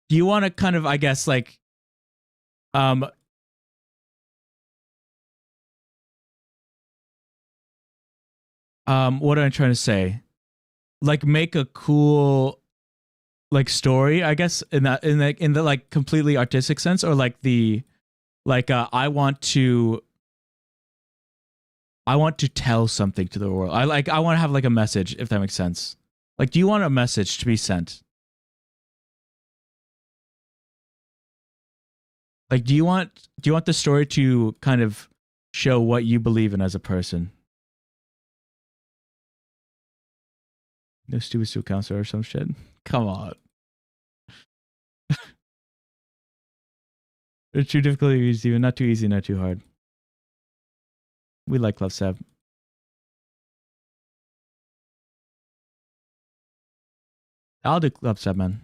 to kind of, I guess, like, what am I trying to say? Like, make a cool like story, I guess, in the like completely artistic sense, or like the like I want to tell something to the world. I want to have like a message, if that makes sense. Like, do you want a message to be sent? Like, do you want the story to kind of show what you believe in as a person? No stupid student counselor or some shit. Come on. It's too difficult, easy, not too easy, not too hard. We like Love Sab. I'll do Love Sab, man.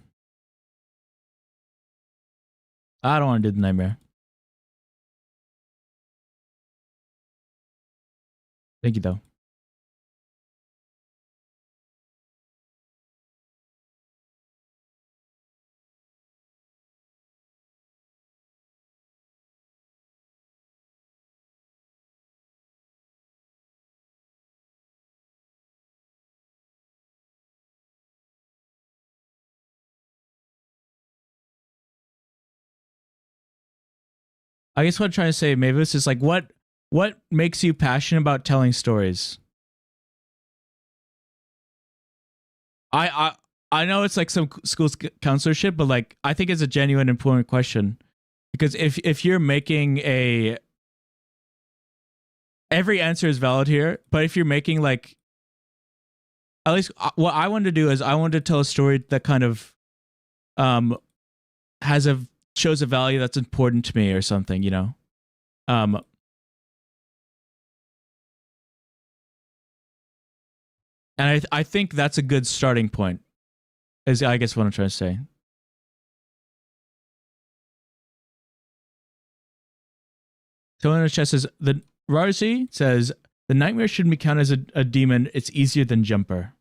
I don't want to do the nightmare. Thank you, though. I guess what I'm trying to say, Mavis, is like, what makes you passionate about telling stories? I know it's like some school counselor shit, but like, I think it's a genuine important question, because if you're making every answer is valid here, but if you're making like, at least what I wanted to do is I wanted to tell a story that kind of shows a value that's important to me or something, you know. And I think that's a good starting point, is I guess what I'm trying to say. Someone in the chat says, the Rarcy says, the nightmare shouldn't be counted as a demon. It's easier than Jumper.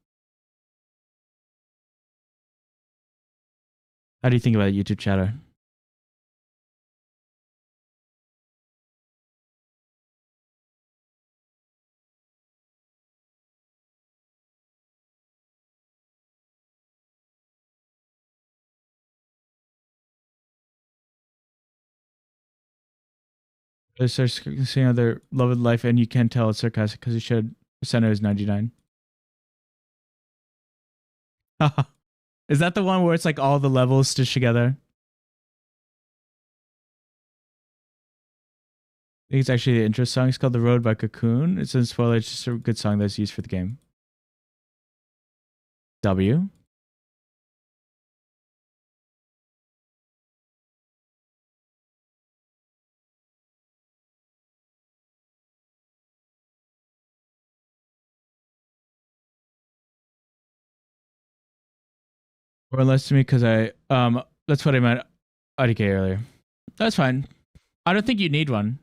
How do you think about it, YouTube chatter? It starts seeing other loved life, and you can tell it's sarcastic because you should. Center is 99. Is that the one where it's like all the levels stitched together? I think it's actually the intro song. It's called The Road by Cocoon. It's a spoiler. It's just a good song that's used for the game. W. Or less to me because that's what I meant IDK earlier. That's fine. I don't think you need one.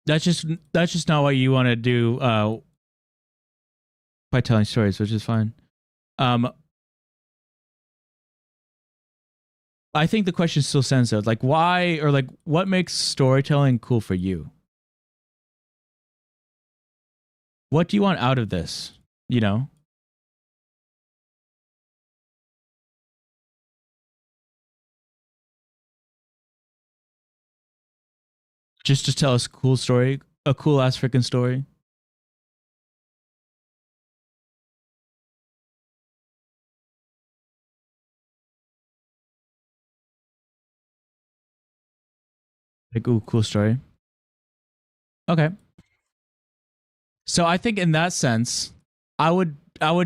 That's just not what you want to do by telling stories, which is fine. I think the question still stands though. Like, why, or like, what makes storytelling cool for you? What do you want out of this? You know? Just to tell us a cool story, a cool ass freaking story. Like, ooh, cool story. Okay. So I think in that sense, I would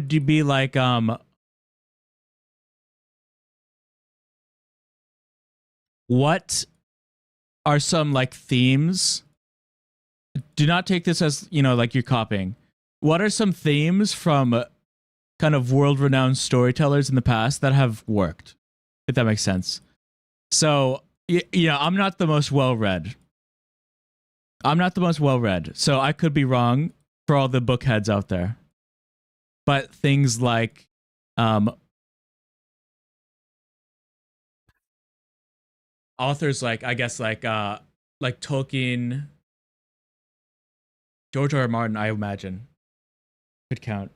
be like, what are some like themes? Do not take this as, like you're copying. What are some themes from kind of world-renowned storytellers in the past that have worked? If that makes sense. So, I'm not the most well-read. So I could be wrong for all the bookheads out there. But things like authors like, I guess, like Tolkien, George R. R. Martin, I imagine, could count.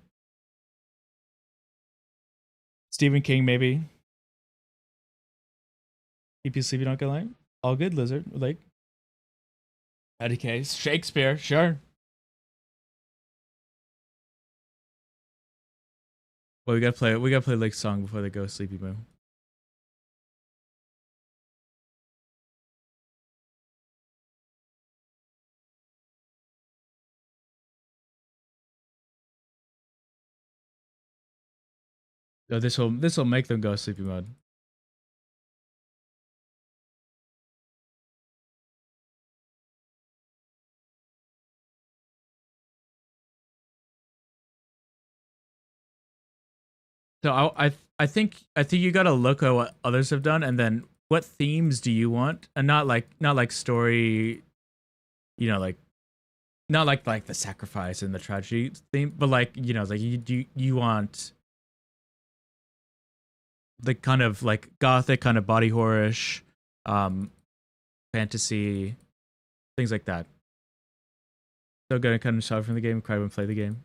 Stephen King, maybe. Keep you sleeping, Uncle Light. All good, Lizard. Like, Eddie Case, Shakespeare, sure. Well, we gotta play Lake's song before they go Sleepy Moo. So this will make them go sleepy mode. So I think you gotta look at what others have done, and then what themes do you want, and not like story, like not like the sacrifice and the tragedy theme, but like like you want the kind of like gothic, kind of body horror-ish, fantasy, things like that. So gonna kind of shout from the game, cry when play the game.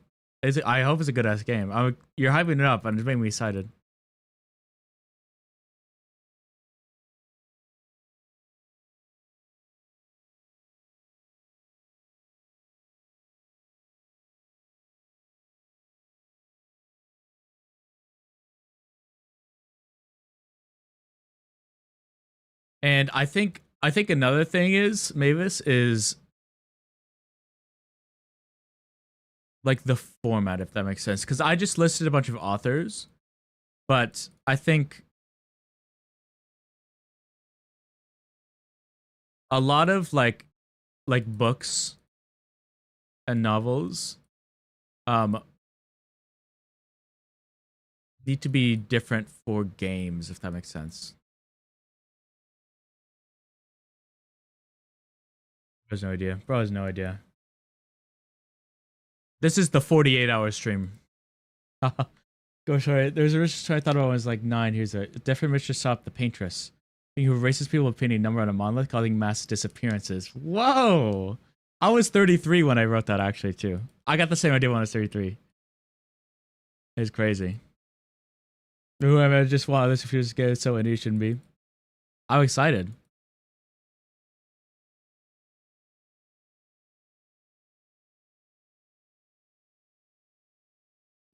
I hope it's a good ass game. You're hyping it up, and it's making me excited. And I think another thing is, Mavis, is like the format, if that makes sense. Because I just listed a bunch of authors, but I think a lot of like books and novels need to be different for games, if that makes sense. Bro has no idea. Bro has no idea. This is the 48-hour stream. Go sorry. There's a Richard I thought about was like 9. Here's a different Richard Sop, the paintress, who erases people with painting number on a monolith, causing mass disappearances. Whoa! I was 33 when I wrote that, actually, too. I got the same idea when I was 33. It's crazy. Whoever just wow, this feels good, so indie shouldn't be. I'm excited.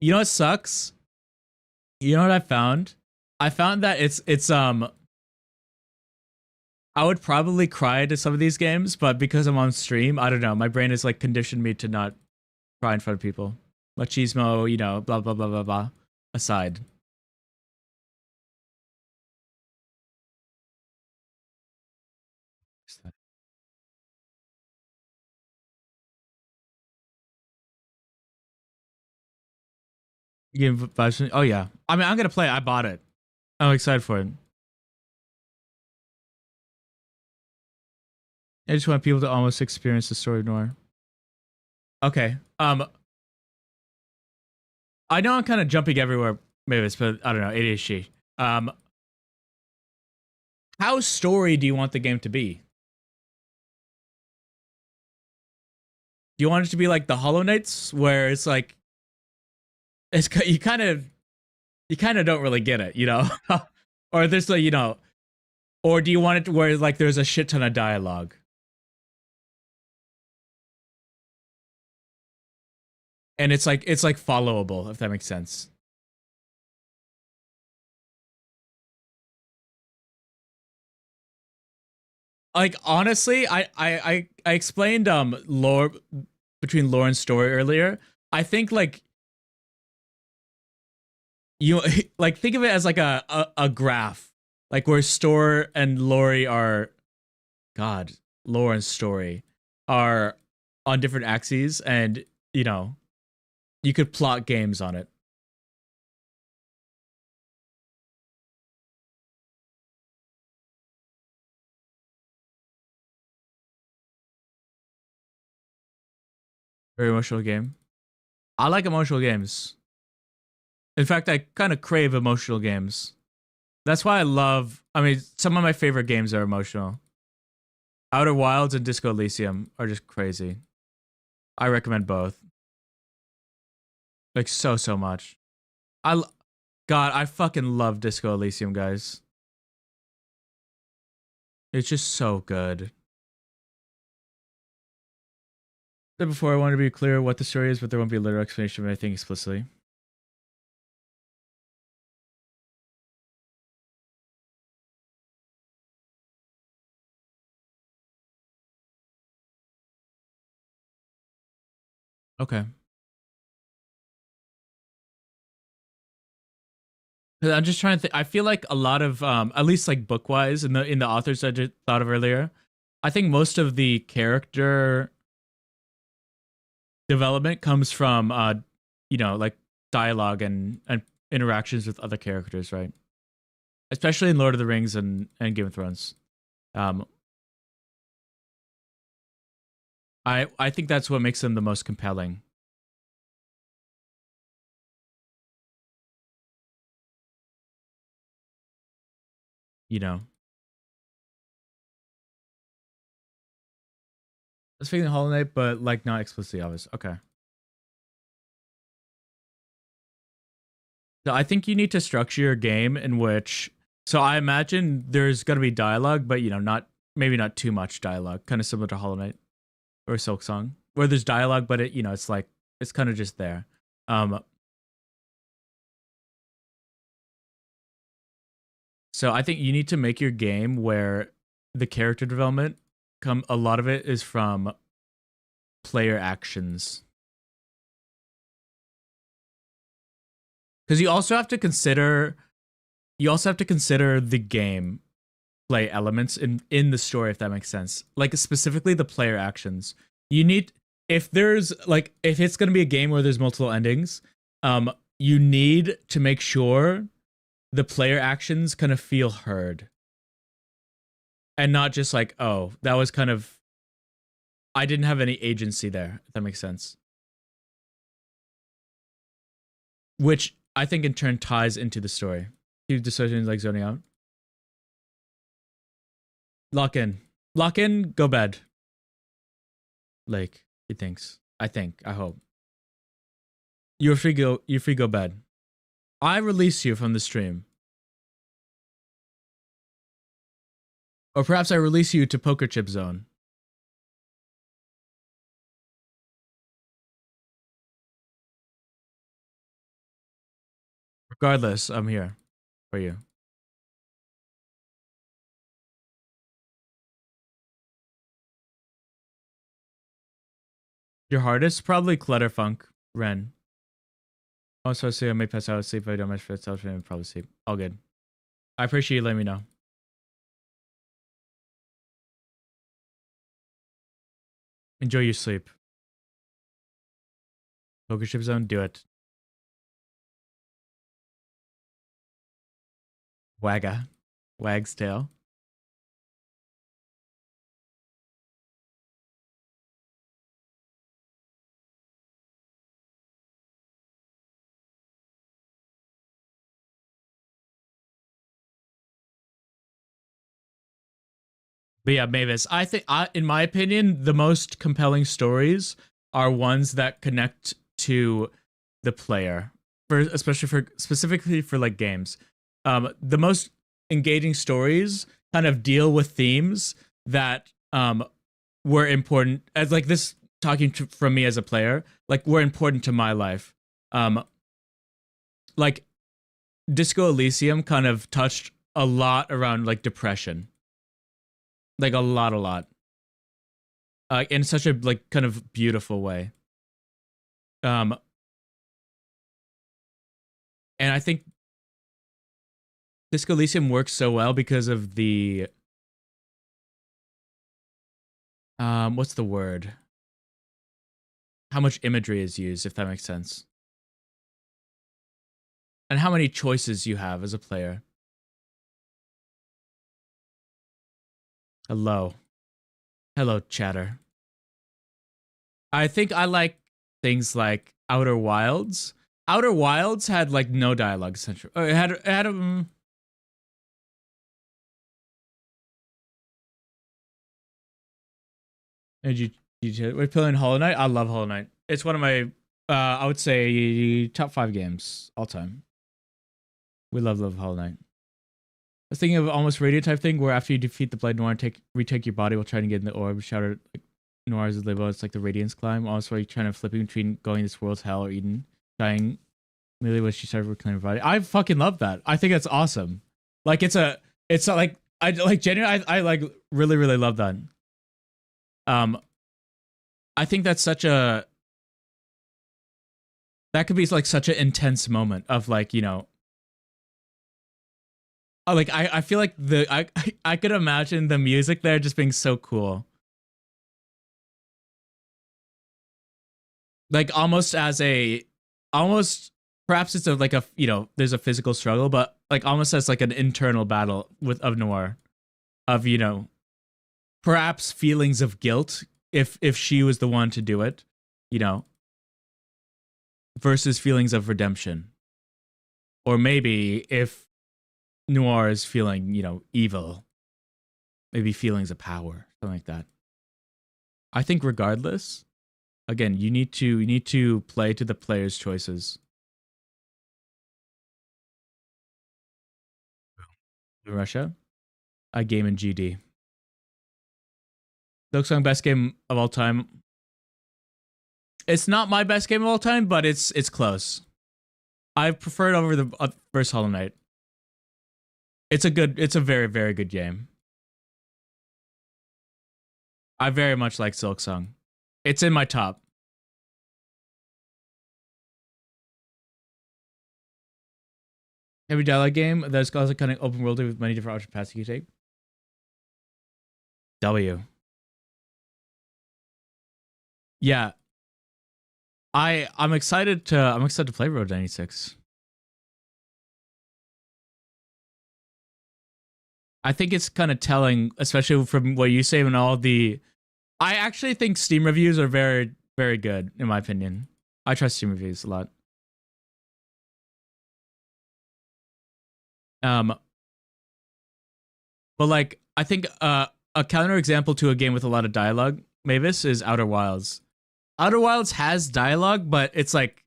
You know what sucks? You know what I found? I found that it's I would probably cry to some of these games, but because I'm on stream, I don't know. My brain has like conditioned me to not cry in front of people. Machismo, blah blah blah blah blah. Aside. Oh yeah. I mean, I'm gonna play it. I bought it. I'm excited for it. I just want people to almost experience the story of Noir. Okay. I know I'm kind of jumping everywhere, Mavis, but I don't know. ADHD. How story do you want the game to be? Do you want it to be like the Hollow Knights, where it's like you kind of don't really get it, or there's like or do you want it to where like there's a shit ton of dialogue? And it's like followable, if that makes sense. Like honestly, I explained lore between lore and story earlier. I think like you like think of it as like a graph, like where store and lore are. God, lore and story are on different axes, and you know, you could plot games on it. Very emotional game. I like emotional games. In fact, I kind of crave emotional games. That's why I love. I mean, some of my favorite games are emotional. Outer Wilds and Disco Elysium are just crazy. I recommend both. Like so much. God, I fucking love Disco Elysium, guys. It's just so good. Said before, I want to be clear what the story is, but there won't be a literal explanation of anything explicitly. Okay. I'm just trying to think. I feel like a lot of, at least like book wise, in the authors I just thought of earlier, I think most of the character development comes from, you know, like dialogue and interactions with other characters, right? Especially in Lord of the Rings and Game of Thrones. I think that's what makes them the most compelling. You know. Speaking of Hollow Knight, but like not explicitly obvious. Okay. So I think you need to structure your game in which. So I imagine there's gonna be dialogue, but you know, not maybe not too much dialogue. Kind of similar to Hollow Knight or Silk Song, where there's dialogue, but it, you know, it's like it's kind of just there. So I think you need to make your game where the character development a lot of it is from player actions. Because you also have to consider the game play elements in the story, if that makes sense. Like specifically the player actions. You need if it's gonna be a game where there's multiple endings, you need to make sure the player actions kind of feel heard. And not just like, oh, that was kind of I didn't have any agency there, if that makes sense. Which I think in turn ties into the story. Two decisions like zoning out. Lock in. Lock in, go bed. Like, he thinks. I think. I hope. You're free go bed. I release you from the stream. Or perhaps I release you to Poker Chip Zone. Regardless, I'm here for you. Your hardest? Probably Clutterfunk, Ren. Also, say I may pass out sleep if I don't much for itself and probably sleep. All good. I appreciate you letting me know. Enjoy your sleep. Poker Chip Zone, do it. Wagga. Wag's tail. But yeah, Mavis, I think, in my opinion, the most compelling stories are ones that connect to the player, specifically for like games. The most engaging stories kind of deal with themes that were important, as like this from me as a player, like were important to my life. Like Disco Elysium kind of touched a lot around like depression. Like a lot. In such a like kind of beautiful way. And I think Disco Elysium works so well because of the What's the word? How much imagery is used, if that makes sense. And how many choices you have as a player. Hello. Hello, chatter. I think I like things like Outer Wilds. Outer Wilds had like no dialogue essentially. It had did we're playing Hollow Knight? I love Hollow Knight. It's one of my I would say top 5 games all time. We love Hollow Knight. I was thinking of almost radio type thing where after you defeat the Blade Noir, retake your body while trying to get in the orb, shout out like Noir's live. It's like the Radiance climb. Also, you're trying to flip between going this world's hell or Eden, dying immediately when she started reclaiming her body. I fucking love that. I think that's awesome. Like it's like I like genuinely I like really love that. I think that's such a that could be like such an intense moment of like, you know, like I feel like I could imagine the music there just being so cool. Like almost as a almost perhaps it's a like a, you know, there's a physical struggle, but like almost as like an internal battle with of Noir of, you know, perhaps feelings of guilt if she was the one to do it, you know, versus feelings of redemption. Or maybe if Noir is feeling, you know, evil, maybe feelings of power, something like that. I think regardless, again, you need to play to the player's choices. In Russia, I game in GD. Silksong best game of all time. It's not my best game of all time, but it's close. I prefer it over the first Hollow Knight. It's a very good game. I very much like Silksong. It's in my top. Every dialogue game that's got a kind of open world with many different option paths you can take. W. Yeah. I'm excited to play Road 96. I think it's kind of telling, especially from what you say and all the. I actually think Steam reviews are very good in my opinion. I trust Steam reviews a lot. But like I think a counter example to a game with a lot of dialogue, Mavis, is Outer Wilds. Outer Wilds has dialogue, but it's like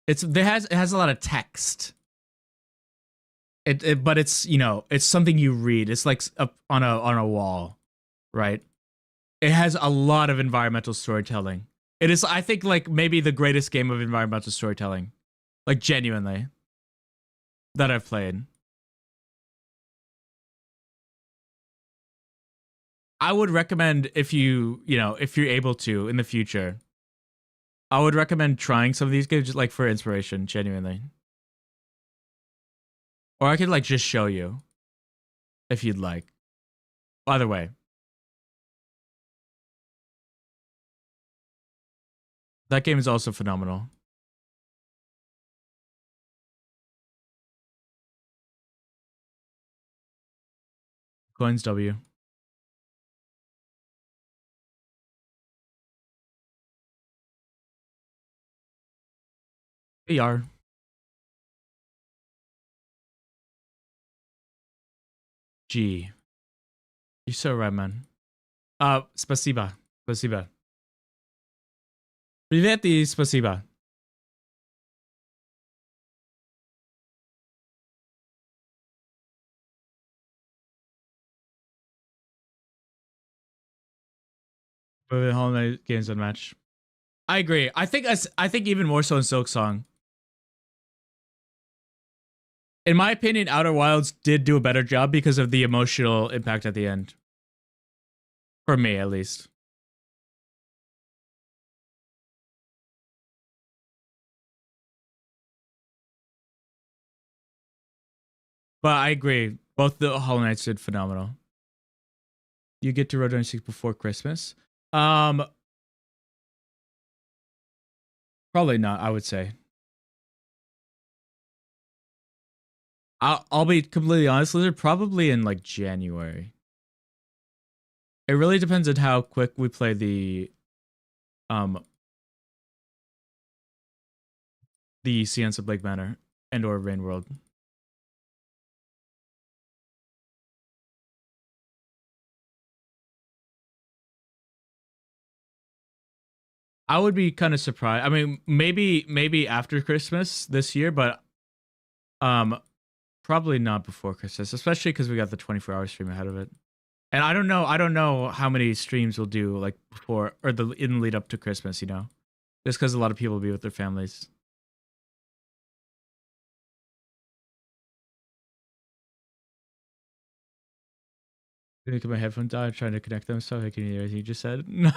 it has a lot of text. But it's, you know, it's something you read. It's like up on a wall, right? It has a lot of environmental storytelling. It is, I think, like maybe the greatest game of environmental storytelling, like genuinely, that I've played. I would recommend if if you're able to in the future, I would recommend trying some of these games just like for inspiration, genuinely. Or I could like just show you if you'd like. Either way. That game is also phenomenal. Coins W. AR. G. You're so right, man. Спасибо. Спасибо. Привет и спасибо. Hollow Knight games unmatched. I agree. I think even more so in Silksong. In my opinion, Outer Wilds did do a better job because of the emotional impact at the end. For me, at least. But I agree. Both the Hollow Knights did phenomenal. You get to Road 96 before Christmas. Probably not, I would say. I'll be completely honest, Lizard, probably in like January. It really depends on how quick we play the Seance of Blake Manor and or Rain World. I would be kind of surprised. I mean, maybe after Christmas this year, but probably not before Christmas, especially because we got the 24-hour stream ahead of it. And I don't know how many streams we'll do like before or in the lead up to Christmas, you know, just because a lot of people will be with their families. Look at my headphones out, trying to connect them so I can hear what you just said. No,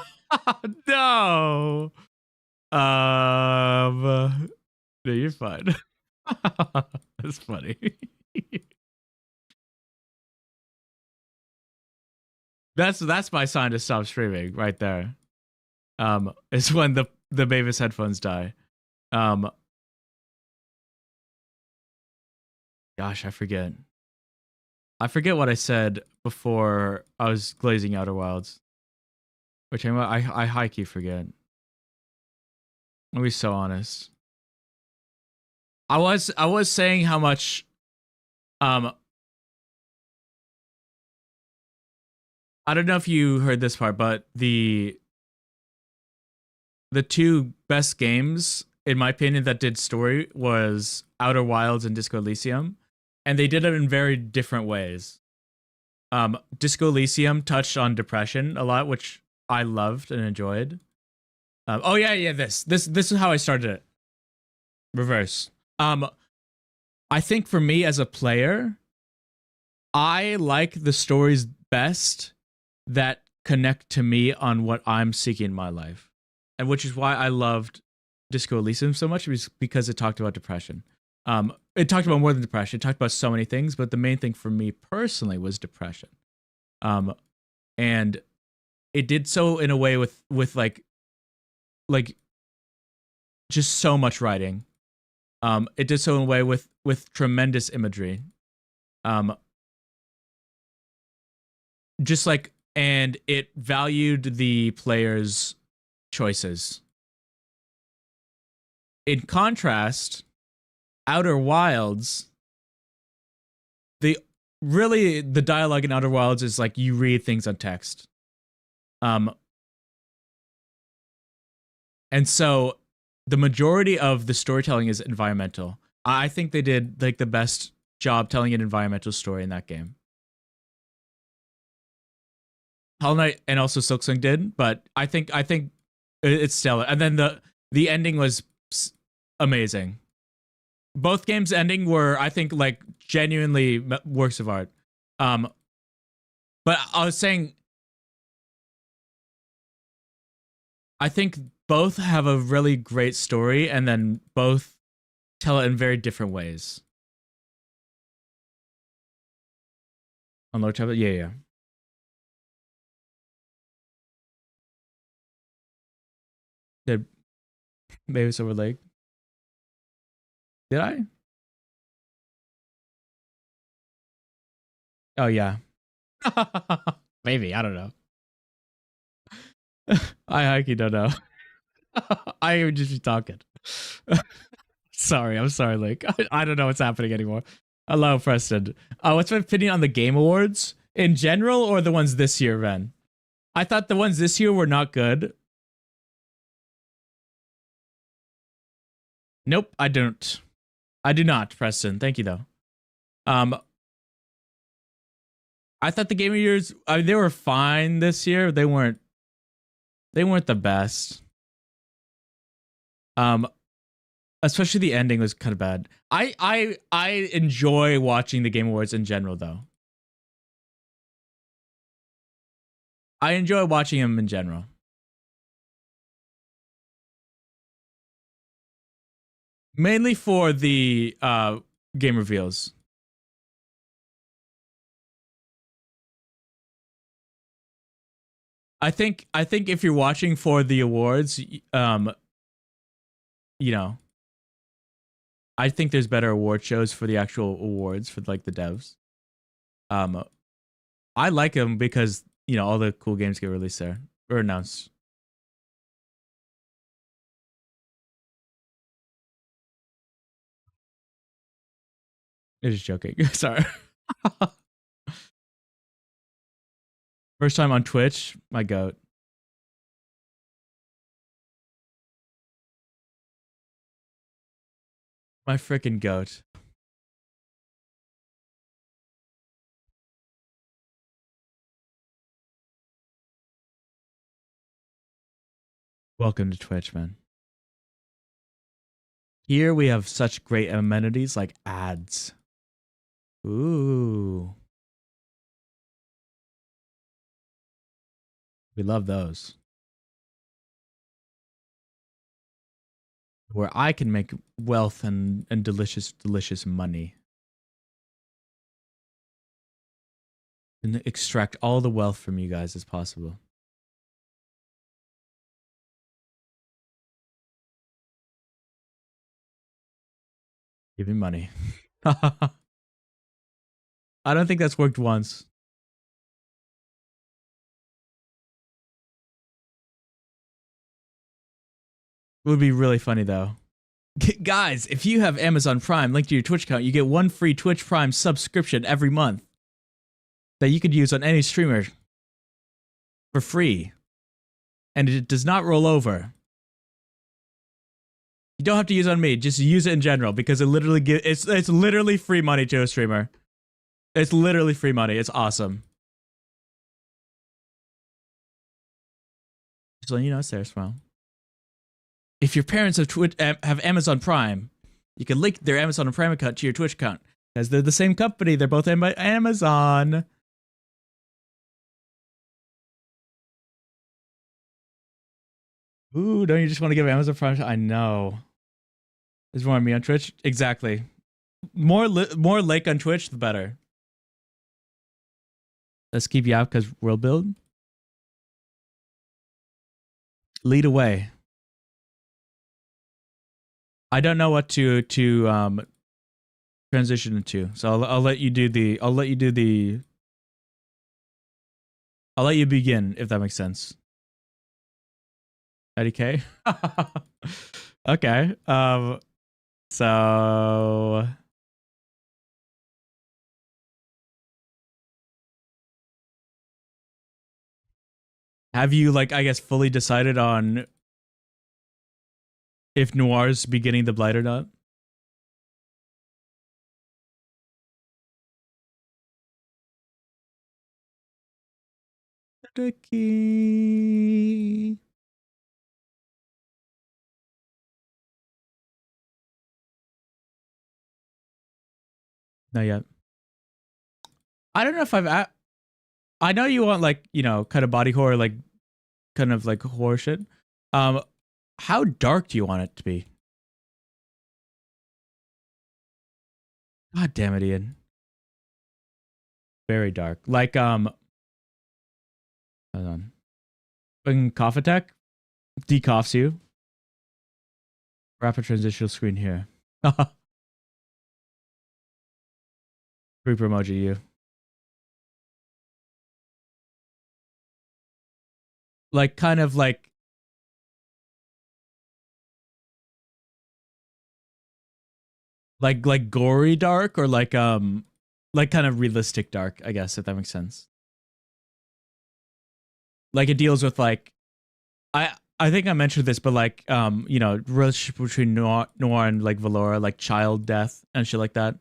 no. No, you're fine. That's funny. That's my sign to stop streaming right there. It's when the Mavis headphones die. Gosh, I forget what I said before I was glazing Outer Wilds. Which I high key forget. I'll be so honest. I was saying how much I don't know if you heard this part, but the two best games in my opinion that did story was Outer Wilds and Disco Elysium, and they did it in very different ways. Disco Elysium touched on depression a lot, which I loved and enjoyed. Oh yeah, this is how I started it. Reverse. I think for me as a player, I like the stories best that connect to me on what I'm seeking in my life. And which is why I loved Disco Elysium so much, because it talked about depression. It talked about more than depression. It talked about so many things, but the main thing for me personally was depression. And it did so in a way with like just so much writing. It did so in a way with tremendous imagery. Just like, and it valued the player's choices. In contrast, Outer Wilds, the dialogue in Outer Wilds is like you read things on text. And so the majority of the storytelling is environmental. I think they did like the best job telling an environmental story in that game. Hollow Knight and also Silksong did, but I think it's stellar. And then the ending was amazing. Both games' ending were, I think, like genuinely works of art. But I was saying, I think both have a really great story, and then both tell it in very different ways. On low tablet, yeah. Did Mavis over Lake? Did I? Oh yeah. Maybe, I don't know. I actually don't know. I would just be talking. I'm sorry, Lake. I don't know what's happening anymore. Hello, Preston. What's my opinion on the Game Awards in general, or the ones this year, Ren? I thought the ones this year were not good. Nope, I don't. I do not, Preston. Thank you, though. I thought the Game of Years, they were fine this year. They weren't the best. Especially the ending was kind of bad. I enjoy watching the Game Awards in general, though. I enjoy watching them in general. Mainly for the game reveals. think if you're watching for the awards, you know, I think there's better award shows for the actual awards for like the devs. I like them because, you know, all the cool games get released there or announced. I'm just joking. Sorry. First time on Twitch, my goat. My freaking goat. Welcome to Twitch, man. Here we have such great amenities like ads. Ooh. We love those. Where I can make wealth and delicious money. And extract all the wealth from you guys as possible. Give me money. I don't think that's worked once. It would be really funny though. Guys, if you have Amazon Prime linked to your Twitch account, you get one free Twitch Prime subscription every month that you could use on any streamer for free. And it does not roll over. You don't have to use it on me, just use it in general because it literally it's literally free money to a streamer. It's literally free money. It's awesome. Just letting you know it's there, Smile. If your parents have Amazon Prime, you can link their Amazon Prime account to your Twitch account because they're the same company. They're both owned by Amazon. Ooh, don't you just want to give Amazon Prime? I know. There's more on me on Twitch. Exactly. More like on Twitch, the better. Let's keep you out because world build. Lead away. I don't know what to transition into, so I'll let you do the I'll let you begin if that makes sense. 90K. Okay. So have you, like, I guess, fully decided on if Noir's beginning the Blight or not? The key. Not yet. I don't know if I know you want, like, you know, kind of body horror, like kind of like horror shit. How dark do you want it to be? God damn it, Ian. Very dark. Like hold on. Fucking cough attack decoughs you. Rapid transitional screen here. Creeper emoji you. Like kind of like gory dark or like kind of realistic dark, I guess, if that makes sense. Like it deals with like I think I mentioned this, but like you know, relationship between Noir and like Valora, like child death and shit like that.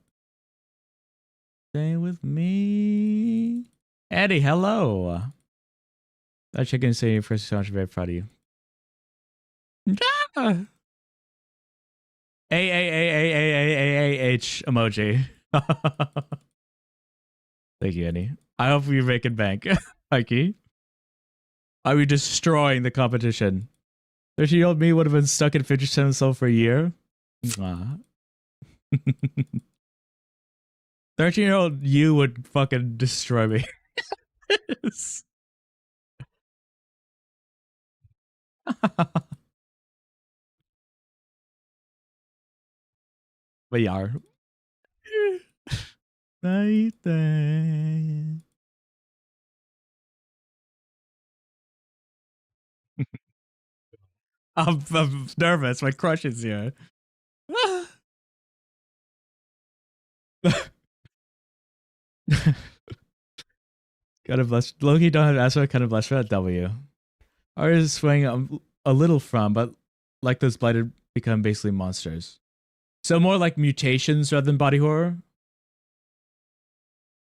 Stay with me. Eddie, hello. I check in and say first so much, very proud of you. A-H emoji. Thank you, Eddie. I hope you're making bank. Mikey. Are we destroying the competition? 13-year-old me would have been stuck in Fidget Center Soul for a year. 13-year-old you would fucking destroy me. We are. Night. I'm nervous. My crush is here. Kind of blessed. Loki don't have asthma. Kind of blessed for that W. Ours is swaying a little from, but like those blighted become basically monsters. So more like mutations rather than body horror.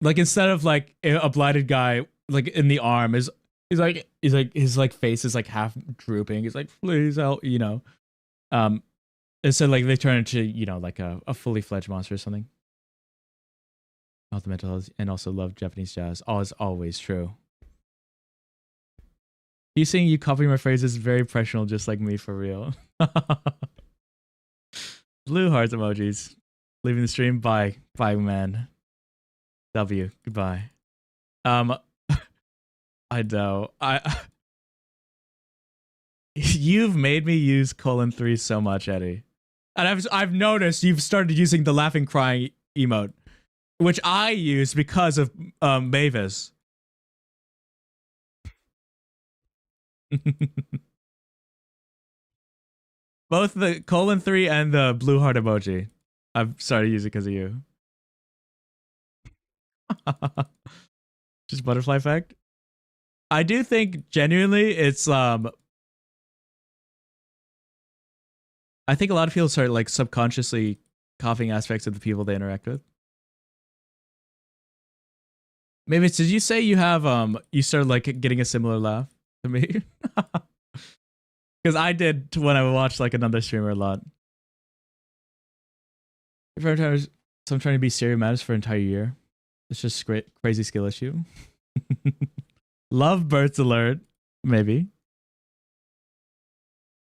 Like instead of like a blighted guy like in the arm is he's like his like face is like half drooping. He's like please help, you know. Instead like they turn into you know like a fully fledged monster or something. Health and mental health and also love Japanese jazz. All is always true. You saying you copying my phrases very impressional, just like me for real. Blue hearts emojis. Leaving the stream. Bye, man. W. Goodbye. I know. You've made me use :3 so much, Eddie, and I've noticed you've started using the laughing crying emote, which I use because of Mavis. Both the :3 and the blue heart emoji. I've started using because of you. Just butterfly effect. I do think genuinely it's I think a lot of people start like subconsciously copying aspects of the people they interact with. Maybe did you say you have you started like getting a similar laugh to me? Because I did when I watched like another streamer a lot. So I'm trying to be stereo matters for an entire year. It's just great, crazy skill issue. Love birds alert. Maybe.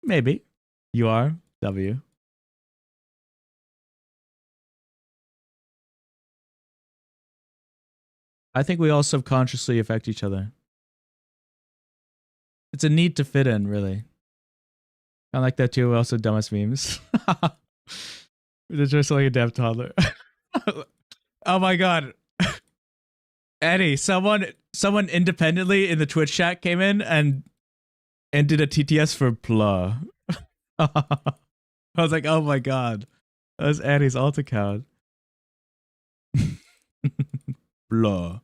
Maybe. You are W. I think we all subconsciously affect each other. It's a need to fit in, really. I like that too. Also, dumbest memes. They're just like a damn toddler. Oh my god. Eddie, someone independently in the Twitch chat came in and did a TTS for Pla. I was like, oh my god. That was Eddie's alt account. Blah.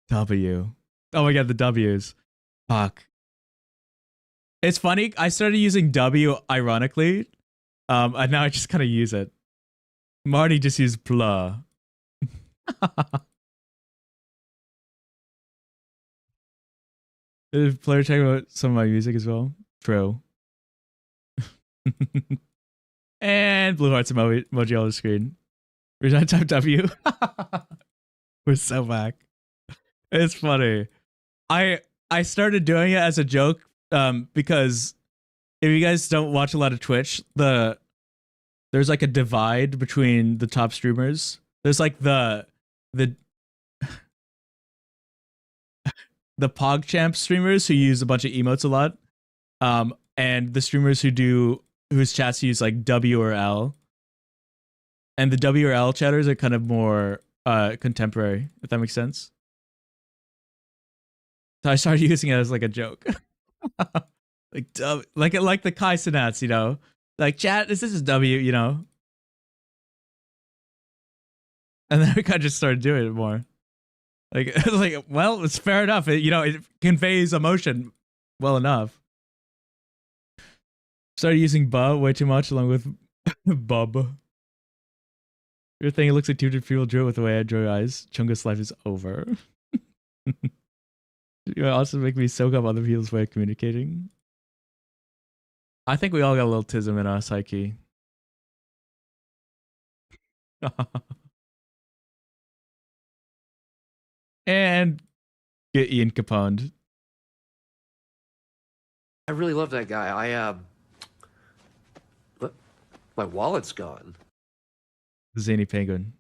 W. Oh my god, the W's. Fuck. It's funny. I started using W ironically. And now I just kind of use it. Marty just used blah. Did player check out some of my music as well? True. And blue hearts emoji on the screen. Resign type W. We're so back. It's funny. I started doing it as a joke because if you guys don't watch a lot of Twitch, there's like a divide between the top streamers. There's like the PogChamp streamers who use a bunch of emotes a lot, and the streamers whose chats use like W or L, and the W or L chatters are kind of more contemporary, if that makes sense. So I started using it as like a joke, like the Kai Sinats, you know, like chat. This is W, you know, and then we kind of just started doing it more. Like, well, it's fair enough. It conveys emotion well enough. Started using "buh" way too much, along with "bub." Your thing, it looks like 200 people drill with the way I draw your eyes. Chungus life is over. You also make me soak up other people's way of communicating. I think we all got a little tism in us, high key. And get Ian Capone. I really love that guy. My wallet's gone. Zany Penguin.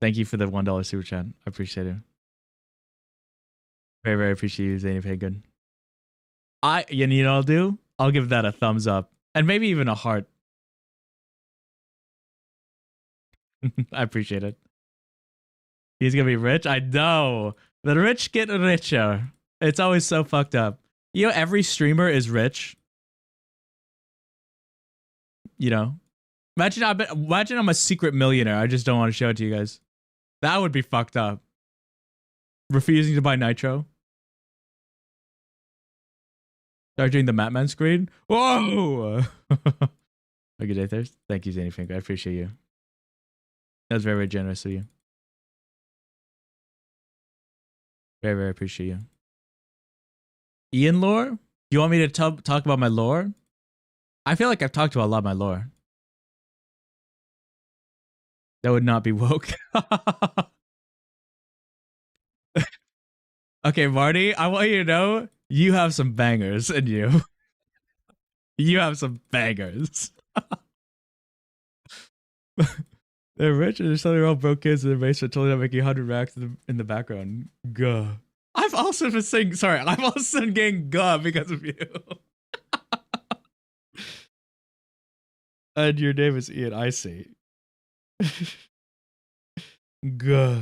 Thank you for the $1 super chat. I appreciate it. Very, very appreciate you, Zany Penguin. You know what I'll do? I'll give that a thumbs up and maybe even a heart. I appreciate it. He's gonna be rich. I know. The rich get richer. It's always so fucked up. You know, every streamer is rich. You know, imagine I'm a secret millionaire. I just don't want to show it to you guys. That would be fucked up. Refusing to buy Nitro. Start doing the Matman screen. Whoa! Good day, Thirst. Thank you, Zany Finger. I appreciate you. That was very, very generous of you. Very, very appreciate you. Ian lore? Do you want me to talk about my lore? I feel like I've talked about a lot of my lore. That would not be woke. Okay, Marty, I want you to know you have some bangers in you. You have some bangers. They're rich and they're selling all broke kids in their basement, totally not making 100 racks in the background. Gah. I've also been saying, sorry, I've also been getting gah because of you. And your name is Ian, I see. Gah.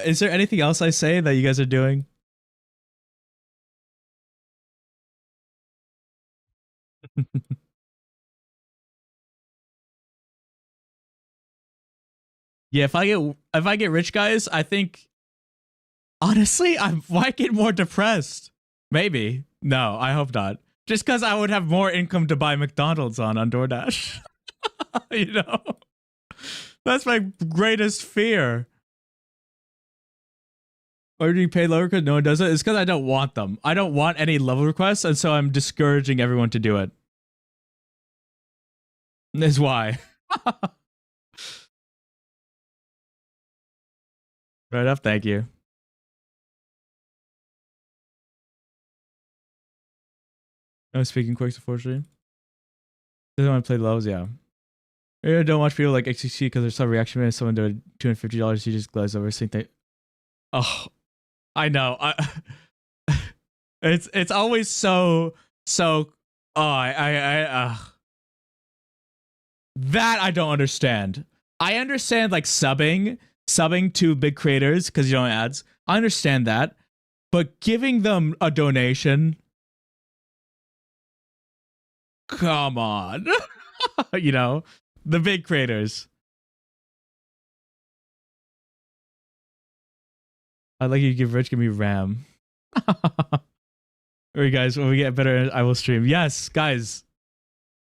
Is there anything else I say that you guys are doing? Yeah, if I get rich, guys, I think honestly I might get more depressed. Maybe. No, I hope not. Just because I would have more income to buy McDonald's on DoorDash. You know? That's my greatest fear. Or do you pay lower because no one does it? It's because I don't want them. I don't want any level requests, and so I'm discouraging everyone to do it. Is why. Right up, thank you. No speaking quicks before stream. Doesn't want to play levels, yeah. I don't watch people like XCC because there's some reaction when someone doing $250, you just glaze over. Think they. Oh, I know. It's always so. Oh, that I don't understand. I understand like subbing to big creators because you don't ads. I understand that, but giving them a donation. Come on. You know, the big creators. I'd like you to give Rich, give me RAM. Alright, guys, when we get better, I will stream. Yes, guys.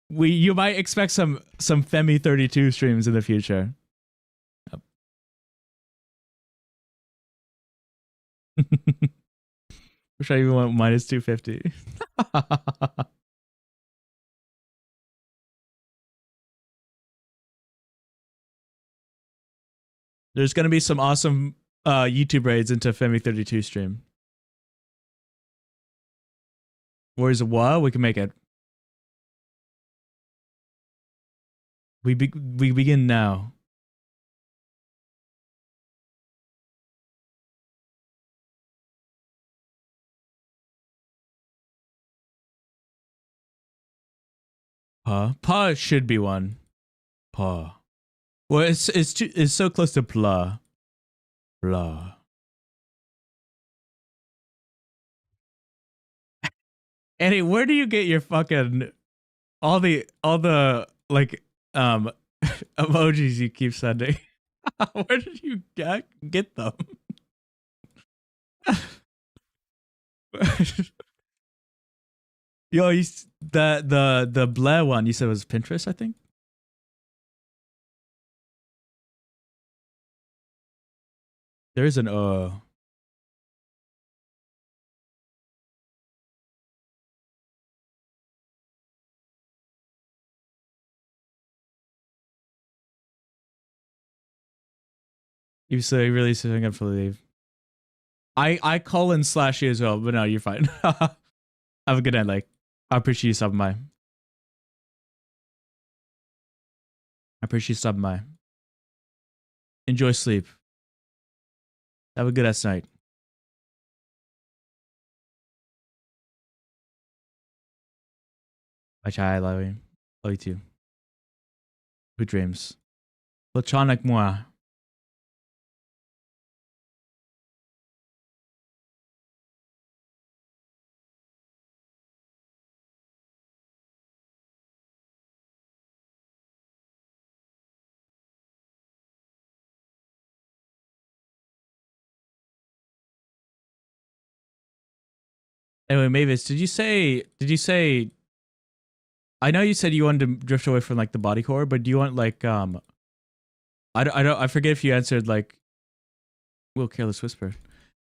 You might expect some Femi 32 streams in the future. Yep. Wish I even went minus 250. There's gonna be some awesome YouTube raids into Femi 32 stream. Warriors of Wa, we can make it. We begin now. Pa should be one. Pa. Well, it's so close to blah. Blah. Annie, where do you get your fucking all the like emojis you keep sending? Where did you get them? Yo, the Blair one you said was Pinterest, I think. There's an You say really something up for leave. I call in slash you as well, but no, you're fine. Have a good night, like. I appreciate you subbing by. I appreciate you subbing by. Enjoy sleep. Have a good ass night. Bye, Chai. I love you. Love you too. Good dreams. Platonic moi. Anyway, Mavis, did you say I know you said you wanted to drift away from like the body core, but do you want like I forget if you answered like Will Careless Whisper.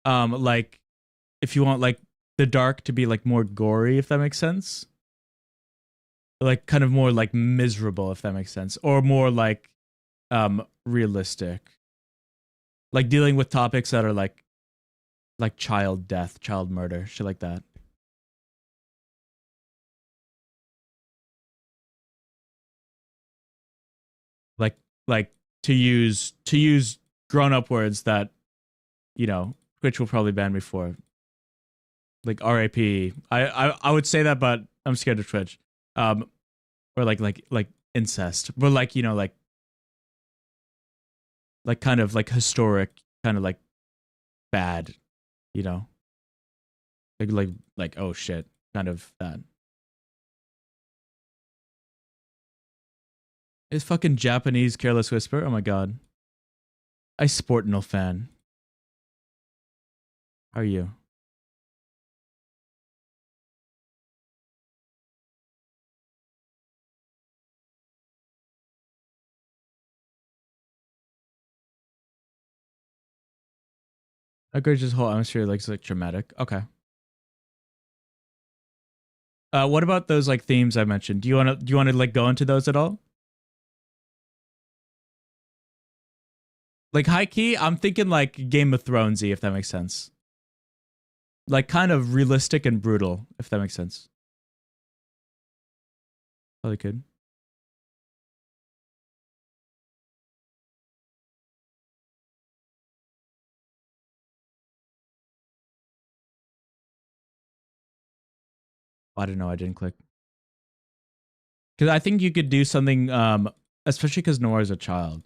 Like if you want like the dark to be like more gory, if that makes sense. Like kind of more like miserable, if that makes sense. Or more like realistic. Like dealing with topics that are like child death, child murder, shit like that. Like to use grown up words that, you know, Twitch will probably ban me for. Like RAP. I would say that, but I'm scared of Twitch. Or like incest. But like, you know, like kind of like historic, kind of like bad, you know. Like oh shit, kind of that. It's fucking Japanese Careless Whisper. Oh my god. I Sportinal fan. How are you? I agree. Just whole atmosphere like dramatic. Okay. What about those like themes I mentioned? Do you want to like go into those at all? Like high key, I'm thinking like Game of Thronesy, if that makes sense. Like kind of realistic and brutal, if that makes sense. Probably could. I don't know. I didn't click. Because I think you could do something, especially because Noir is a child.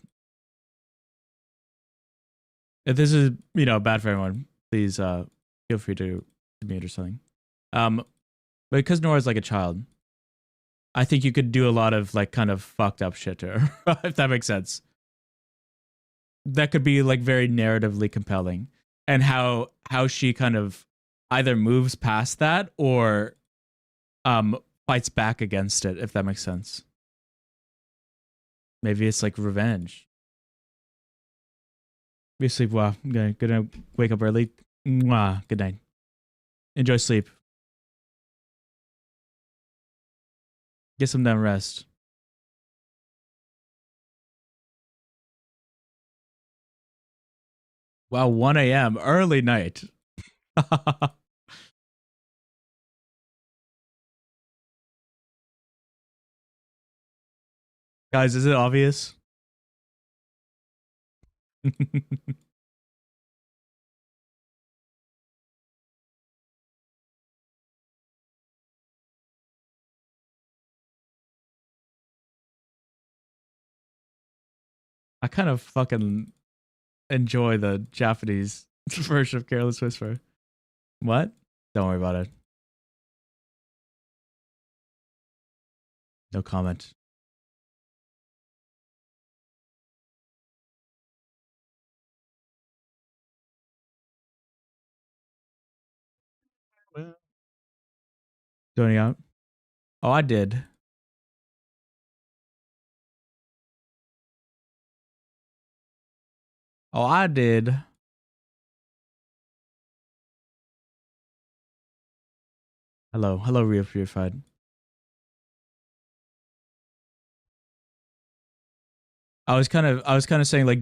If this is, you know, bad for everyone, please feel free to mute or something. But because Noir is like a child, I think you could do a lot of like kind of fucked up shit to her, if that makes sense. That could be like very narratively compelling, and how she kind of either moves past that or fights back against it, if that makes sense. Maybe it's like revenge. Be asleep well. I'm gonna wake up early. Mwah. Good night. Enjoy sleep. Get some damn rest. Wow, 1 a.m. Early night. Guys, is it obvious? I kind of fucking enjoy the Japanese version of Careless Whisper. What? Don't worry about it. No comment. Zoning out. Oh, I did. Oh, I did. Hello. Hello, Real Purified. I was kind of saying like,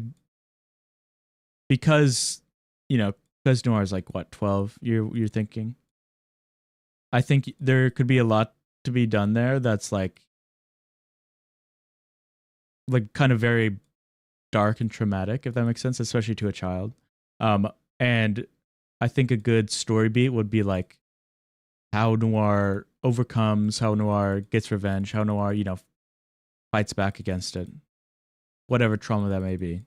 because, you know, because Noir is like what, 12, you're thinking. I think there could be a lot to be done there that's like kind of very dark and traumatic, if that makes sense, especially to a child. And I think a good story beat would be like how Noir overcomes, how Noir gets revenge, how Noir, fights back against it, whatever trauma that may be.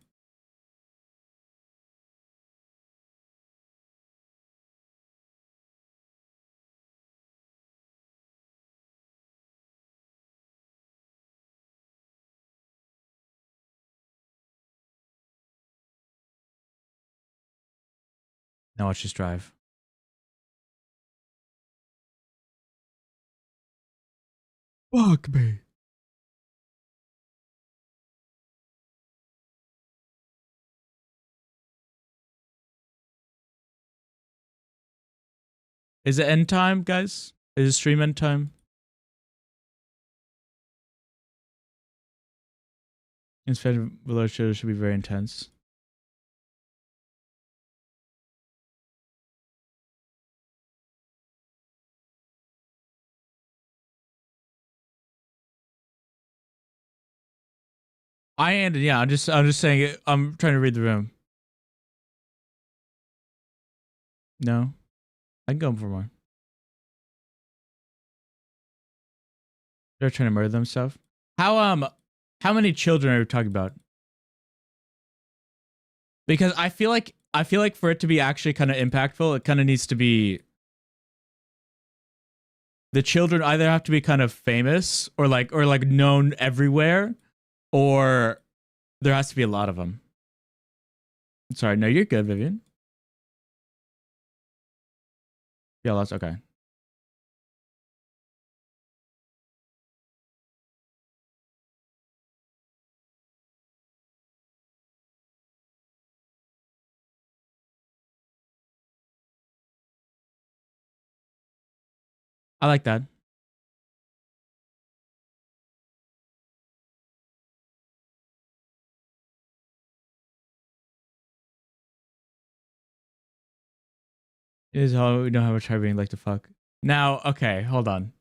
Now let's just drive. Fuck me. Is it end time, guys? Is it stream end time? Instead, Village should be very intense. I'm just saying it. I'm trying to read the room. No, I can go for more. They're trying to murder themselves. How many children are we talking about? Because I feel like for it to be actually kind of impactful, it kind of needs to be the children either have to be kind of famous or like known everywhere, or there has to be a lot of them. Sorry, no, you're good, Vivian. Yeah, that's okay. I like that. It is how we know how much I really like to fuck. Now, okay, hold on.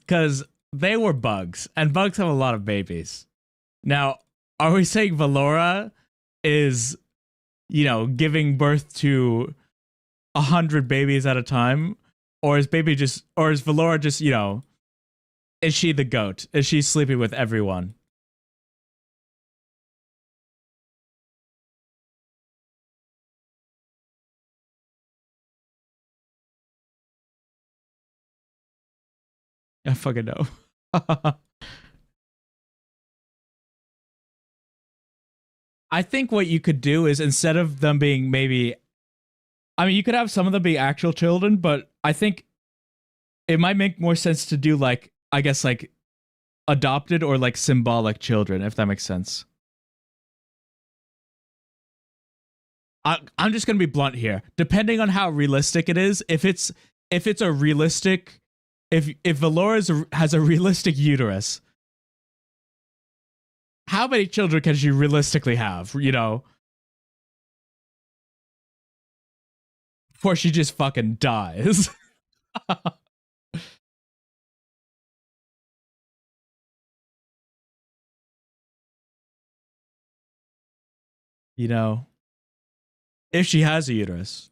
Because they were bugs, and bugs have a lot of babies. Now, are we saying Valora is, giving birth to 100 babies at a time? Or is Valora just, is she the goat? Is she sleeping with everyone? I fucking know. I think what you could do is, instead of them being maybe, I mean, you could have some of them be actual children, but I think it might make more sense to do like, I guess, like adopted or like symbolic children, if that makes sense. I'm just gonna be blunt here. Depending on how realistic it is, if it's a realistic, if Valora has a realistic uterus, how many children can she realistically have? Before she just fucking dies. If she has a uterus.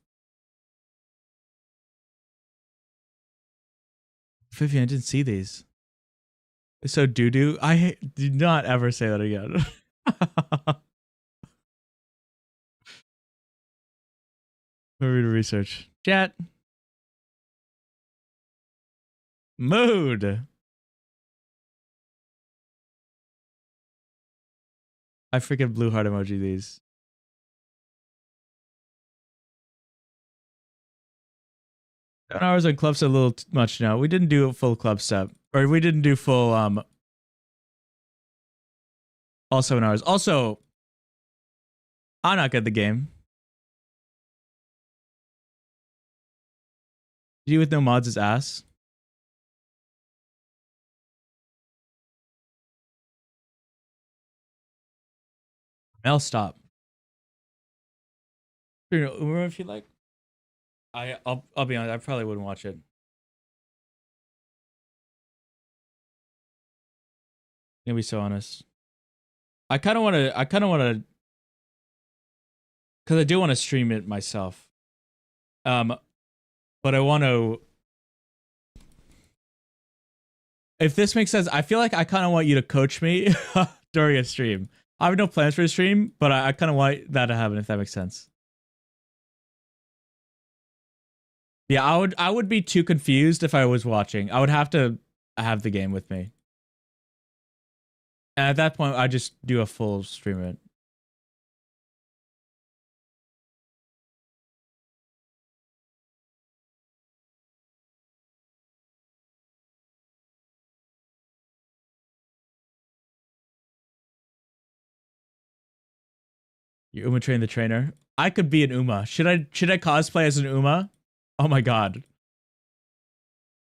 Vivian, I didn't see these. So doo-doo. Do not ever say that again. Read research. Chat. Mood. I freaking blue heart emoji these. Hours on clubs a little much now. We didn't do a full club step. Or we didn't do full all 7 hours. Also, I'm not good at the game. You with no mods is ass. I'll stop. Uber if you like. I'll be honest, I probably wouldn't watch it. Gonna be so honest. I kinda wanna because I do want to stream it myself. But I want to. If this makes sense, I feel like I kind of want you to coach me during a stream. I have no plans for a stream, but I kind of want that to happen. If that makes sense. Yeah, I would be too confused if I was watching. I would have to have the game with me. And at that point, I just do a full stream it. You Uma train the trainer. I could be an Uma. Should I cosplay as an Uma? Oh my god.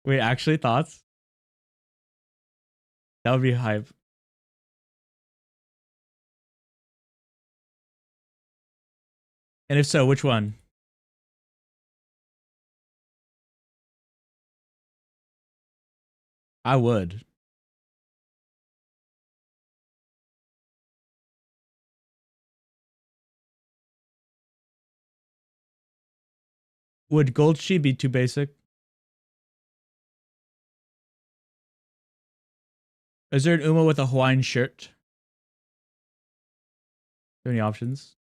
Wait, actually thoughts? That would be hype. And if so, which one? I would. Would Gold She be too basic? Is there an Uma with a Hawaiian shirt? Do any options?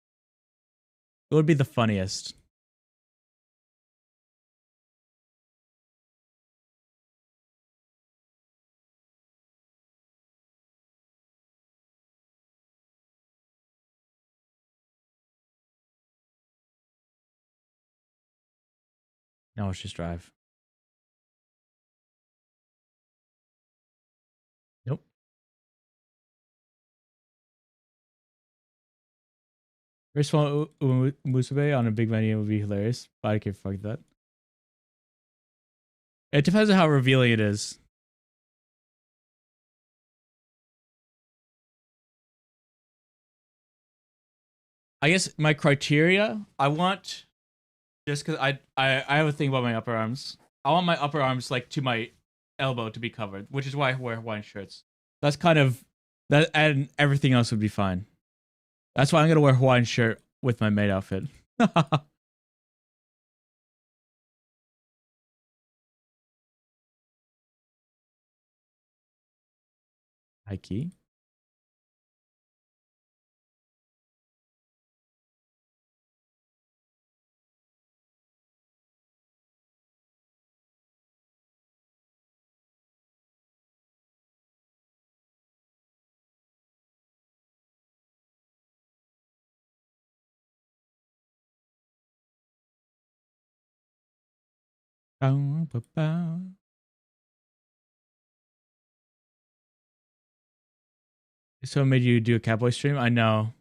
It would be the funniest. Now let's just drive. Nope. Very small Musube on a big menu would be hilarious, but I can't fuck that. It depends on how revealing it is. I guess my criteria, I want, just because I have a thing about my upper arms. I want my upper arms like to my elbow to be covered, which is why I wear Hawaiian shirts. That's kind of that, and everything else would be fine. That's why I'm gonna wear a Hawaiian shirt with my maid outfit. High key. So it made you do a Cowboy stream? I know.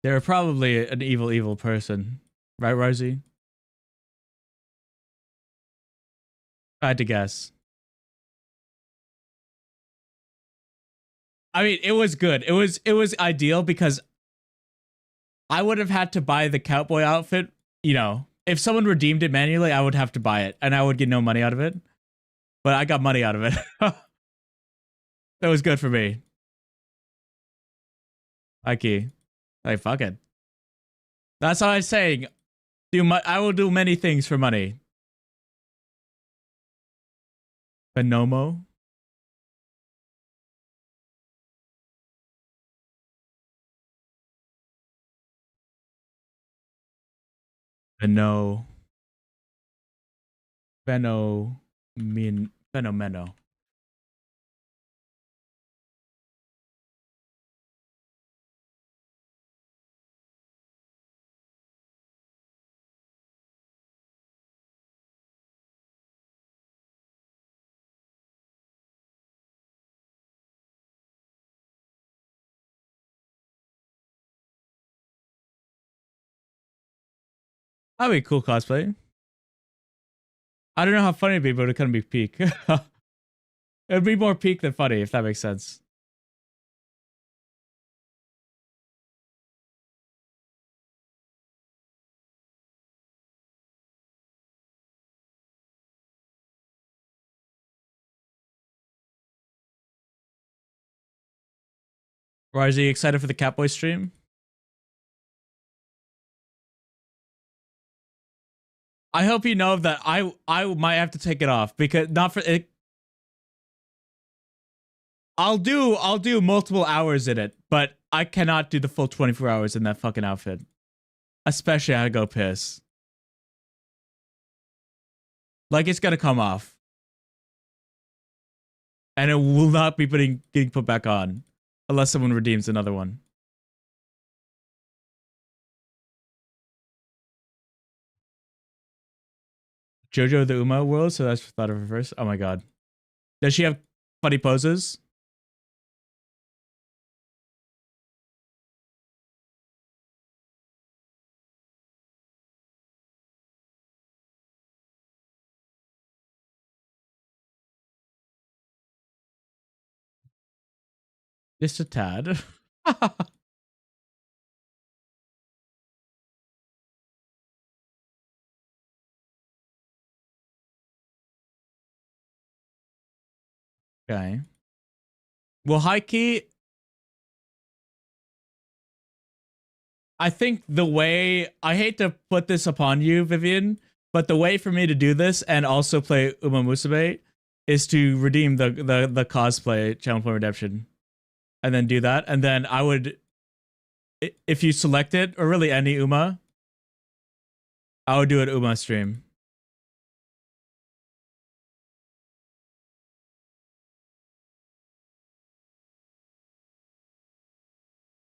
They're probably an evil person. Right, Rosie? I had to guess. I mean, it was good. It was ideal because I would have had to buy the cowboy outfit, you know. If someone redeemed it manually, I would have to buy it and I would get no money out of it. But I got money out of it. That was good for me. Mikey. Like, fuck it. That's all I'm saying. I will do many things for money. Bonomo. Fenomeno. That'd be a cool cosplay. I don't know how funny it'd be, but it couldn't be peak. It'd be more peak than funny, if that makes sense. Or is he excited for the Catboy stream? I hope you know that I might have to take it off because not for it. I'll do multiple hours in it, but I cannot do the full 24 hours in that fucking outfit. Especially I go piss. Like it's gonna come off. And it will not be getting put back on. Unless someone redeems another one. Jojo the Uma world, so that's thought of reverse. Oh my god. Does she have funny poses? Just a tad. Okay. Well, high key, I think the way I hate to put this upon you, Vivian, but the way for me to do this and also play Uma Musume is to redeem the cosplay Channel Point Redemption, and then do that, and then I would, if you select it or really any Uma, I would do an Uma stream.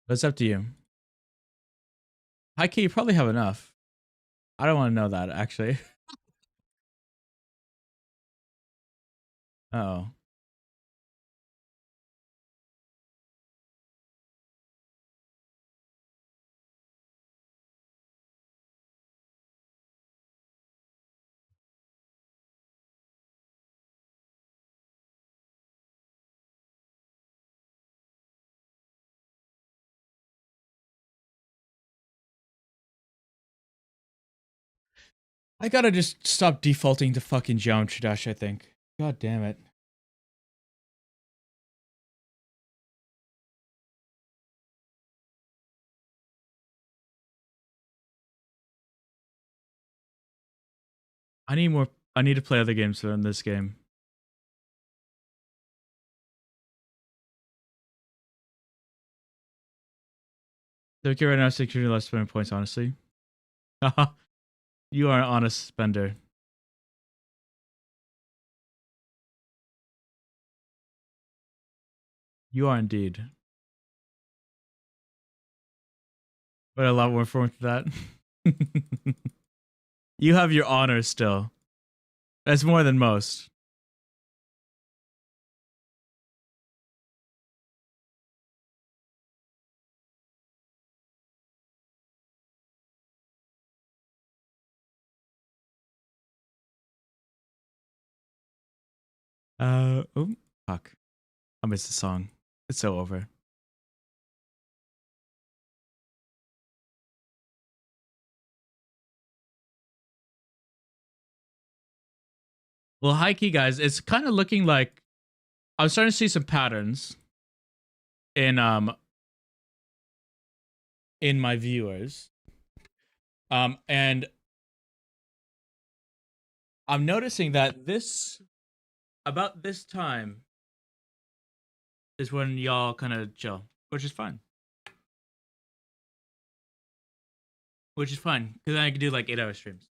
But it's up to you. High key, you probably have enough. I don't want to know that actually. Oh. I gotta just stop defaulting to fucking Geometry Dash, I think. God damn it. I need to play other games in this game. So okay, right now 600 less spending points, honestly. You are an honest spender. You are indeed. But a lot more forward to that. You have your honor still. That's more than most. Oh, fuck. I missed the song. It's so over. Well, high key, guys, it's kind of looking like I'm starting to see some patterns in my viewers. And I'm noticing that about this time is when y'all kind of chill, which is fine. Which is fine, because then I can do like 8-hour streams.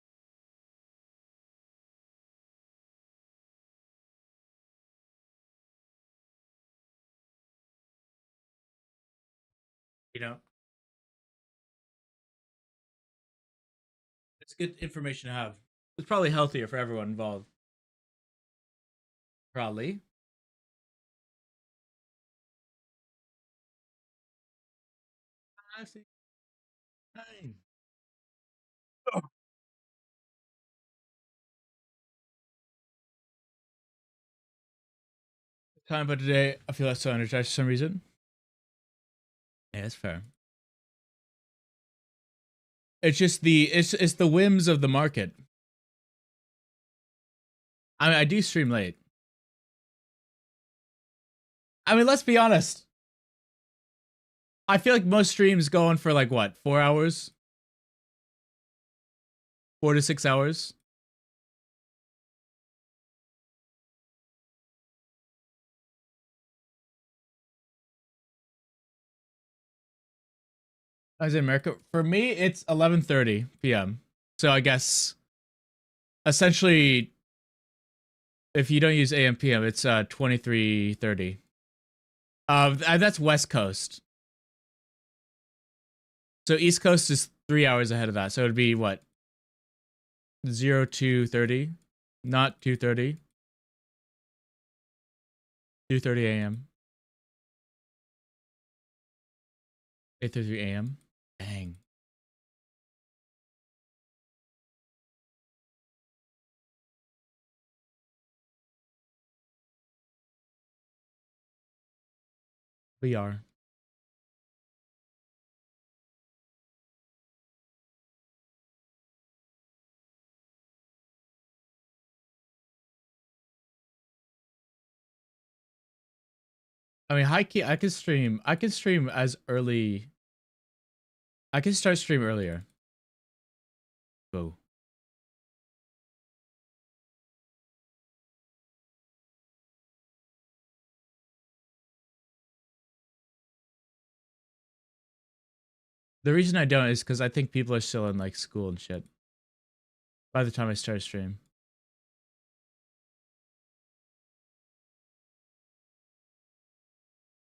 You know? It's good information to have. It's probably healthier for everyone involved. Probably. Time, but today I feel so energized for some reason. Yeah, it's fair. It's just it's the whims of the market. I mean, I do stream late. I mean, let's be honest. I feel like most streams go on for like what, 4 hours? 4 to 6 hours. I was in America. For me, it's 11:30 p.m. So I guess essentially, if you don't use AM PM, it's 23:30. That's West Coast. So East Coast is 3 hours ahead of that. So it'd be what? 02:30, not 2:30. 2:30 a.m. 8:33 a.m. Dang. We are. I mean, high key, I can stream. I can stream as early. I can start stream earlier. Go. The reason I don't is because I think people are still in like school and shit by the time I start stream.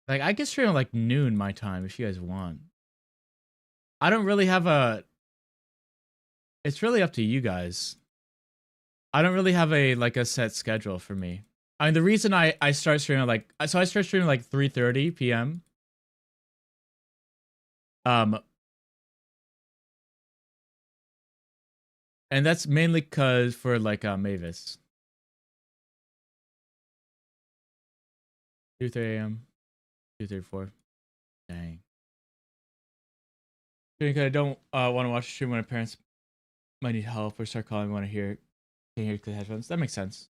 Like I can stream at like noon my time if you guys want. I don't really have a. It's really up to you guys. I don't really have a like a set schedule for me. I mean, the reason I start streaming like I start streaming like 3:30 p.m. And that's mainly cause for like Mavis. 2:30 a.m. 2:34. Dang. I don't want to watch the stream when my parents might need help or start calling me when I can't hear the headphones. That makes sense.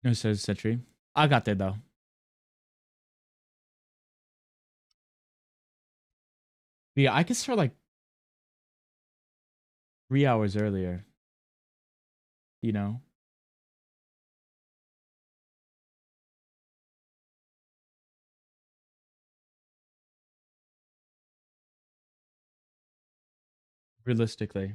No says Sentry. I got there though. But yeah, I could start like 3 hours earlier. You know? Realistically.